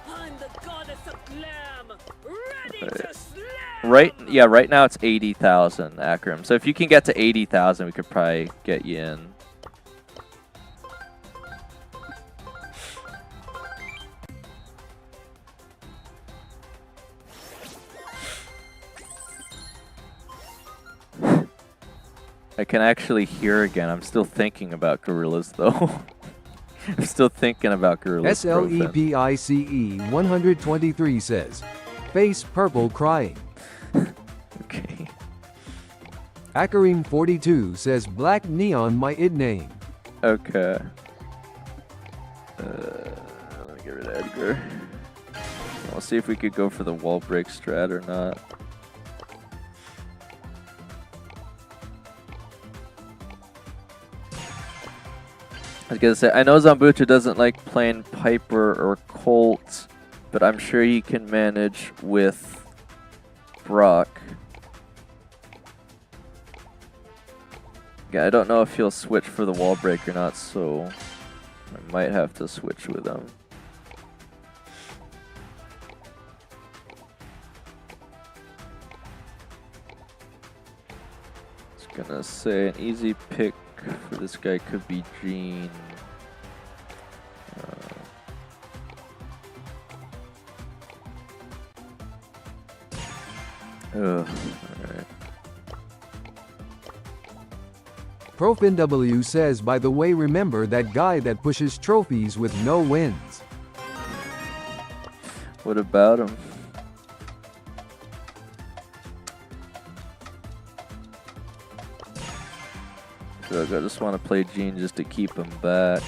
I'm the goddess of glam, ready to slam. Right now it's 80,000, Akram. So if you can get to 80,000, we could probably get you in. I can actually hear again. I'm still thinking about gorillas though. I'm still thinking about gorillas. SLEPICE 123 says, face purple crying. Okay. Akarim 42 says black neon my id name. Okay. Let me get rid of Edgar. We'll see if we could go for the wall break strat or not. I was gonna say, I know Zambucha doesn't like playing Piper or Colt, but I'm sure he can manage with Brock. Yeah, I don't know if he'll switch for the wall break or not, so I might have to switch with him. I was gonna say an easy pick for this guy could be Gene. Alright. ProfNW says, by the way, remember that guy that pushes trophies with no wins. What about him? I just want to play Gene just to keep him back.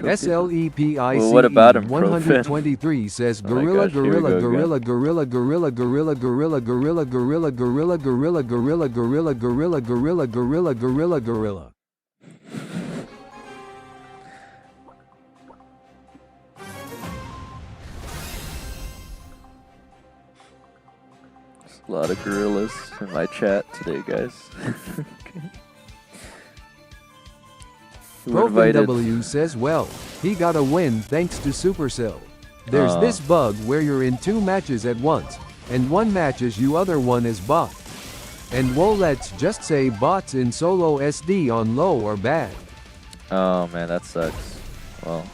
SLEPICE well, what about him, 123 says gorilla gorilla gorilla gorilla gorilla gorilla gorilla gorilla gorilla gorilla gorilla gorilla gorilla gorilla gorilla gorilla gorilla gorilla. A lot of gorillas in my chat today, guys. Okay. ProfNW says, well, he got a win thanks to Supercell. There's this bug where you're in 2 matches at once, and one matches you, other one is bot. And well, let's just say bots in solo SD on low are bad. Oh man, that sucks. Well,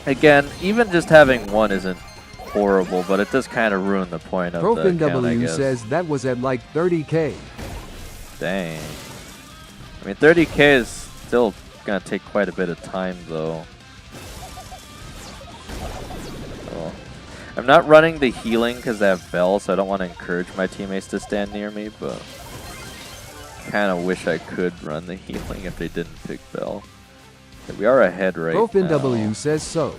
again, even just having one isn't horrible, but it does kind of ruin the point of the account, I guess. says that was at like 30k. Dang. I mean, 30k is still gonna take quite a bit of time, though. So, I'm not running the healing because I have Bell, so I don't want to encourage my teammates to stand near me, but kind of wish I could run the healing if they didn't pick Bell. Okay, we are ahead right now. says so.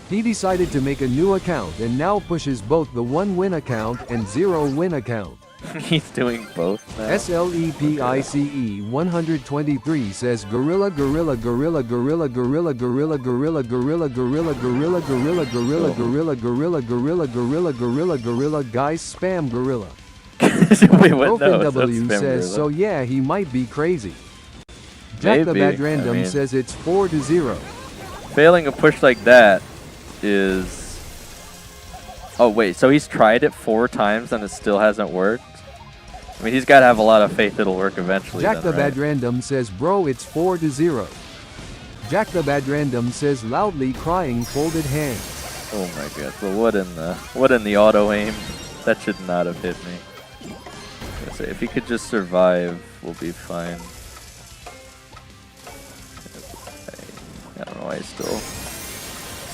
He decided to make a new account and now pushes both the 1-win account and 0-win account. He's doing both now. SLEPICE 123 says gorilla gorilla gorilla gorilla gorilla gorilla gorilla gorilla gorilla gorilla gorilla gorilla gorilla gorilla gorilla gorilla gorilla gorilla guys spam gorilla. Wait, what? No, ProfNW says so, yeah, he might be crazy. Jack the Bad Random says it's 4-0. Failing a push like that is... Oh wait, so he's tried it 4 times and it still hasn't worked? I mean, he's got to have a lot of faith it'll work eventually. Jack the Bad Random says, bro, it's 4-0. Jack the Bad Random says, loudly crying folded hands. Oh my god, but what in the auto aim? That should not have hit me. I was gonna say, if he could just survive, we'll be fine. I don't know why he's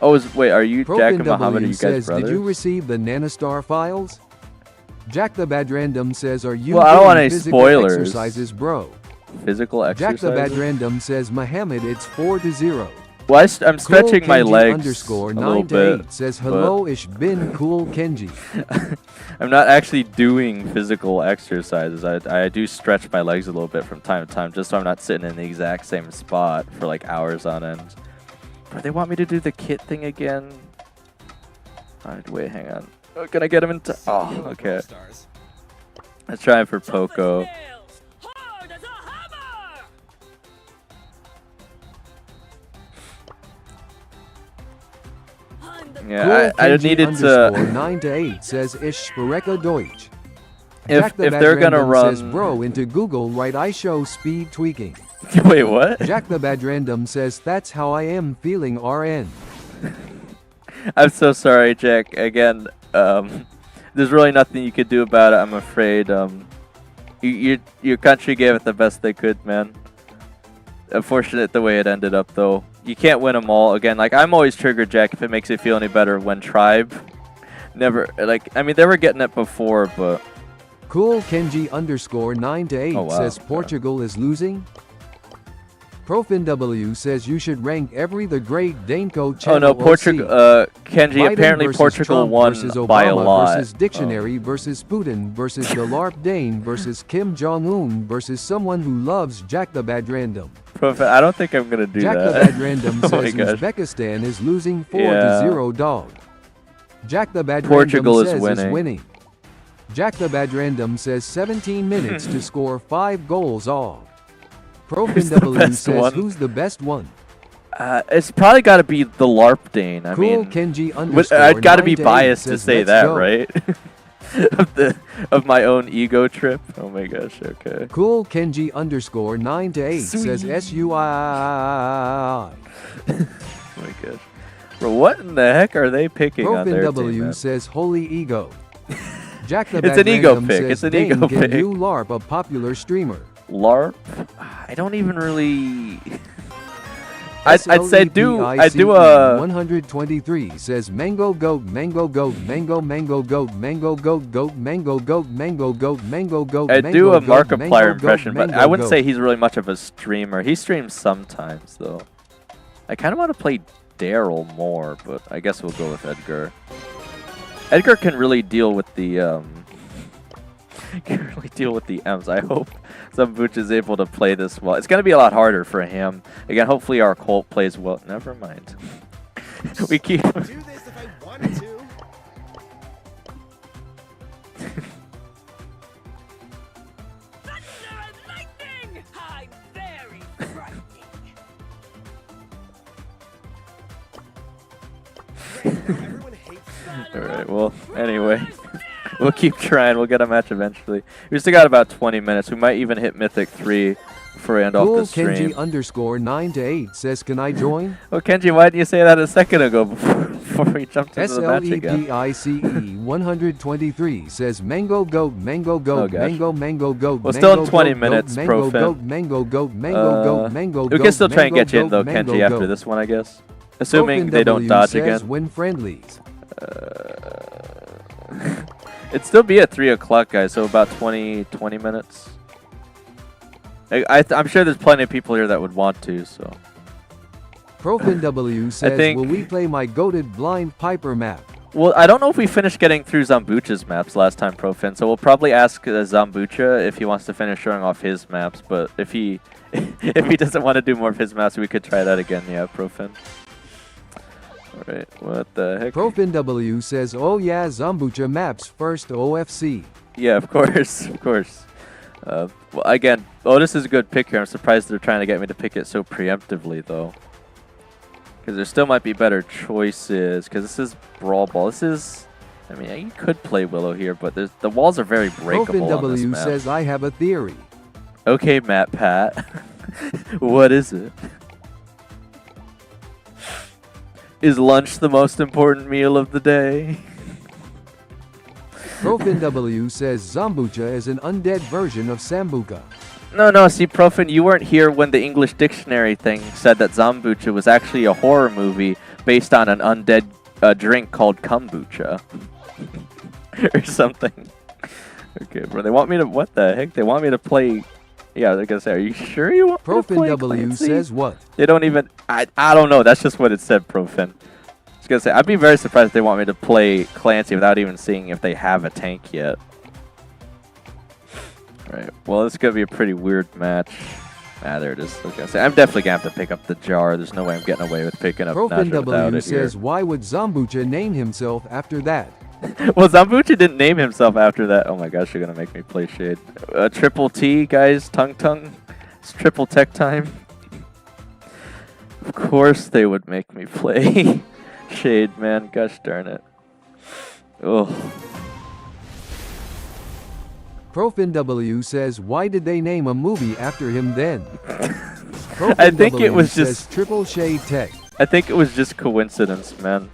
Oh, wait, are you Jack and Muhammad? Are W you guys says, brothers? did you receive the Nanostar files? Jack the Bad Random says, are you Well, I don't want doing any physical spoilers. exercises, bro? Physical Jack the Bad exercise. Random says, Muhammad, it's 4-0. Well, I'm stretching my Kenji legs underscore a 9 little to 8 bit. says, hello, ish bin cool Kenji. I'm not actually doing physical exercises. I do stretch my legs a little bit from time to time, just so I'm not sitting in the exact same spot for like hours on end. But they want me to do the kit thing again. Alright, wait, hang on. Oh, can I get him into? Oh, okay. Let's try it for Poco. Hard as a hammer! Yeah, I Kenji needed underscore to. 9 to 8 says, ish Spareka Deutsch. If Jack the if Bad they're gonna Random run. says, bro, into Google, right? I show speed tweaking. Wait, what? Jack the Bad Random says, that's how I am feeling, RN. I'm so sorry, Jack. Again, there's really nothing you could do about it. I'm afraid. Your country gave it the best they could, man. Unfortunate the way it ended up, though. You can't win them all. Again, like I'm always triggered, Jack. If it makes you feel any better, when Tribe never like. I mean, they were getting it before, but. Cool Kenji underscore 9 to 8 Oh, wow. says Portugal is losing. ProfinW says you should rank every the great Daneco channel. Oh no, Portugal. Kenji. Biden Apparently, versus Portugal Trump won versus by a Obama lot. versus Dictionary versus Putin versus the LARP Dane versus Kim Jong-un versus someone who loves Jack the Bad Random. I don't think I'm gonna do Jack that. the Bad Random Oh my says gosh. Uzbekistan is losing 4 Yeah. to 0 dog. Jack the Bad Portugal is Random says winning. Jack the Bad Random says 17 minutes to score 5 goals all. ProfinW best says one? who's the best one? It's probably got to be the LARP Dane. I Cool mean, Kenji underscore I'd got to 9 be to 8 biased to says, say "Let's that, go." right? of my own ego trip. Oh my gosh. Okay. Cool Kenji underscore 9 to 8 says Sweet. SUI. Oh my gosh. Bro, what in the heck are they picking on their team? ProfinW Man? says holy ego. Jack the It's Bad an ego Random pick, says, it's an "Dane, ego can pick." you LARP a popular streamer? LARP? I don't even really. I'd say do. I do a. 123 says mango goat, mango goat, mango mango goat, mango goat, goat, mango goat, mango goat, mango goat. I do a mango goat, Markiplier mango impression, goat, but mango I wouldn't goat. say he's really much of a streamer. He streams sometimes, though. I kind of want to play Daryl more, but I guess we'll go with Edgar. Edgar can really deal with the M's. I hope Zambucha is able to play this well. It's going to be a lot harder for him. Again, hopefully our Colt plays well. Never mind. We keep. Do this if I wanted to. Thunder and lightning! I'm very frightening. Everyone hates All right. Well, anyway. We'll keep trying. We'll get a match eventually. We still got about 20 minutes. We might even hit Mythic 3 before we end off Cool the stream. Kenji underscore 9 to 8 says, can I join? Oh, Kenji, why didn't you say that a second ago before we jumped into the match again? SLEPICE 123 says mango goat, mango goat, gosh. mango mango goat. Well, still in mango 20 goat, minutes, mango Profin. goat, mango goat, mango goat, mango We goat. can still try and mango get you in, though, goat, mango Kenji, after goat. this one, I guess. Assuming Profin they don't W dodge says again. win friendlies. It'd still be at 3 o'clock, guys, so about 20 minutes. I'm sure there's plenty of people here that would want to, so. Profin W says, think- will we play my goated blind Piper map? Well, I don't know if we finished getting through Zambucha's maps last time, Profin, so we'll probably ask Zambucha if he wants to finish showing off his maps, but if he if he doesn't want to do more of his maps, we could try that again, yeah, Profin. Alright, what the heck? Profin W says, oh yeah, Zambucha maps first OFC. Yeah, of course, of course. Well, again, Otis is a good pick here. I'm surprised they're trying to get me to pick it so preemptively, though. Because there still might be better choices, because this is Brawl Ball. This is... I mean, you could play Willow here, but the walls are very breakable Profin on this W map. says, I have a theory. Okay, Matt Pat. What is it? Is lunch the most important meal of the day? Profin W says Zambucha is an undead version of Sambuca. No, see, Profin, you weren't here when the English dictionary thing said that Zambucha was actually a horror movie, based on an undead drink called kombucha or something. Okay, bro. They want me to. What the heck? They want me to play. Yeah, like I said, are you sure you want me to play ProfinW Clancy? says what? They don't even. I don't know. That's just what it said, Profin. I was gonna say I'd be very surprised if they want me to play Clancy without even seeing if they have a tank yet. Alright, well, this is gonna be a pretty weird match. Ah, there it is. I was gonna say I'm definitely gonna have to pick up the jar. There's no way I'm getting away with picking up Naja without ProfinW it says, here. why would Zombucha name himself after that? Well, Zambucha didn't name himself after that. Oh my gosh, you're gonna make me play Shade. Triple T, guys, tongue. It's triple tech time. Of course they would make me play Shade, man. Gosh darn it. Oh. ProfinW says, why did they name a movie after him then? I think it was says, just Triple Shade Tech. I think it was just coincidence, man.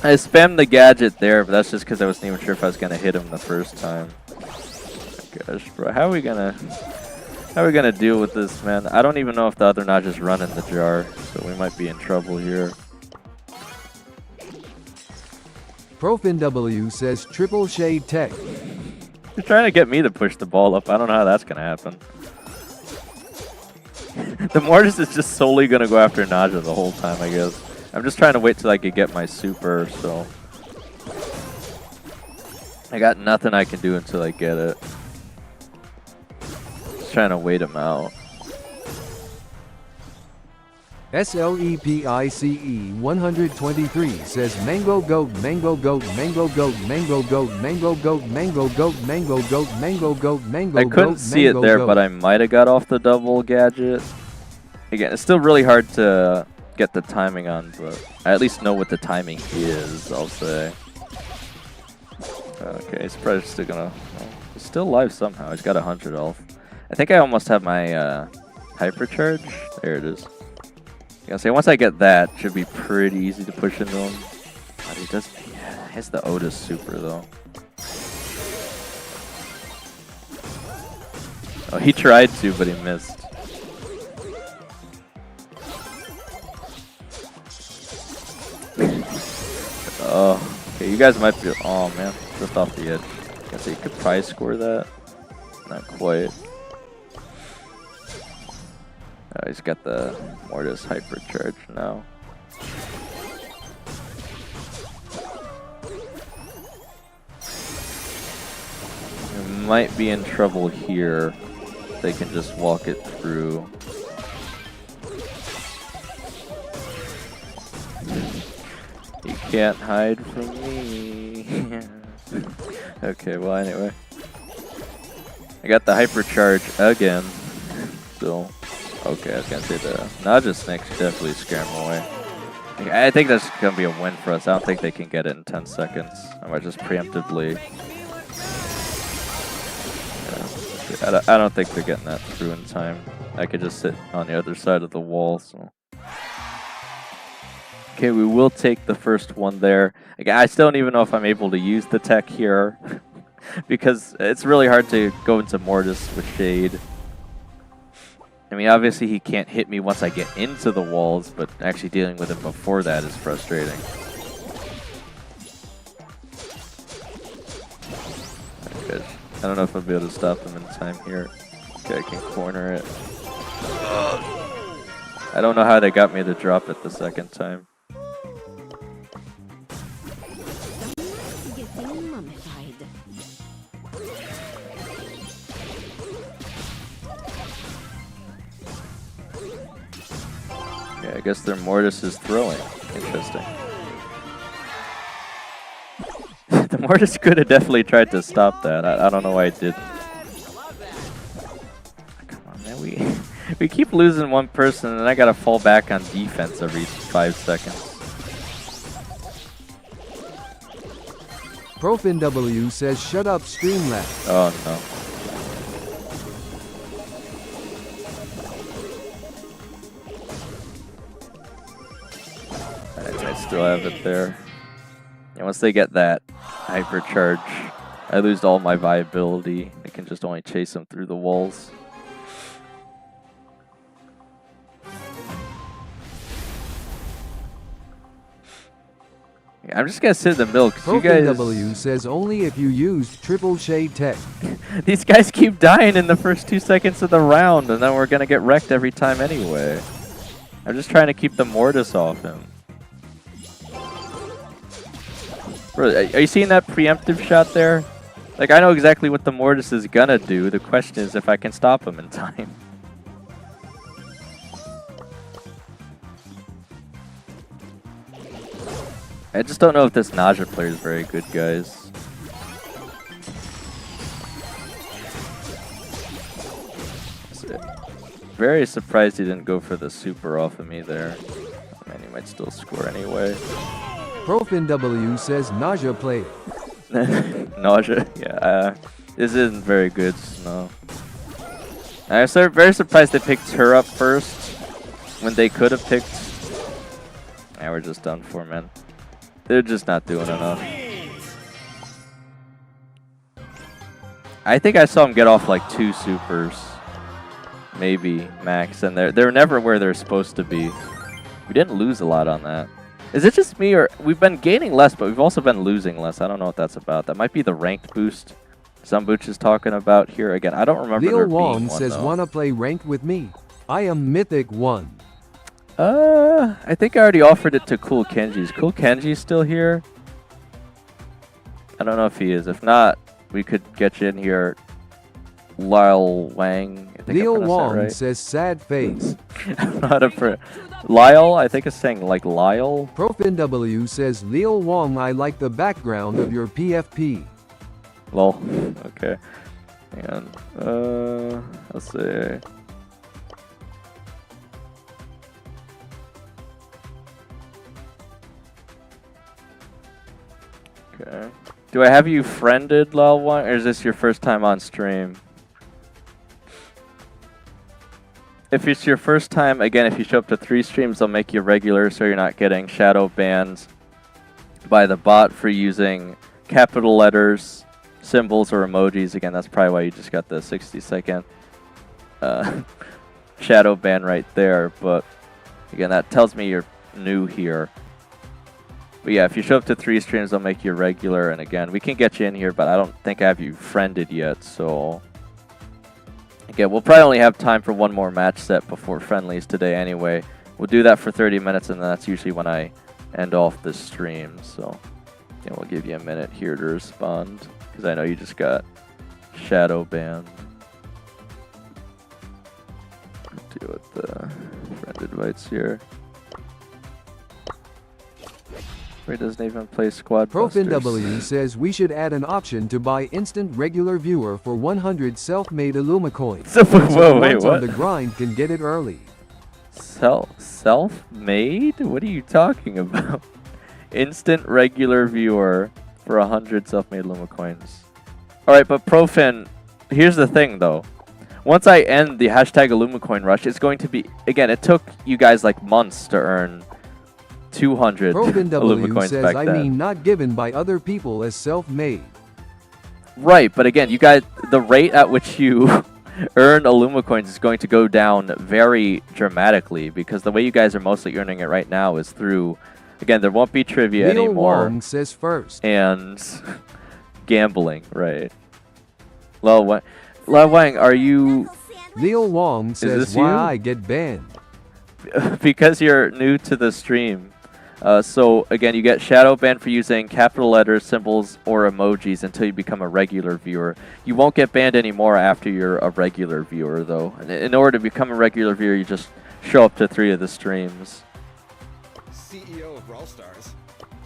I spammed the gadget there, but that's just because I wasn't even sure if I was gonna hit him the first time. Gosh, bro, how are we gonna deal with this, man? I don't even know if the other Naja's running the jar, so we might be in trouble here. ProfinW says, Triple Shade Tech. You're trying to get me to push the ball up. I don't know how that's gonna happen. The Mortis is just solely gonna go after Naja the whole time, I guess. I'm just trying to wait till I can get my super, so I got nothing I can do until I get it. Just trying to wait him out. SLEPICE 123 says mango goat, mango goat, mango goat, mango goat, mango goat, mango goat, mango goat, mango goat, mango goat. I couldn't see it there, but I might have got off the double gadget. Again, it's still really hard to get the timing on, but I at least know what the timing is, I'll say. Okay, he's probably still gonna... Well, he's still alive somehow. He's got 100 health. I think I almost have my hypercharge. There it is. I say once I get that, it should be pretty easy to push into him. But he does... Yeah, he has the Otis super, though. Oh, he tried to, but he missed. Oh, okay, you guys might be... Oh, man, just off the edge. I guess you could probably score that. Not quite. Oh, he's got the Mortis hypercharge now. We might be in trouble here. They can just walk it through. You can't hide from me. Okay, well anyway. I got the hypercharge again. So, okay, I was gonna say the Naja Snake should definitely scare him away. I think that's gonna be a win for us. I don't think they can get it in 10 seconds. I might just preemptively. Yeah, I don't think they're getting that through in time. I could just sit on the other side of the wall, so. Okay, we will take the first one there. Again, I still don't even know if I'm able to use the tech here because it's really hard to go into Mortis with Shade. I mean, obviously he can't hit me once I get into the walls, but actually dealing with him before that is frustrating. Okay, I don't know if I'll be able to stop him in time here. Okay, I can corner it. I don't know how they got me to drop it the second time. Yeah, I guess their Mortis is throwing. Interesting. The Mortis could have definitely tried to stop that. I don't know why it didn't. Come on, man. We keep losing one person, and I gotta fall back on defense every 5 seconds. ProfinW says, shut up, Streamlabs. Oh no. I still have it there. And once they get that hypercharge, I lose all my viability. I can just only chase them through the walls. I'm just gonna sit in the middle because you Profin guys. W says only if you used triple shade tech. These guys keep dying in the first 2 seconds of the round, and then we're gonna get wrecked every time anyway. I'm just trying to keep the Mortis off him. Bro, are you seeing that preemptive shot there? Like, I know exactly what the Mortis is gonna do. The question is if I can stop him in time. I just don't know if this Naja player is very good, guys. Very surprised he didn't go for the super off of me there. I mean, he might still score anyway. Profin W says Naja play. Nausea, yeah. This isn't very good, no. I'm very surprised they picked her up first when they could have picked. Yeah, we're just done for, man. They're just not doing enough. I think I saw him get off like 2 supers, maybe max, and they're never where they're supposed to be. We didn't lose a lot on that. Is it just me, or we've been gaining less, but we've also been losing less? I don't know what that's about. That might be the ranked boost Zumbuch is talking about here. Again, I don't remember Leo there being Wong one, says though. wanna play ranked with me. I am Mythic 1. I think I already offered it to Cool Kenji. Is Cool Kenji still here? I don't know if he is. If not, we could get you in here. Lyle Wang. I think Leo I pronounced that Wong right. says sad face. I don't know how to Lyle, I think it's saying like Lyle. Profin W says Leo Wong, I like the background of your PFP. Lol. Okay. And let's see. Okay. Do I have you friended, Lal One, or is this your first time on stream? If it's your first time, again, if you show up to 3 streams, they'll make you regular, so you're not getting shadow bans by the bot for using capital letters, symbols, or emojis. Again, that's probably why you just got the 60-second shadow ban right there. But again, that tells me you're new here. But yeah, if you show up to 3 streams, they'll make you regular. And again, we can get you in here, but I don't think I have you friended yet. So again, we'll probably only have time for 1 more match set before friendlies today anyway. We'll do that for 30 minutes, and that's usually when I end off the stream. So yeah, we'll give you a minute here to respond, because I know you just got shadow banned. Deal with the friend invites here. He doesn't even play Squad Profin Busters. W says we should add an option to buy instant regular viewer for 100 self-made Illuma coins. Whoa, wait, once what? on the grind can get it early. Self-made? What are you talking about? Instant regular viewer for 100 self-made Luma coins. Alright, but Profin, here's the thing though. Once I end the hashtag Illuma coin rush, it's going to be, again, it took you guys like months to earn 200 Profin Illuma W coins says back I then. mean not given by other people as self-made. Right, but again, you guys, the rate at which you earn Illuma coins is going to go down very dramatically, because the way you guys are mostly earning it right now is through, again, there won't be trivia Leo anymore. Wong says first. And gambling, right? Lil Wang, are you, Leo Wong says this why you? I get banned. because you're new to the stream. So again, you get shadow banned for using capital letters, symbols, or emojis until you become a regular viewer. You won't get banned anymore after you're a regular viewer, though. In order to become a regular viewer, you just show up to 3 of the streams. CEO of Brawl Stars.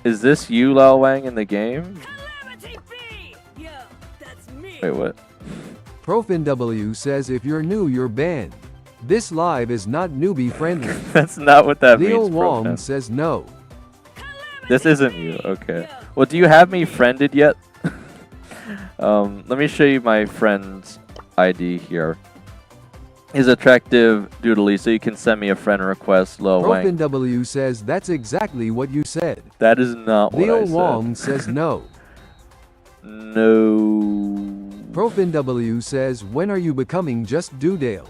Is this you, Lao Wang, in the game? Calamity B! Yo, that's me! Wait, what? Profin W says if you're new, you're banned. This live is not newbie friendly. That's not what that Leo means, Wong Profin. says no. This isn't you. Okay. Well, do you have me friended yet? Let me show you my friend's ID here. He's attractive doodly, so you can send me a friend request, Lil Profin Wang. W says that's exactly what you said. That is not what Leo I said. Wong says no. No. Profin W says when are you becoming just Doodale?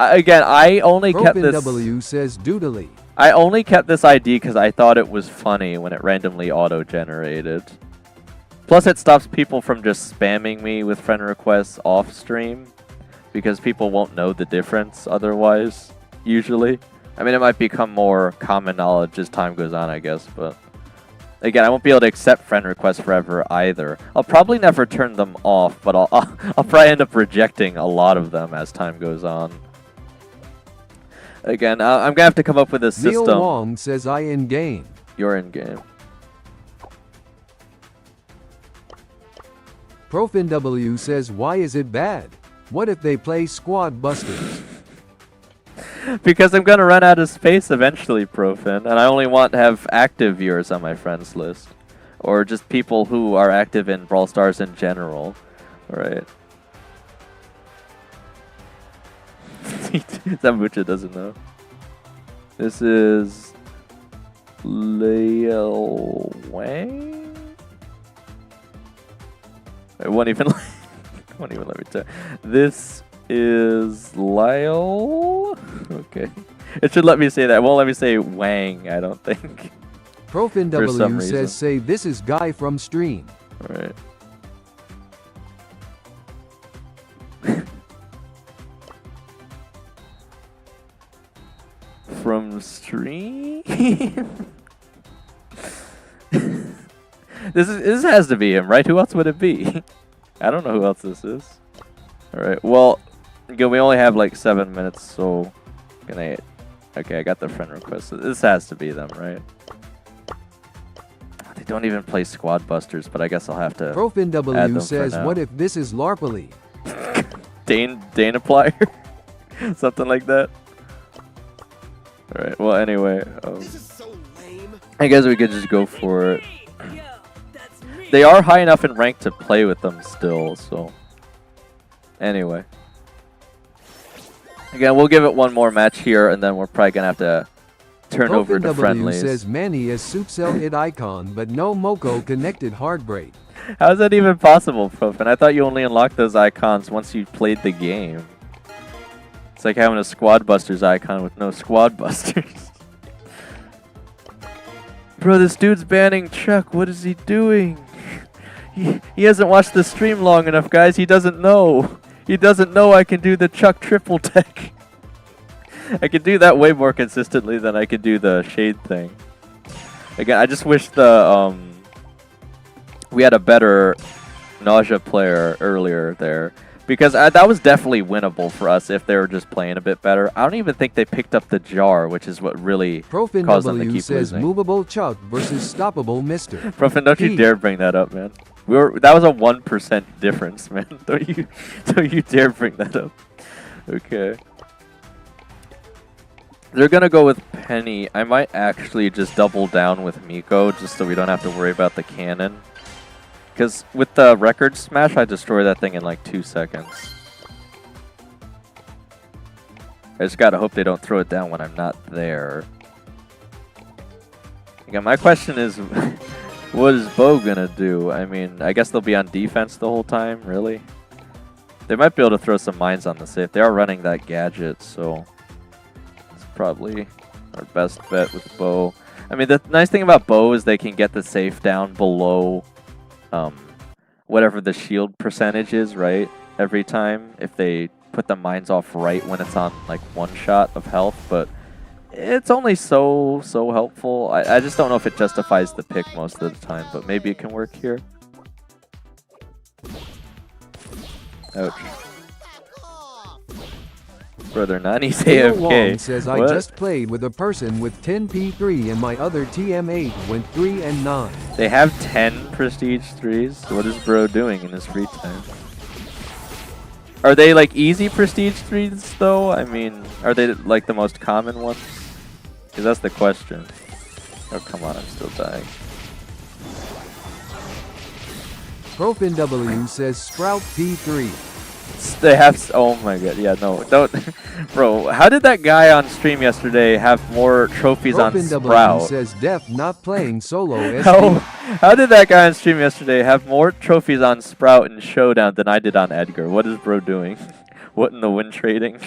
Again, I only kept Profin this. W says doodly. I only kept this ID because I thought it was funny when it randomly auto-generated. Plus, it stops people from just spamming me with friend requests off stream because people won't know the difference otherwise, usually. I mean, it might become more common knowledge as time goes on, I guess, but again, I won't be able to accept friend requests forever either. I'll probably never turn them off, but I'll probably end up rejecting a lot of them as time goes on. Again, I'm gonna have to come up with a system. Neil Wong says I in game. You're in game. ProfinW says why is it bad? What if they play Squad Busters? Because I'm gonna run out of space eventually, Profin, and I only want to have active viewers on my friends list. Or just people who are active in Brawl Stars in general. Right. Zambucha doesn't know. This is Leo Wang? It won't even let me tell. This is Lyle. Okay. It should let me say that. It won't let me say Wang, I don't think. ProfinW says say this is Guy from stream. Alright. From stream? This has to be him, right? Who else would it be? I don't know who else this is. Alright, well, again, we only have like 7 minutes, so okay, I got the friend request. So this has to be them, right? They don't even play Squad Busters, but I guess I'll have to. ProfinW says, "What if this is Larpily?" Dana Plier, something like that. All right. Well, anyway, This is so lame. I guess we could just go for it. They are high enough in rank to play with them still, so. Anyway. Again, we'll give it one more match here, and then we're probably gonna have to turn over to friendlies. says Manny is Supercell id icon, but no Moko connected heartbreak. How is that even possible, Profin? I thought you only unlocked those icons once you played the game. It's like having a Squad Busters icon with no Squad Busters. Bro, this dude's banning Chuck. What is he doing? He hasn't watched the stream long enough, guys. He doesn't know. He doesn't know I can do the Chuck triple tech. I can do that way more consistently than I can do the shade thing. Again, I just wish we had a better Nausea player earlier there. Because that was definitely winnable for us if they were just playing a bit better. I don't even think they picked up the jar, which is what really caused them to keep says losing. movable Chuck versus stoppable Mister. Profin, don't you dare bring that up, man. That was a 1% difference, man. Don't you dare bring that up. Okay. They're gonna go with Penny. I might actually just double down with Miko just so we don't have to worry about the cannon. Because with the record smash, I destroy that thing in like 2 seconds. I just gotta hope they don't throw it down when I'm not there. Again, my question is, what is Bo gonna do? I mean, I guess they'll be on defense the whole time, really? They might be able to throw some mines on the safe. They are running that gadget, so it's probably our best bet with Bo. I mean, the nice thing about Bo is they can get the safe down below whatever the shield percentage is, right? Every time, if they put the mines off right when it's on like 1 shot of health, but it's only so helpful. I just don't know if it justifies the pick most of the time, but maybe it can work here. Ouch. Brother, Nani's AFK. Wong says I What? just played with a person with 10 P3 and my other TM8 went 3 and 9. They have 10 prestige 3s? What is bro doing in his free time? Are they like easy prestige 3s though? I mean, are they like the most common ones? Because that's the question. Oh, come on, I'm still dying. ProfinW says Sprout P3. They have. Oh my god, yeah, no, don't. Bro, how did that guy on stream yesterday have more trophies on Sprout? says Def not playing solo How did that guy on stream yesterday have more trophies on Sprout and Showdown than I did on Edgar? What is bro doing? What in the win trading?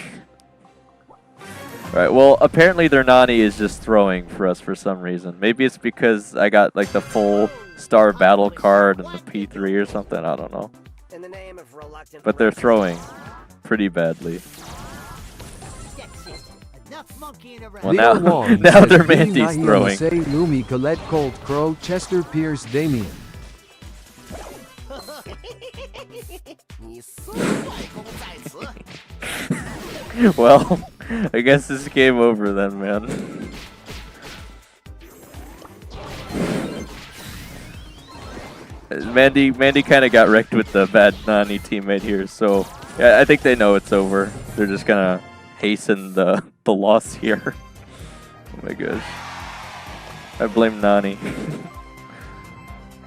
Right, well, apparently their Nani is just throwing for us for some reason. Maybe it's because I got like the full star battle card and the P3 or something, I don't know. In the name of reluctant But they're throwing pretty badly. Enough monkeying around. Well, Leo now, Wong now says, their "Being Mandy's naive, throwing. Say Lumi, Colette, Colt, Crow, Chester, Pierce, Damien. Well, I guess this is game over then, man. Mandy kind of got wrecked with the bad Nani teammate here, so yeah, I think they know it's over. They're just gonna hasten the loss here. Oh my gosh. I blame Nani.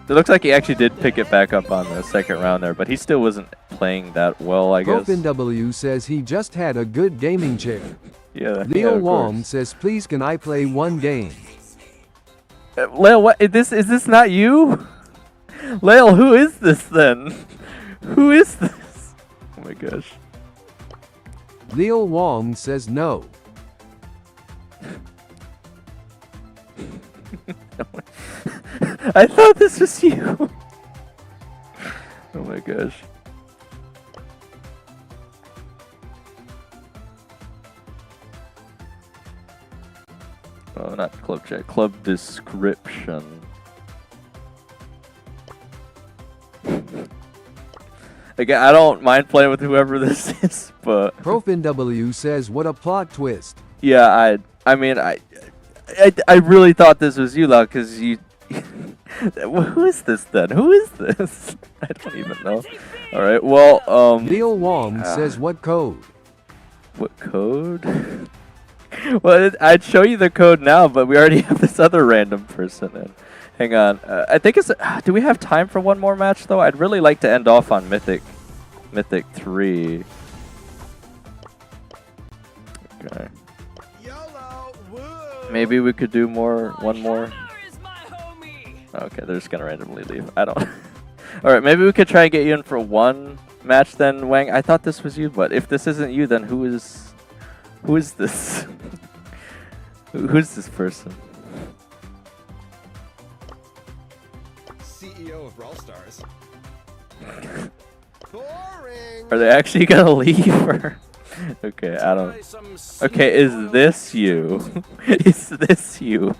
It looks like he actually did pick it back up on the second round there, but he still wasn't playing that well, I guess. Profin W says he just had a good gaming chair. Yeah. Leo of Wong course. says, please can I play one game? Leo, what is this not you? Leo, who is this then? Who is this? Oh my gosh. Leo Wong says no. I thought this was you. Oh my gosh. Oh, not club chat. Club description. Again, I don't mind playing with whoever this is, but Profin W says, what a plot twist. yeah, I mean, I really thought this was you, Lau, because you. Who is this then? Who is this? I don't even know. All right, well, Leo Wong says, what code? What code? Well, I'd show you the code now, but we already have this other random person in. Hang on. I think it's. Do we have time for one more match though? I'd really like to end off on Mythic 3. Okay. Maybe we could do one more. Okay, they're just gonna randomly leave. I don't. All right, maybe we could try and get you in for one match then, Wang. I thought this was you, but if this isn't you, then who is this? Who's this person? CEO of Brawl Stars. Boring. Are they actually gonna leave? Or? Okay, I don't. Okay, is this you? Is this you,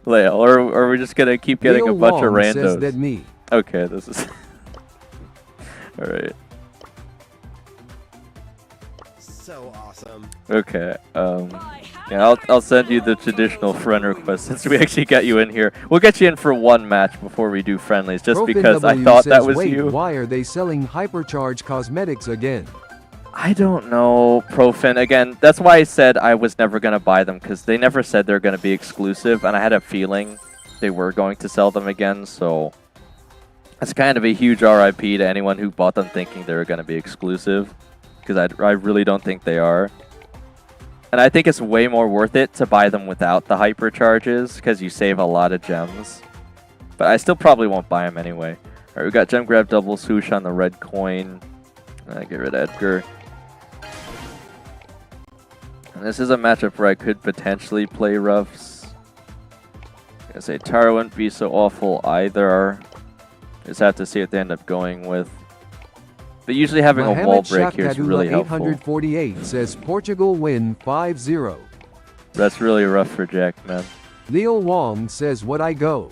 Leo? Or are we just gonna keep getting Leo a bunch of Wong randos? says that me. Okay, this is. All right. So awesome. Okay. Yeah, I'll send you the traditional friend request since we actually got you in here. We'll get you in for one match before we do friendlies, just Profin because I W thought says, that was wait, you. Why are they selling hypercharge cosmetics again? I don't know, Profin. Again, that's why I said I was never going to buy them, because they never said they're going to be exclusive, and I had a feeling they were going to sell them again, so that's kind of a huge RIP to anyone who bought them thinking they were going to be exclusive, because I really don't think they are. And I think it's way more worth it to buy them without the hypercharges, because you save a lot of gems. But I still probably won't buy them anyway. Alright, we got gem grab double swoosh on the red coin. Get rid of Edgar. And this is a matchup where I could potentially play roughs. I'm gonna say Tara wouldn't be so awful either. Just have to see what they end up going with. But usually having a wall break here is really helpful. 848 says Portugal win 5-0. That's really rough for Jack, man. Leo Wong says, what I go?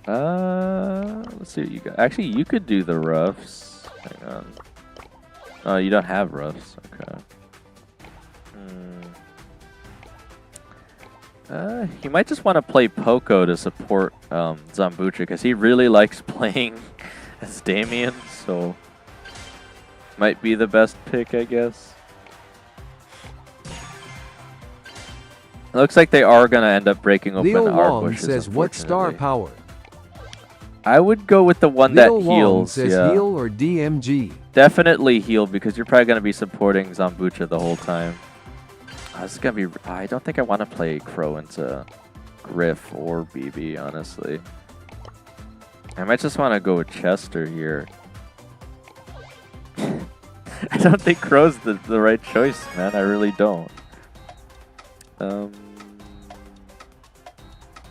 Let's see what you got. Actually, you could do the roughs. Hang on. Oh, you don't have roughs. Okay. He might just want to play Poco to support Zambucha, because he really likes playing as Damien, so might be the best pick, I guess. It looks like they are going to end up breaking open Leo our Wong bushes, says, what star unfortunately. power? I would go with the one Leo that Wong heals. says Yeah. heal or DMG. Definitely heal, because you're probably going to be supporting Zambucha the whole time. This is going to be... I don't think I want to play Crow into Griff or BB, honestly. I might just want to go with Chester here. I don't think Crow's the right choice, man. I really don't. I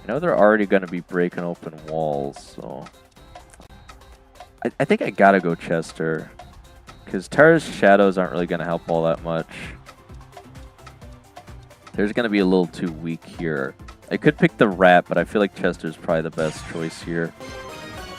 know they're already going to be breaking open walls, so I think I gotta go Chester, because Tara's shadows aren't really going to help all that much. There's going to be a little too weak here. I could pick the rat, but I feel like Chester's probably the best choice here.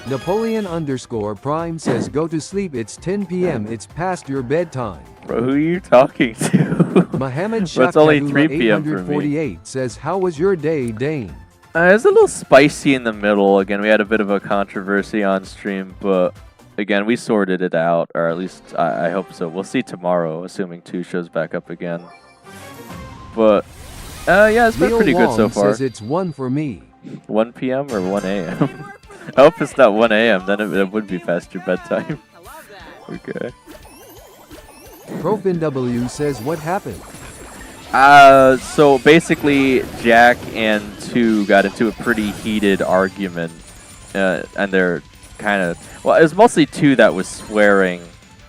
Napoleon_Prime says go to sleep, it's 10 p.m. it's past your bedtime. Bro, who are you talking to? Mohammed Well, it's only 3 p.m. for me. 848 says how was your day, Dane? It's a little spicy in the middle. Again, we had a bit of a controversy on stream, but again, we sorted it out, or at least I hope so. We'll see tomorrow, assuming 2 shows back up again. But yeah, it's been Leo pretty good so Long far. says it's 1 for me. 1 p.m. or 1 a.m.? I hope it's not 1 a.m. Then it would be past your bedtime. Okay. ProfinW says what happened? So basically, Jack and 2 got into a pretty heated argument, and they're kind of, well, it was mostly 2 that was swearing,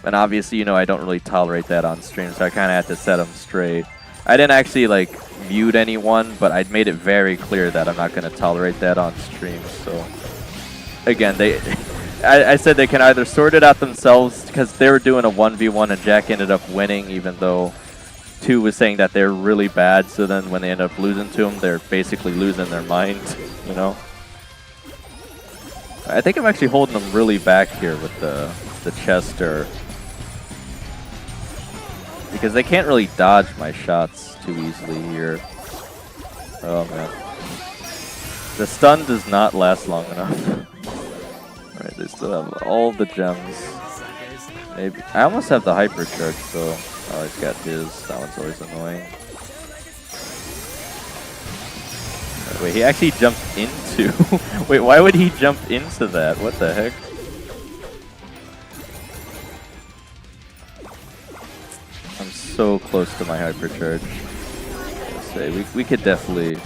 and obviously, you know, I don't really tolerate that on stream, so I kind of had to set them straight. I didn't actually, like, mute anyone, but I'd made it very clear that I'm not going to tolerate that on stream, so again, I said they can either sort it out themselves, because they were doing a 1v1 and Jack ended up winning, even though 2 was saying that they're really bad, so then when they end up losing to him, they're basically losing their mind, you know? I think I'm actually holding them really back here with the Chester, because they can't really dodge my shots too easily here. Oh man. The stun does not last long enough. Alright, they still have all the gems. Maybe I almost have the hypercharge though. Oh, he's got his. That one's always annoying. Wait, he actually jumped into... Wait, why would he jump into that? What the heck? I'm so close to my hypercharge. Let's say we could definitely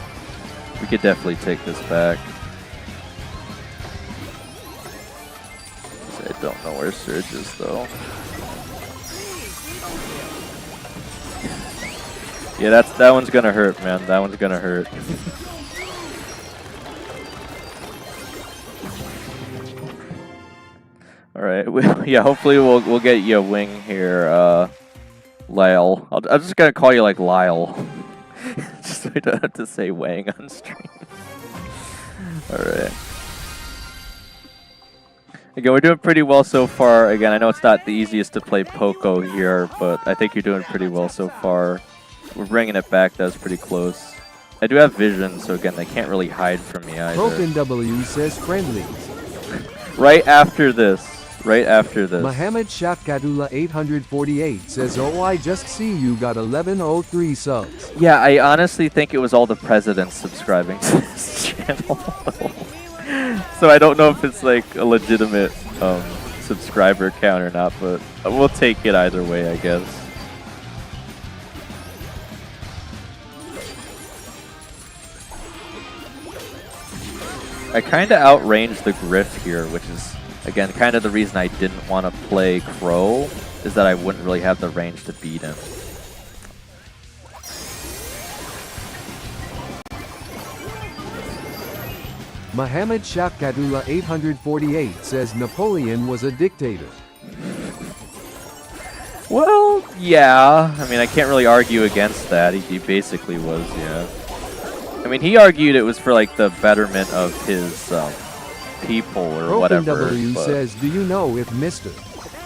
take this back. I don't know where Surge is though. Yeah, that one's gonna hurt, man. That one's gonna hurt. All right, yeah. Hopefully, we'll get you a wing here, Lyle. I'm just gonna call you like Lyle, just so I don't have to say Wang on stream. All right. Again, we're doing pretty well so far. Again, I know it's not the easiest to play Poco here, but I think you're doing pretty well so far. We're bringing it back. That was pretty close. I do have vision, so again, they can't really hide from me either. ProfinW says friendlies. Right after this. Right after this. Mohammed Shafkadullah 848 says, oh, I just see you got 1103 subs. Yeah, I honestly think it was all the presidents subscribing to this channel. So I don't know if it's like a legitimate subscriber count or not, but we'll take it either way, I guess. I kind of outranged the Griff here, which is, again, kind of the reason I didn't want to play Crow, is that I wouldn't really have the range to beat him. Mohammed Shafkadullah 848 says Napoleon was a dictator. Well, yeah. I mean, I can't really argue against that. He basically was, yeah. I mean, he argued it was for, like, the betterment of his people or whatever. W says, do you know if Mr.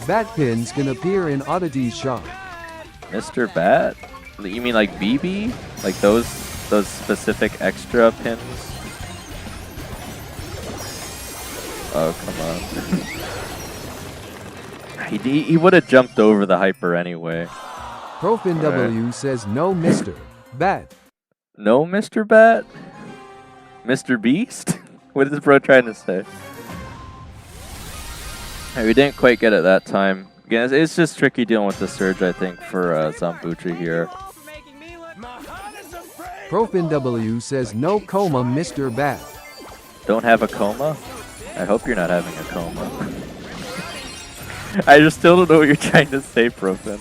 Batpins can appear in Oddity's shop? Mr. Bat? You mean like BB? Like those specific extra pins? Oh, come on. he would have jumped over the hyper anyway. ProfinW says, no Mr. Bat. No Mr. Bat? Mr. Beast? What is this bro trying to say? Hey, we didn't quite get it that time. Again, it's just tricky dealing with the Surge, I think, for Zambucha here. ProfinW says, no coma Mr. Bat. Don't have a coma? I hope you're not having a coma. I just still don't know what you're trying to say, Profin.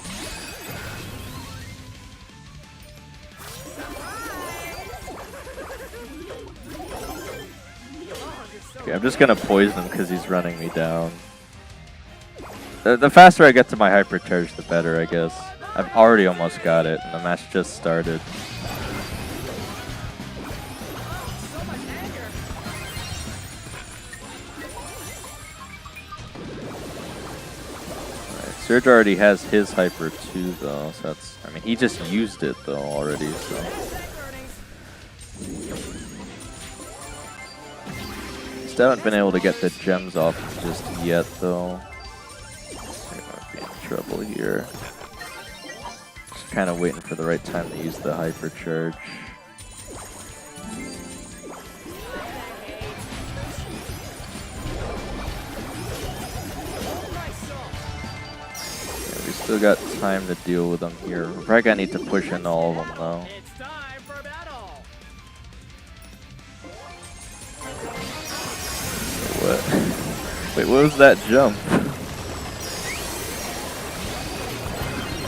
Okay, I'm just gonna poison him because he's running me down. The faster I get to my hypercharge, the better, I guess. I've already almost got it, and the match just started. Alright, Surge already has his hyper too, though, so that's... I mean, he just used it, though, already, so... Still haven't been able to get the gems off just yet, though. Trouble here. Just kind of waiting for the right time to use the hypercharge. Yeah, we still got time to deal with them here. We're probably gonna need to push in all of them though. It's time for battle. What? Wait, what was that jump?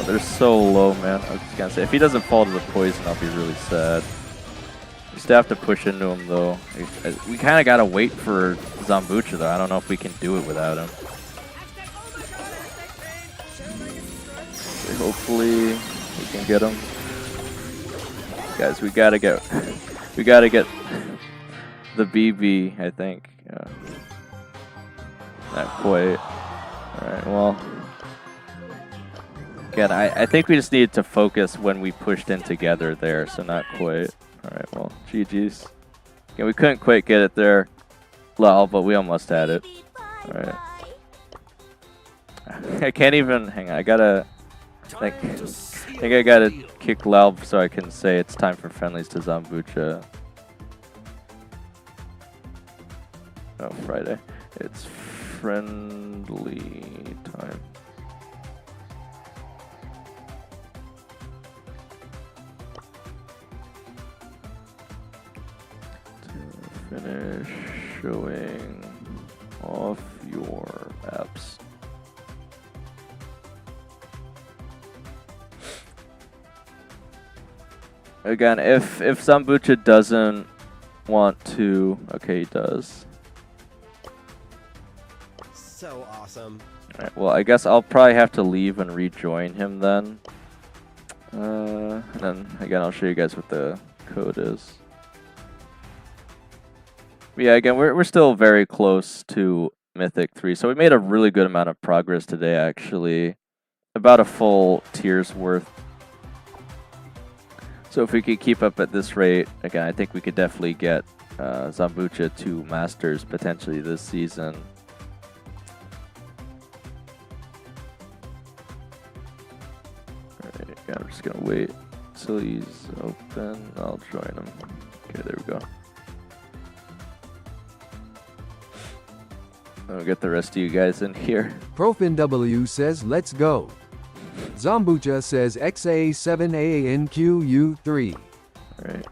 They're so low, man. I was just gonna say, if he doesn't fall to the poison, I'll be really sad. We still have to push into him, though. We kind of gotta wait for Zambucha, though. I don't know if we can do it without him. So hopefully, we can get him. Guys, we gotta get the BB, I think. Not quite. Alright, well. Again, I think we just needed to focus when we pushed in together there, so not quite. Alright, well, GG's. Again, we couldn't quite get it there, lol, but we almost had it. Alright. I can't even, hang on, I gotta, I think I gotta kick Lal so I can say it's time for friendlies to Zambucha. Oh, Friday. It's friendly time. Finish showing off your maps. Again, if Zambucha doesn't want to, okay, he does. So awesome. Alright, well, I guess I'll probably have to leave and rejoin him then. And then again, I'll show you guys what the code is. But yeah, again, we're still very close to Mythic 3, so we made a really good amount of progress today, actually. About a full tier's worth. So if we could keep up at this rate, again, I think we could definitely get Zambucha to Masters potentially this season. Alright, yeah, I'm just gonna wait till he's open. I'll join him. Okay, there we go. I'll get the rest of you guys in here. ProfinW says let's go. Zambucha says XA7ANQU3. Alright.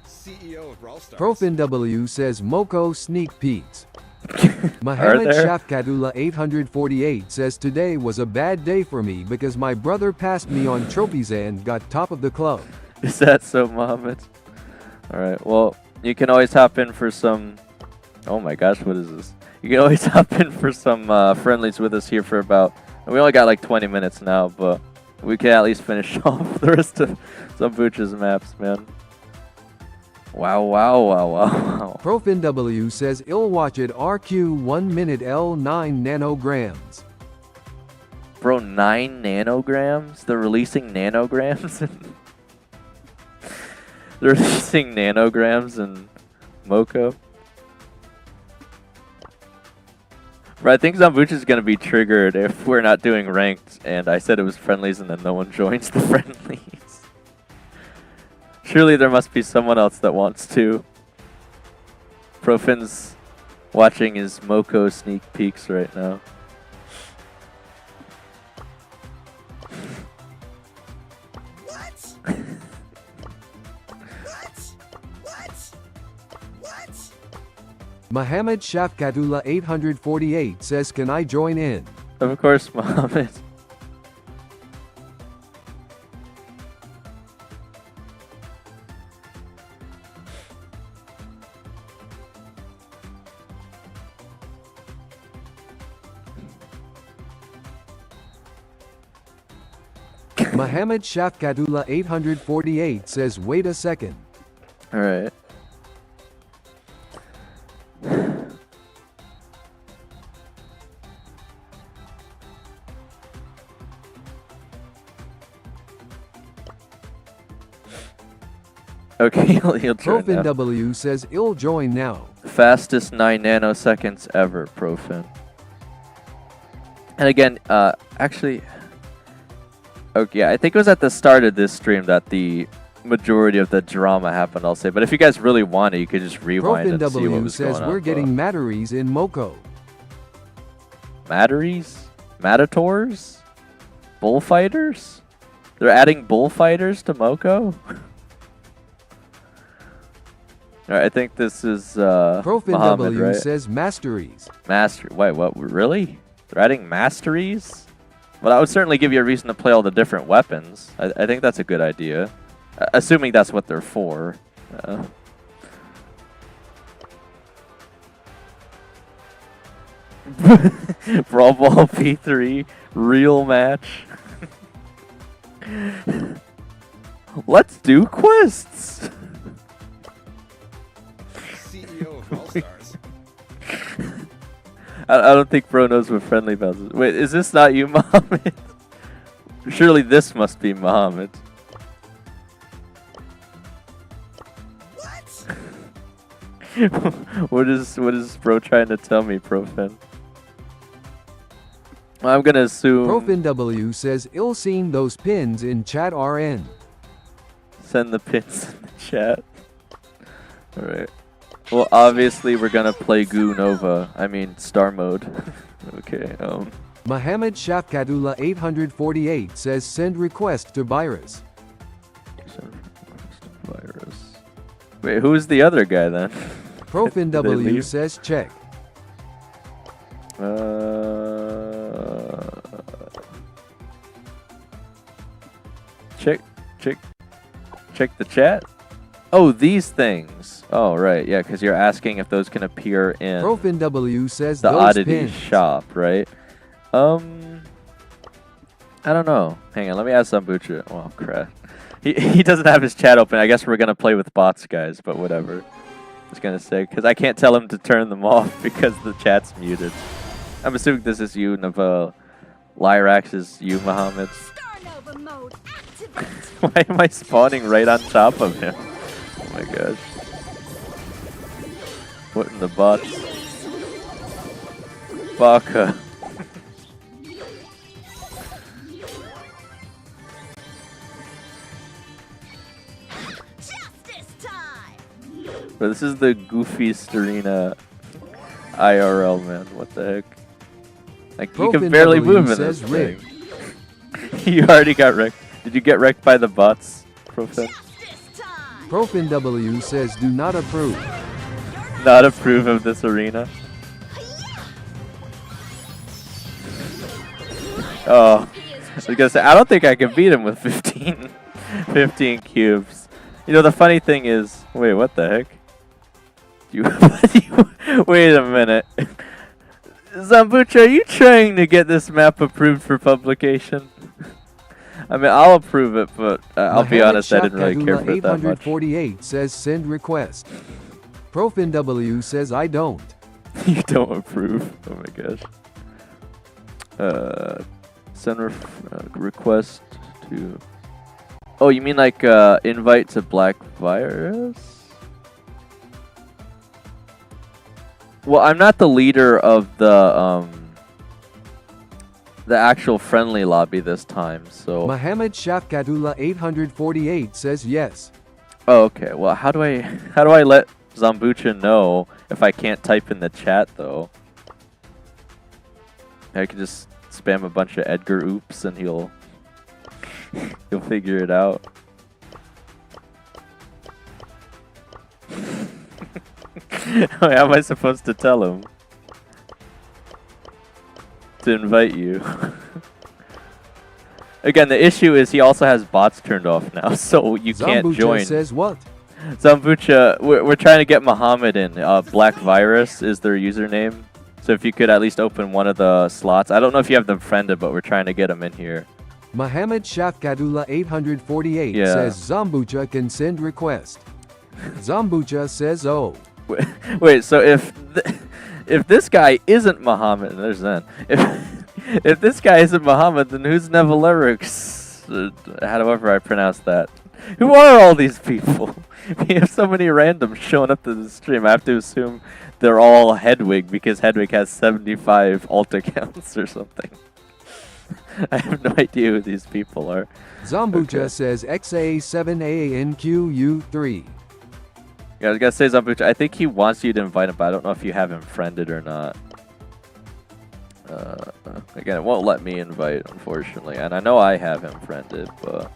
CEO of Brawl Stars. ProfinW says Moko sneak peeks. Mohammed there? Shafkadullah 848 says today was a bad day for me because my brother passed me on trophies and got top of the club. Is that so, Mohammed? Alright, well, you can always hop in for some... Oh my gosh, what is this? You can always hop in for some friendlies with us here for about... We only got like 20 minutes now, but we can at least finish off the rest of Zambucha's maps, man. Wow, wow, wow, wow, wow. ProfinW says I'll watch it RQ 1 minute L9 nanograms. Bro, 9 nanograms? They're releasing nanograms? They're releasing nanograms in Moko? Bro, I think Zambucha's gonna be triggered if we're not doing ranked, and I said it was friendlies and then no one joins the friendlies. Surely there must be someone else that wants to. Profin's watching his Moko sneak peeks right now. What? What? Mohammed Shafkadullah 848 says can I join in? Of course, Mohammed. Mohammed Shafkatullah 848 says, wait a second. All right. Okay, he'll join Profin now. W says, I'll join now. Fastest 9 nanoseconds ever, Profin. And again, actually, okay, I think it was at the start of this stream that the majority of the drama happened, I'll say. But if you guys really want it, you could just rewind Profin and see what W was says, going on. we're getting Matteries in Moko. Matteries? Matadors? Bullfighters? They're adding bullfighters to Moko? Alright, I think this is Profin Muhammad, W right? says, Masteries. Master. Wait, what? Really? They're adding masteries? Well, that would certainly give you a reason to play all the different weapons. I think that's a good idea. Assuming that's what they're for. Brawl Ball P3 real match. Let's do quests. CEO of All Stars. I don't think Bro knows what friendly bells is. Wait, is this not you, Muhammad? Surely this must be Muhammad. What is Bro trying to tell me, Profin? Well, I'm gonna assume. Profin W says, I'll seen those pins in chat RN. Send the pins in the chat. All right. Well, obviously we're gonna play Goo Nova. I mean Star Mode. Okay. Mohammed Shafkatullah 848 says, send request to Virus. Virus. Wait, who's the other guy then? Profin Did they W leave? says, check. Check the chat. Oh, these things. Oh, right. Yeah, because you're asking if those can appear in Profin W says, the those oddity pins. shop, right? I don't know. Hang on, let me ask Zambucha. Oh, crap. He doesn't have his chat open. I guess we're going to play with bots, guys, but whatever. I was going to say, because I can't tell him to turn them off because the chat's muted. I'm assuming this is you, Nava. Lyrax is you, Muhammad. Star Nova mode activate. Why am I spawning right on top of him? Oh my gosh. What in the bots? Baka. Justice time. But this is the goofiest arena IRL, man. What the heck? Like, you can Profin barely W move in this says thing. You already got wrecked. Did you get wrecked by the bots, Profin? Justice time. Profin W says, do not approve. Not approve of this arena. Oh, I was gonna say, I don't think I can beat him with 15 cubes. You know, the funny thing is, wait, what the heck? Wait a minute. Zambucha, are you trying to get this map approved for publication? I mean, I'll approve it, but I'll be honest, I didn't really care for it that much. 848 says, send request. Profin W says, I don't. You don't approve. Oh my gosh. Send request to. Oh, you mean like invite to Black Virus? Well, I'm not the leader of the actual friendly lobby this time, so. Mohammed Shafkatullah 848 says yes. Oh, okay. Well, how do I let Zambucha know if I can't type in the chat though? I could just spam a bunch of Edgar oops and he'll figure it out. How am I supposed to tell him to invite you? Again, the issue is he also has bots turned off now, so you can't Zambucha join. says what? Zambucha, we're trying to get Muhammad in. Black Virus is their username. So if you could at least open one of the slots. I don't know if you have them friended, but we're trying to get him in here. Mohammed Shafkadullah 848 Yeah. says Zambucha can send request. Zambucha says oh. Wait, so if this guy isn't Muhammad, there's Zen. If this guy isn't Muhammad, then who's Nevalerix? However I pronounce that. Who are all these people? We have so many randoms showing up to the stream. I have to assume they're all Hedwig because Hedwig has 75 alt accounts or something. I have no idea who these people are. Zambucha Okay. says XA7ANQU3. Yeah, I was gonna say Zambucha. I think he wants you to invite him, but I don't know if you have him friended or not. Again, it won't let me invite, unfortunately, and I know I have him friended, but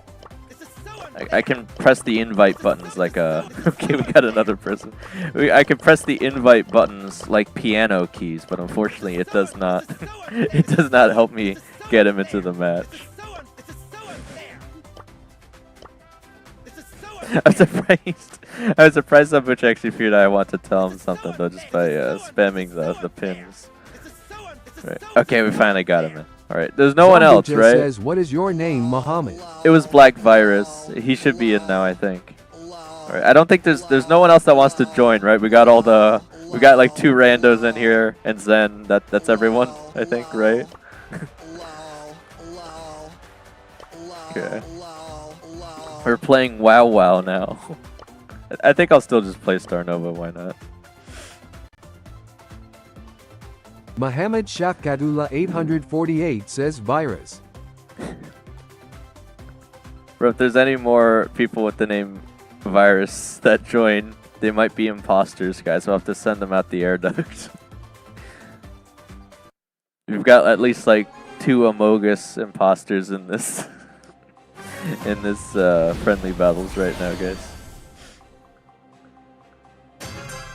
I can press the invite buttons like a. Okay, we got another person. I can press the invite buttons like piano keys, but unfortunately, it does not. It does not help me get him into the match. I'm surprised. I was surprised how much actually figured I want to tell him something though, just by spamming the pins. Right. Okay, we finally got him in. All right, there's no one else, Zambucha right? says, what is your name, Muhammad? It was Black Virus. He should be in now, I think. All right, I don't think there's no one else that wants to join, right? We got like 2 randos in here and Zen. That's everyone, I think, right? Okay. We're playing WoW WoW now. I think I'll still just play Star Nova. Why not? Mohammed Shafkadullah 848 says virus. Bro, if there's any more people with the name Virus that join, they might be imposters, guys. We'll have to send them out the air duct. We've got at least like 2 Amogus imposters in this in this friendly battles right now, guys.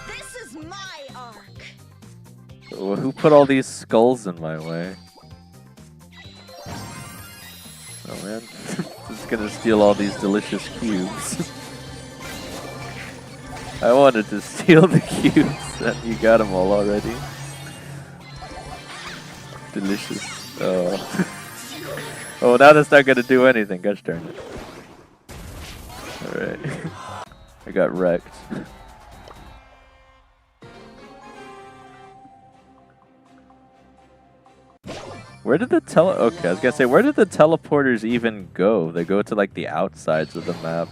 This is my arc. Well, who put all these skulls in my way? Oh man, just gonna steal all these delicious cubes. I wanted to steal the cubes, and you got them all already. Delicious. Oh. Oh, now that's not gonna do anything. Gosh darn it. Alright. I got wrecked. Where did the okay, I was gonna say, where did the teleporters even go? They go to like the outsides of the map.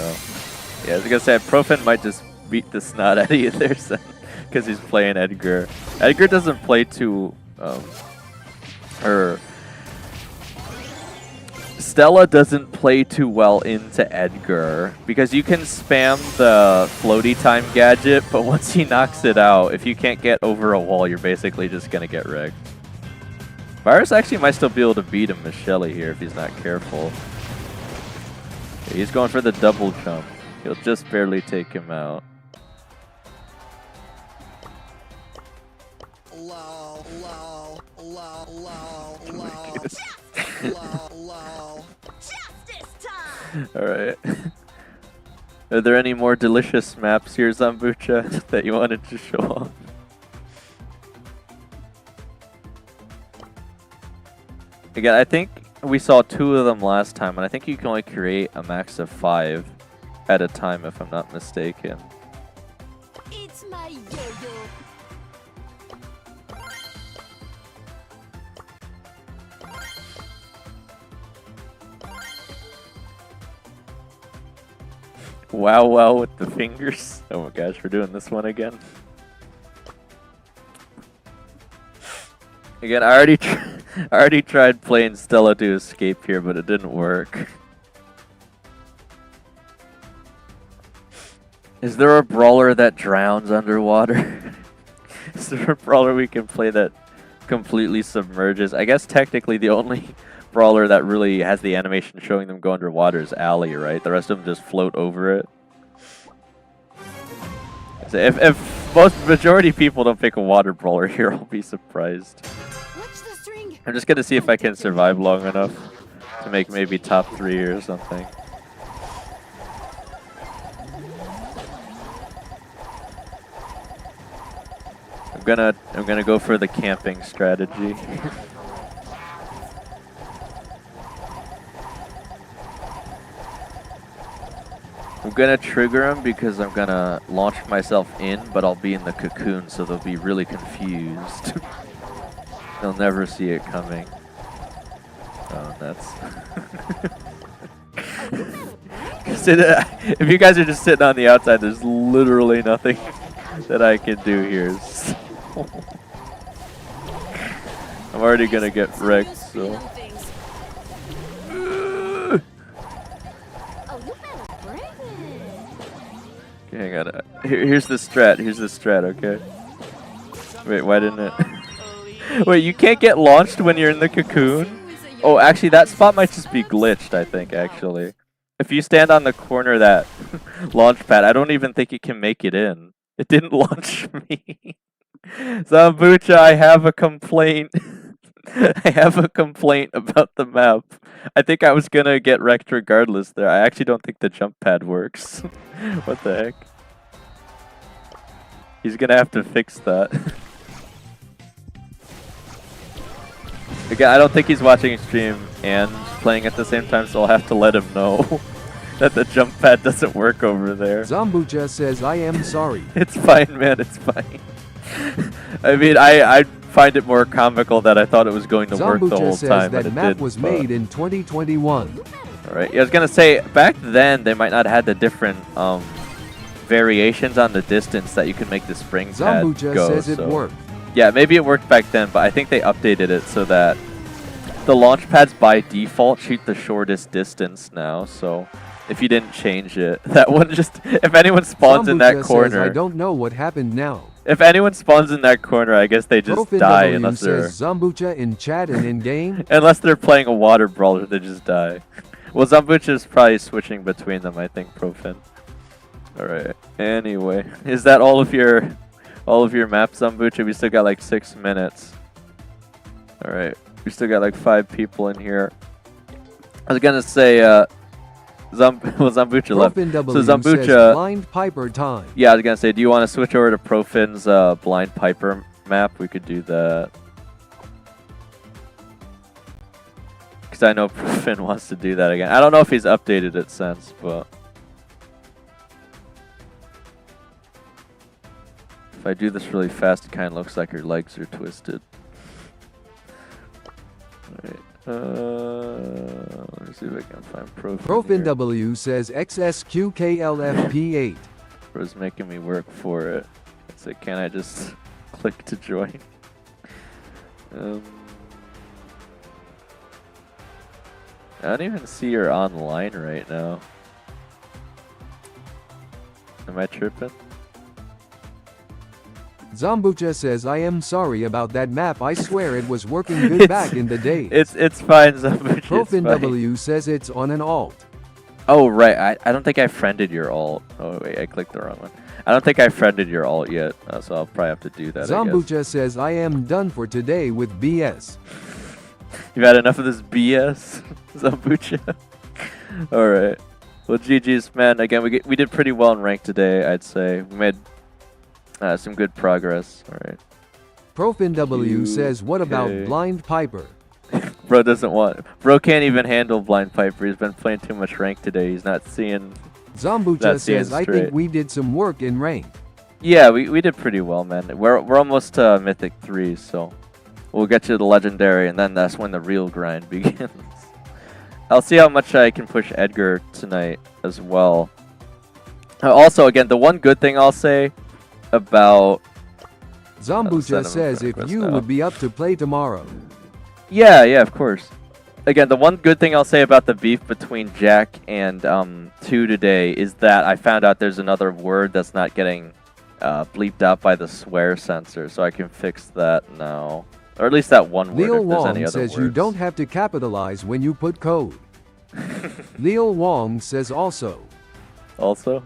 Oh. Yeah, I was gonna say, Profan might just beat the snot out of you there, because he's playing Edgar. Edgar doesn't play too, Stella doesn't play too well into Edgar because you can spam the floaty time gadget, but once he knocks it out, if you can't get over a wall, you're basically just gonna get wrecked. Virus actually might still be able to beat him with Shelly here if he's not careful. Okay, he's going for the double jump. He'll just barely take him out. Alright. Are there any more delicious maps here, Zambucha, that you wanted to show off? Again, I think we saw 2 of them last time, and I think you can only create a max of 5 at a time, if I'm not mistaken. It's my yo-yo. Wow, wow with the fingers. Oh my gosh, we're doing this one again. Again, I already tried playing Stella to escape here, but it didn't work. Is there a brawler that drowns underwater? Is there a brawler we can play that completely submerges? I guess technically the only brawler that really has the animation showing them go underwater is Ali, right? The rest of them just float over it. So if most majority people don't pick a water brawler here, I'll be surprised. Watch the string. I'm just gonna see if I can survive long enough to make maybe top 3 or something. I'm gonna go for the camping strategy. I'm gonna trigger him because I'm gonna launch myself in, but I'll be in the cocoon, so they'll be really confused. They'll never see it coming. Oh, that's... If you guys are just sitting on the outside, there's literally nothing that I can do here. So I'm already gonna get wrecked, so... Okay, hang on. Here's the strat. Here's the strat, okay? Wait, why didn't it... Wait, you can't get launched when you're in the cocoon? Oh, actually, that spot might just be glitched, I think, actually. If you stand on the corner of that launch pad, I don't even think it can make it in. It didn't launch me. Zambucha, I have a complaint. I have a complaint about the map. I think I was gonna get wrecked regardless there. I actually don't think the jump pad works. What the heck? He's gonna have to fix that. Again, I don't think he's watching stream and playing at the same time, so I'll have to let him know that the jump pad doesn't work over there. Zambucha says, I am sorry. It's fine, man, it's fine. I mean, I find it more comical that I thought it was going to work the whole says time, that and it map didn't, was made in 2021. Alright, yeah, I was gonna say, back then, they might not have had the different variations on the distance that you can make the spring pad Zambucha go, says it so. worked. Yeah, maybe it worked back then, but I think they updated it so that the launch pads by default shoot the shortest distance now, so if you didn't change it, that one just, if anyone spawns in that corner, says, I don't know what happened now. if anyone spawns in that corner, I guess they just Profin die W unless they're, says Zambucha in chat and in game. unless they're playing a water brawler, they just die. Well, Zambucha is probably switching between them, I think, Profin. Alright, anyway, is that all of your maps, Zambucha? We still got like 6 minutes. Alright, we still got like 5 people in here. I was gonna say, Zambucha left. Profin W So Zambucha, says blind piper time. yeah, I was gonna say, do you want to switch over to Profin's blind piper map? We could do that. Because I know Profin wants to do that again. I don't know if he's updated it since, but if I do this really fast, it kind of looks like her legs are twisted. Alright. Let me see if I can find Profin. Profin here. W says XSQKLFP8. Bro's making me work for it. So can I just click to join? I don't even see her online right now. Am I tripping? Zambucha says, I am sorry about that map. I swear it was working good back in the day. It's fine, Zambucha. Profin W says it's on an alt. Oh, right. I don't think I friended your alt. Oh, wait. I clicked the wrong one. I don't think I friended your alt yet, so I'll probably have to do that, I guess. Zambucha says, I am done for today with BS. You've had enough of this BS, Zambucha? Alright. Well, GG's, man. Again, we did pretty well in rank today, I'd say. We made some good progress. Alright. Profin W says, what about Okay. blind piper? Bro doesn't want... Bro can't even handle blind piper. He's been playing too much rank today. He's not seeing... Zambucha says, I think straight. we did some work in rank. Yeah, we did pretty well, man. We're almost Mythic 3, so... We'll get you to the Legendary, and then that's when the real grind begins. I'll see how much I can push Edgar tonight as well. Also, again, the one good thing I'll say about... Zambucha says if you would be up to play tomorrow. Yeah, of course. Again, the one good thing I'll say about the beef between Jack and 2 today is that I found out there's another word that's not getting bleeped out by the swear sensor, so I can fix that now. Or at least that one word, Leo if there's any Wong other says words. you don't have to capitalize when you put code. Leo Wong says also. Also?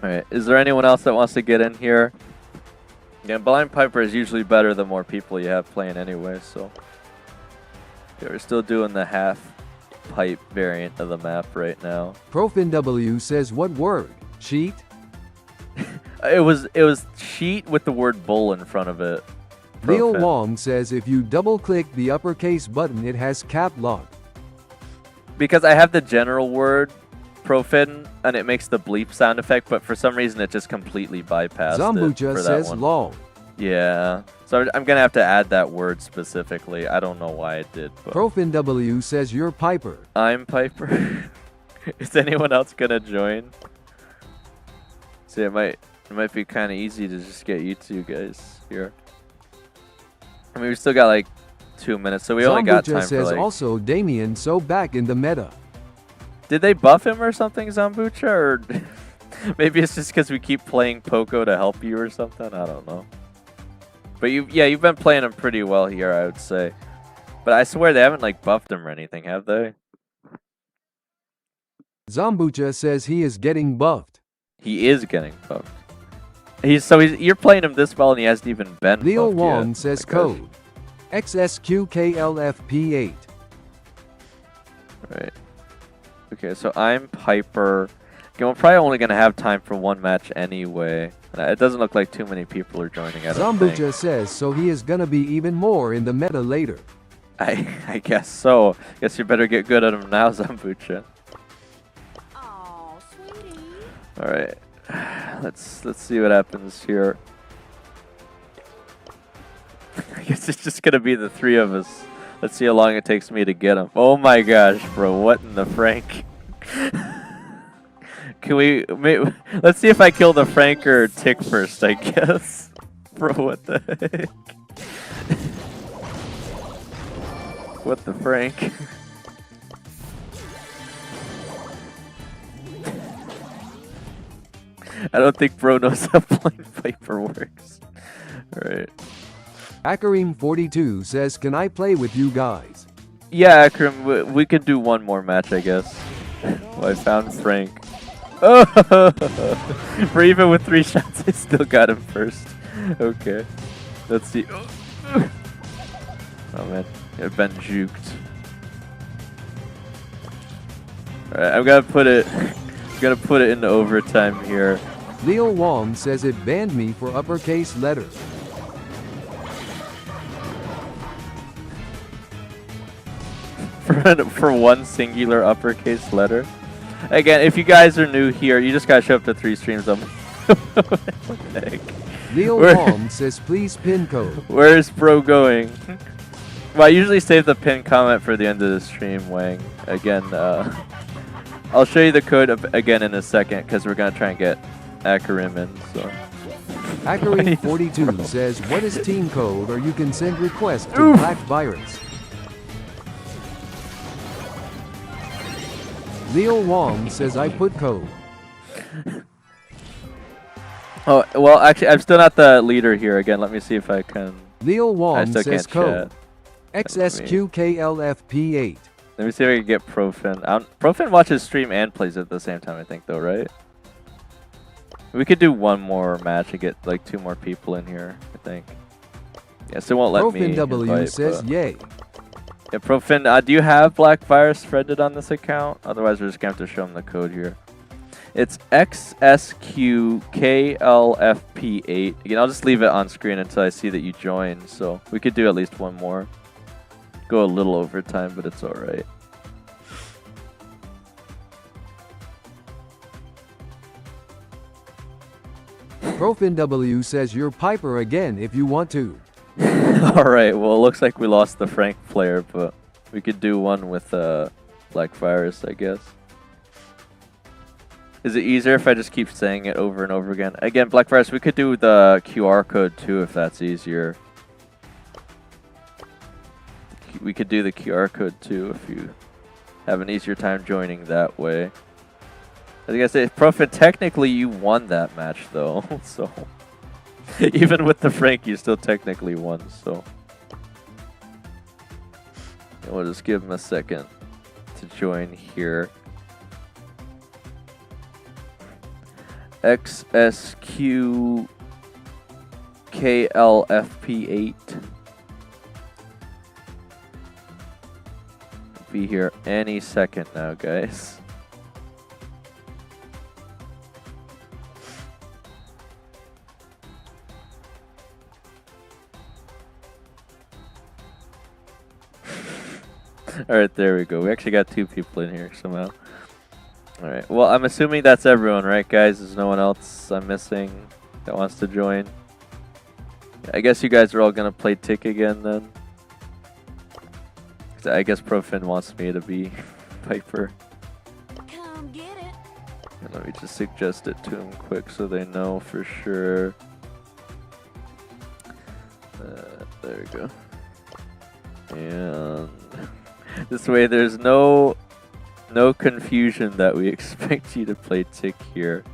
Alright, is there anyone else that wants to get in here? Again, Blind Piper is usually better the more people you have playing anyway, so... Yeah, we're still doing the half pipe variant of the map right now. Profin W says what word? Sheet? It was sheet with the word bull in front of it. Leo Profin. Wong says if you double click the uppercase button it has cap lock. Because I have the general word Profin, and it makes the bleep sound effect, but for some reason it just completely bypassed it Zambucha for that says one. lol. Yeah, so I'm gonna have to add that word specifically. I don't know why it did. But Profin W says you're Piper. I'm Piper. Is anyone else gonna join? See, it might be kind of easy to just get you two guys here. I mean, we still got like 2 minutes, so we only got time Zambucha for says like. also Damien so back in the meta. Did they buff him or something, Zambucha? Or maybe it's just because we keep playing Poco to help you or something? I don't know. But you've been playing him pretty well here, I would say. But I swear they haven't like buffed him or anything, have they? Zambucha says he is getting buffed. He is getting buffed. You're playing him this well and he hasn't even been Leo buffed Wong yet. says Oh my gosh. code XSQKLFP8. Right. Okay, so I'm Piper. Okay, we're probably only gonna have time for one match anyway. It doesn't look like too many people are joining. I don't think. Zambucha says so he is gonna be even more in the meta later. I guess so. Guess you better get good at him now, Zambucha. Aw, sweetie. All right, let's see what happens here. I guess it's just gonna be the three of us. Let's see how long it takes me to get him. Oh my gosh, bro! What in the Frank? Can we? Let's see if I kill the Frank or Tick first. I guess. Bro, what the heck? What the Frank? I don't think bro knows how Blind Viper works. Alright. Akarim42 says, can I play with you guys? Yeah, Akram, we can do one more match, I guess. Well, I found Frank. Oh! For even with 3 shots, I still got him first. Okay. Let's see. Oh man, I've been juked. Alright, I'm gonna put it into overtime here. Leo Wong says it banned me for uppercase letters. For one singular uppercase letter. Again, if you guys are new here, you just gotta show up to 3 streams. What the heck? Leo Where- Wong says please pin code. Where's bro going? Well, I usually save the pin comment for the end of the stream, Wang. Again, I'll show you the code again in a second because we're gonna try and get Akarim in. So. Akarim42 says what is team code or you can send requests to Black Virus. Leo Wong says I put code. Oh well, actually, I'm still not the leader here. Again, let me see if I can. Leo I Wong still says can't code chat. XSQKLFP8. Let me see if I can get Profin. Profin watches stream and plays at the same time, I think, though, right? We could do one more match and get like 2 more people in here, I think. Yes, it won't let me Profin W invite, says but- yay. Yeah, Profin, do you have Black Virus threaded on this account? Otherwise, we're just going to have to show him the code here. It's XSQKLFP8. Again, I'll just leave it on screen until I see that you join. So we could do at least one more. Go a little over time, but it's alright. Profin W says you're Piper again if you want to. Alright, well, it looks like we lost the Frank player, but we could do one with Black Virus, I guess. Is it easier if I just keep saying it over and over again? Again, Black Virus, we could do the QR code too if that's easier. We could do the QR code too if you have an easier time joining that way. I think I say, Profit, technically you won that match though, so even with the Frank, you still technically won. So and we'll just give him a second to join here. XSQKLFP8. Be here any second now, guys. Alright, there we go. We actually got 2 people in here somehow. Alright, well, I'm assuming that's everyone, right, guys? There's no one else I'm missing that wants to join. I guess you guys are all gonna play Tick again then. 'Cause I guess Profin wants me to be Piper. Come get it. And let me just suggest it to him quick so they know for sure. There we go. And this way there's no confusion that we expect you to play Tick here.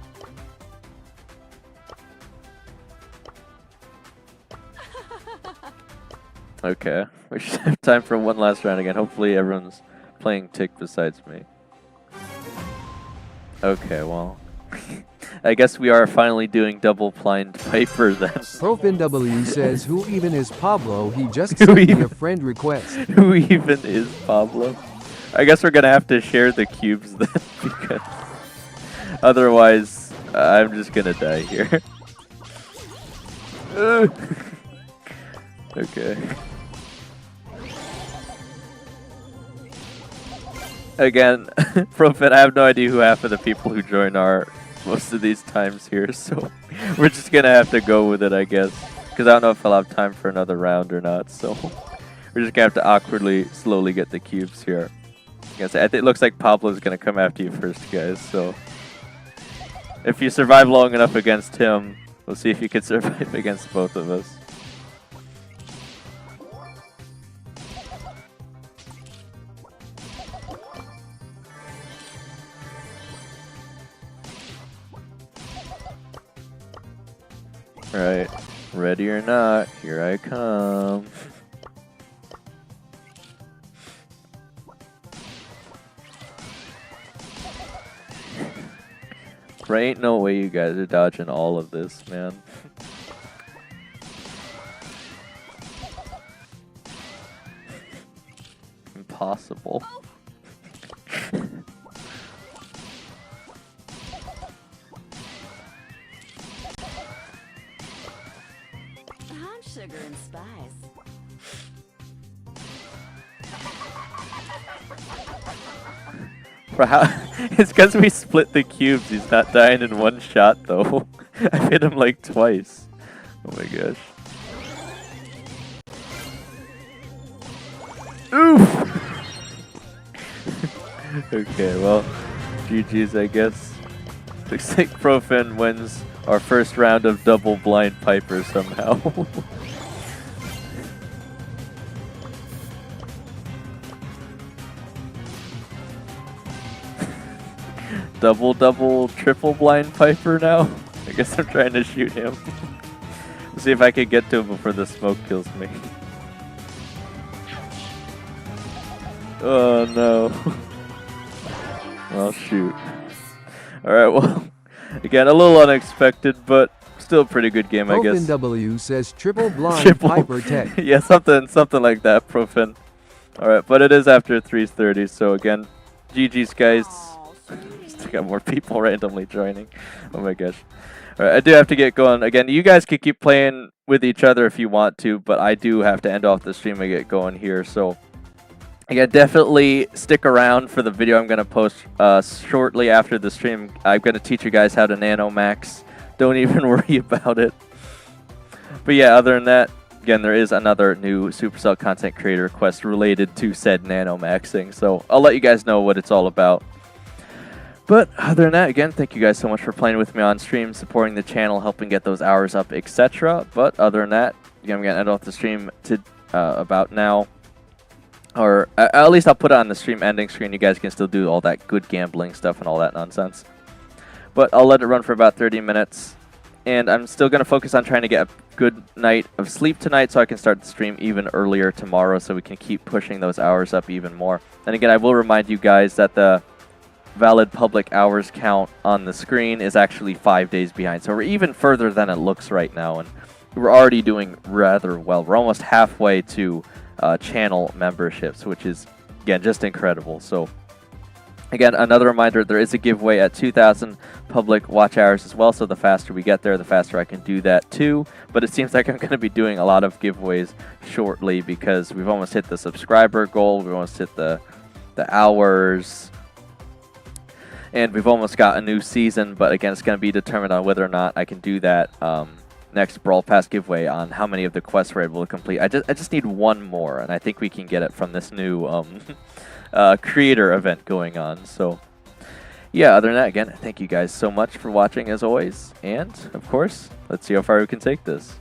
Okay, we should have time for one last round again. Hopefully everyone's playing Tick besides me. Okay, well, I guess we are finally doing double blind Piper then. ProfinW says, who even is Pablo? He just sent me a friend request. Who even is Pablo? I guess we're gonna have to share the cubes then, because otherwise I'm just gonna die here. Okay. Again, Profit, I have no idea who half of the people who join are most of these times here, so we're just gonna have to go with it, I guess. Because I don't know if I'll have time for another round or not, so we're just gonna have to awkwardly, slowly get the cubes here. I think it looks like Pablo's gonna come after you first, guys, so if you survive long enough against him, we'll see if you can survive against both of us. Alright, ready or not, here I come. There ain't no way you guys are dodging all of this, man. Impossible. I'm sugar and spice. It's because we split the cubes. He's not dying in one shot, though. I've hit him like twice. Oh my gosh. Oof! Okay, well, GG's, I guess. Looks like Profin wins our first round of double blind Piper somehow. Double, triple blind Piper now? I guess I'm trying to shoot him. Let's see if I can get to him before the smoke kills me. Oh no. Well, shoot. Alright, well, again, a little unexpected, but still a pretty good game, I guess. ProfinW says triple blind Triple. Piper Tech. Yeah, something like that, Profin. Alright, but it is after 3:30, so again, GG's, guys. Still got more people randomly joining. Oh my gosh. Alright, I do have to get going. Again, you guys can keep playing with each other if you want to, but I do have to end off the stream and get going here, so again, definitely stick around for the video I'm going to post shortly after the stream. I'm going to teach you guys how to nano max. Don't even worry about it. But yeah, other than that, again, there is another new Supercell content creator request related to said nano maxing, so I'll let you guys know what it's all about. But other than that, again, thank you guys so much for playing with me on stream, supporting the channel, helping get those hours up, etc. But other than that, again, I'm going to end off the stream to about now. Or at least I'll put it on the stream ending screen. You guys can still do all that good gambling stuff and all that nonsense. But I'll let it run for about 30 minutes. And I'm still going to focus on trying to get a good night of sleep tonight so I can start the stream even earlier tomorrow so we can keep pushing those hours up even more. And again, I will remind you guys that the valid public hours count on the screen is actually 5 days behind. So we're even further than it looks right now. And we're already doing rather well. We're almost halfway to channel memberships, which is, again, just incredible. So again, another reminder, there is a giveaway at 2,000 public watch hours as well, so the faster we get there, the faster I can do that too. But it seems like I'm going to be doing a lot of giveaways shortly because we've almost hit the subscriber goal, we've almost hit the hours. And we've almost got a new season, but again, it's going to be determined on whether or not I can do that next Brawl Pass giveaway on how many of the quests we're able to complete. I just need one more, and I think we can get it from this new creator event going on. So yeah, other than that, again, thank you guys so much for watching as always. And of course, let's see how far we can take this.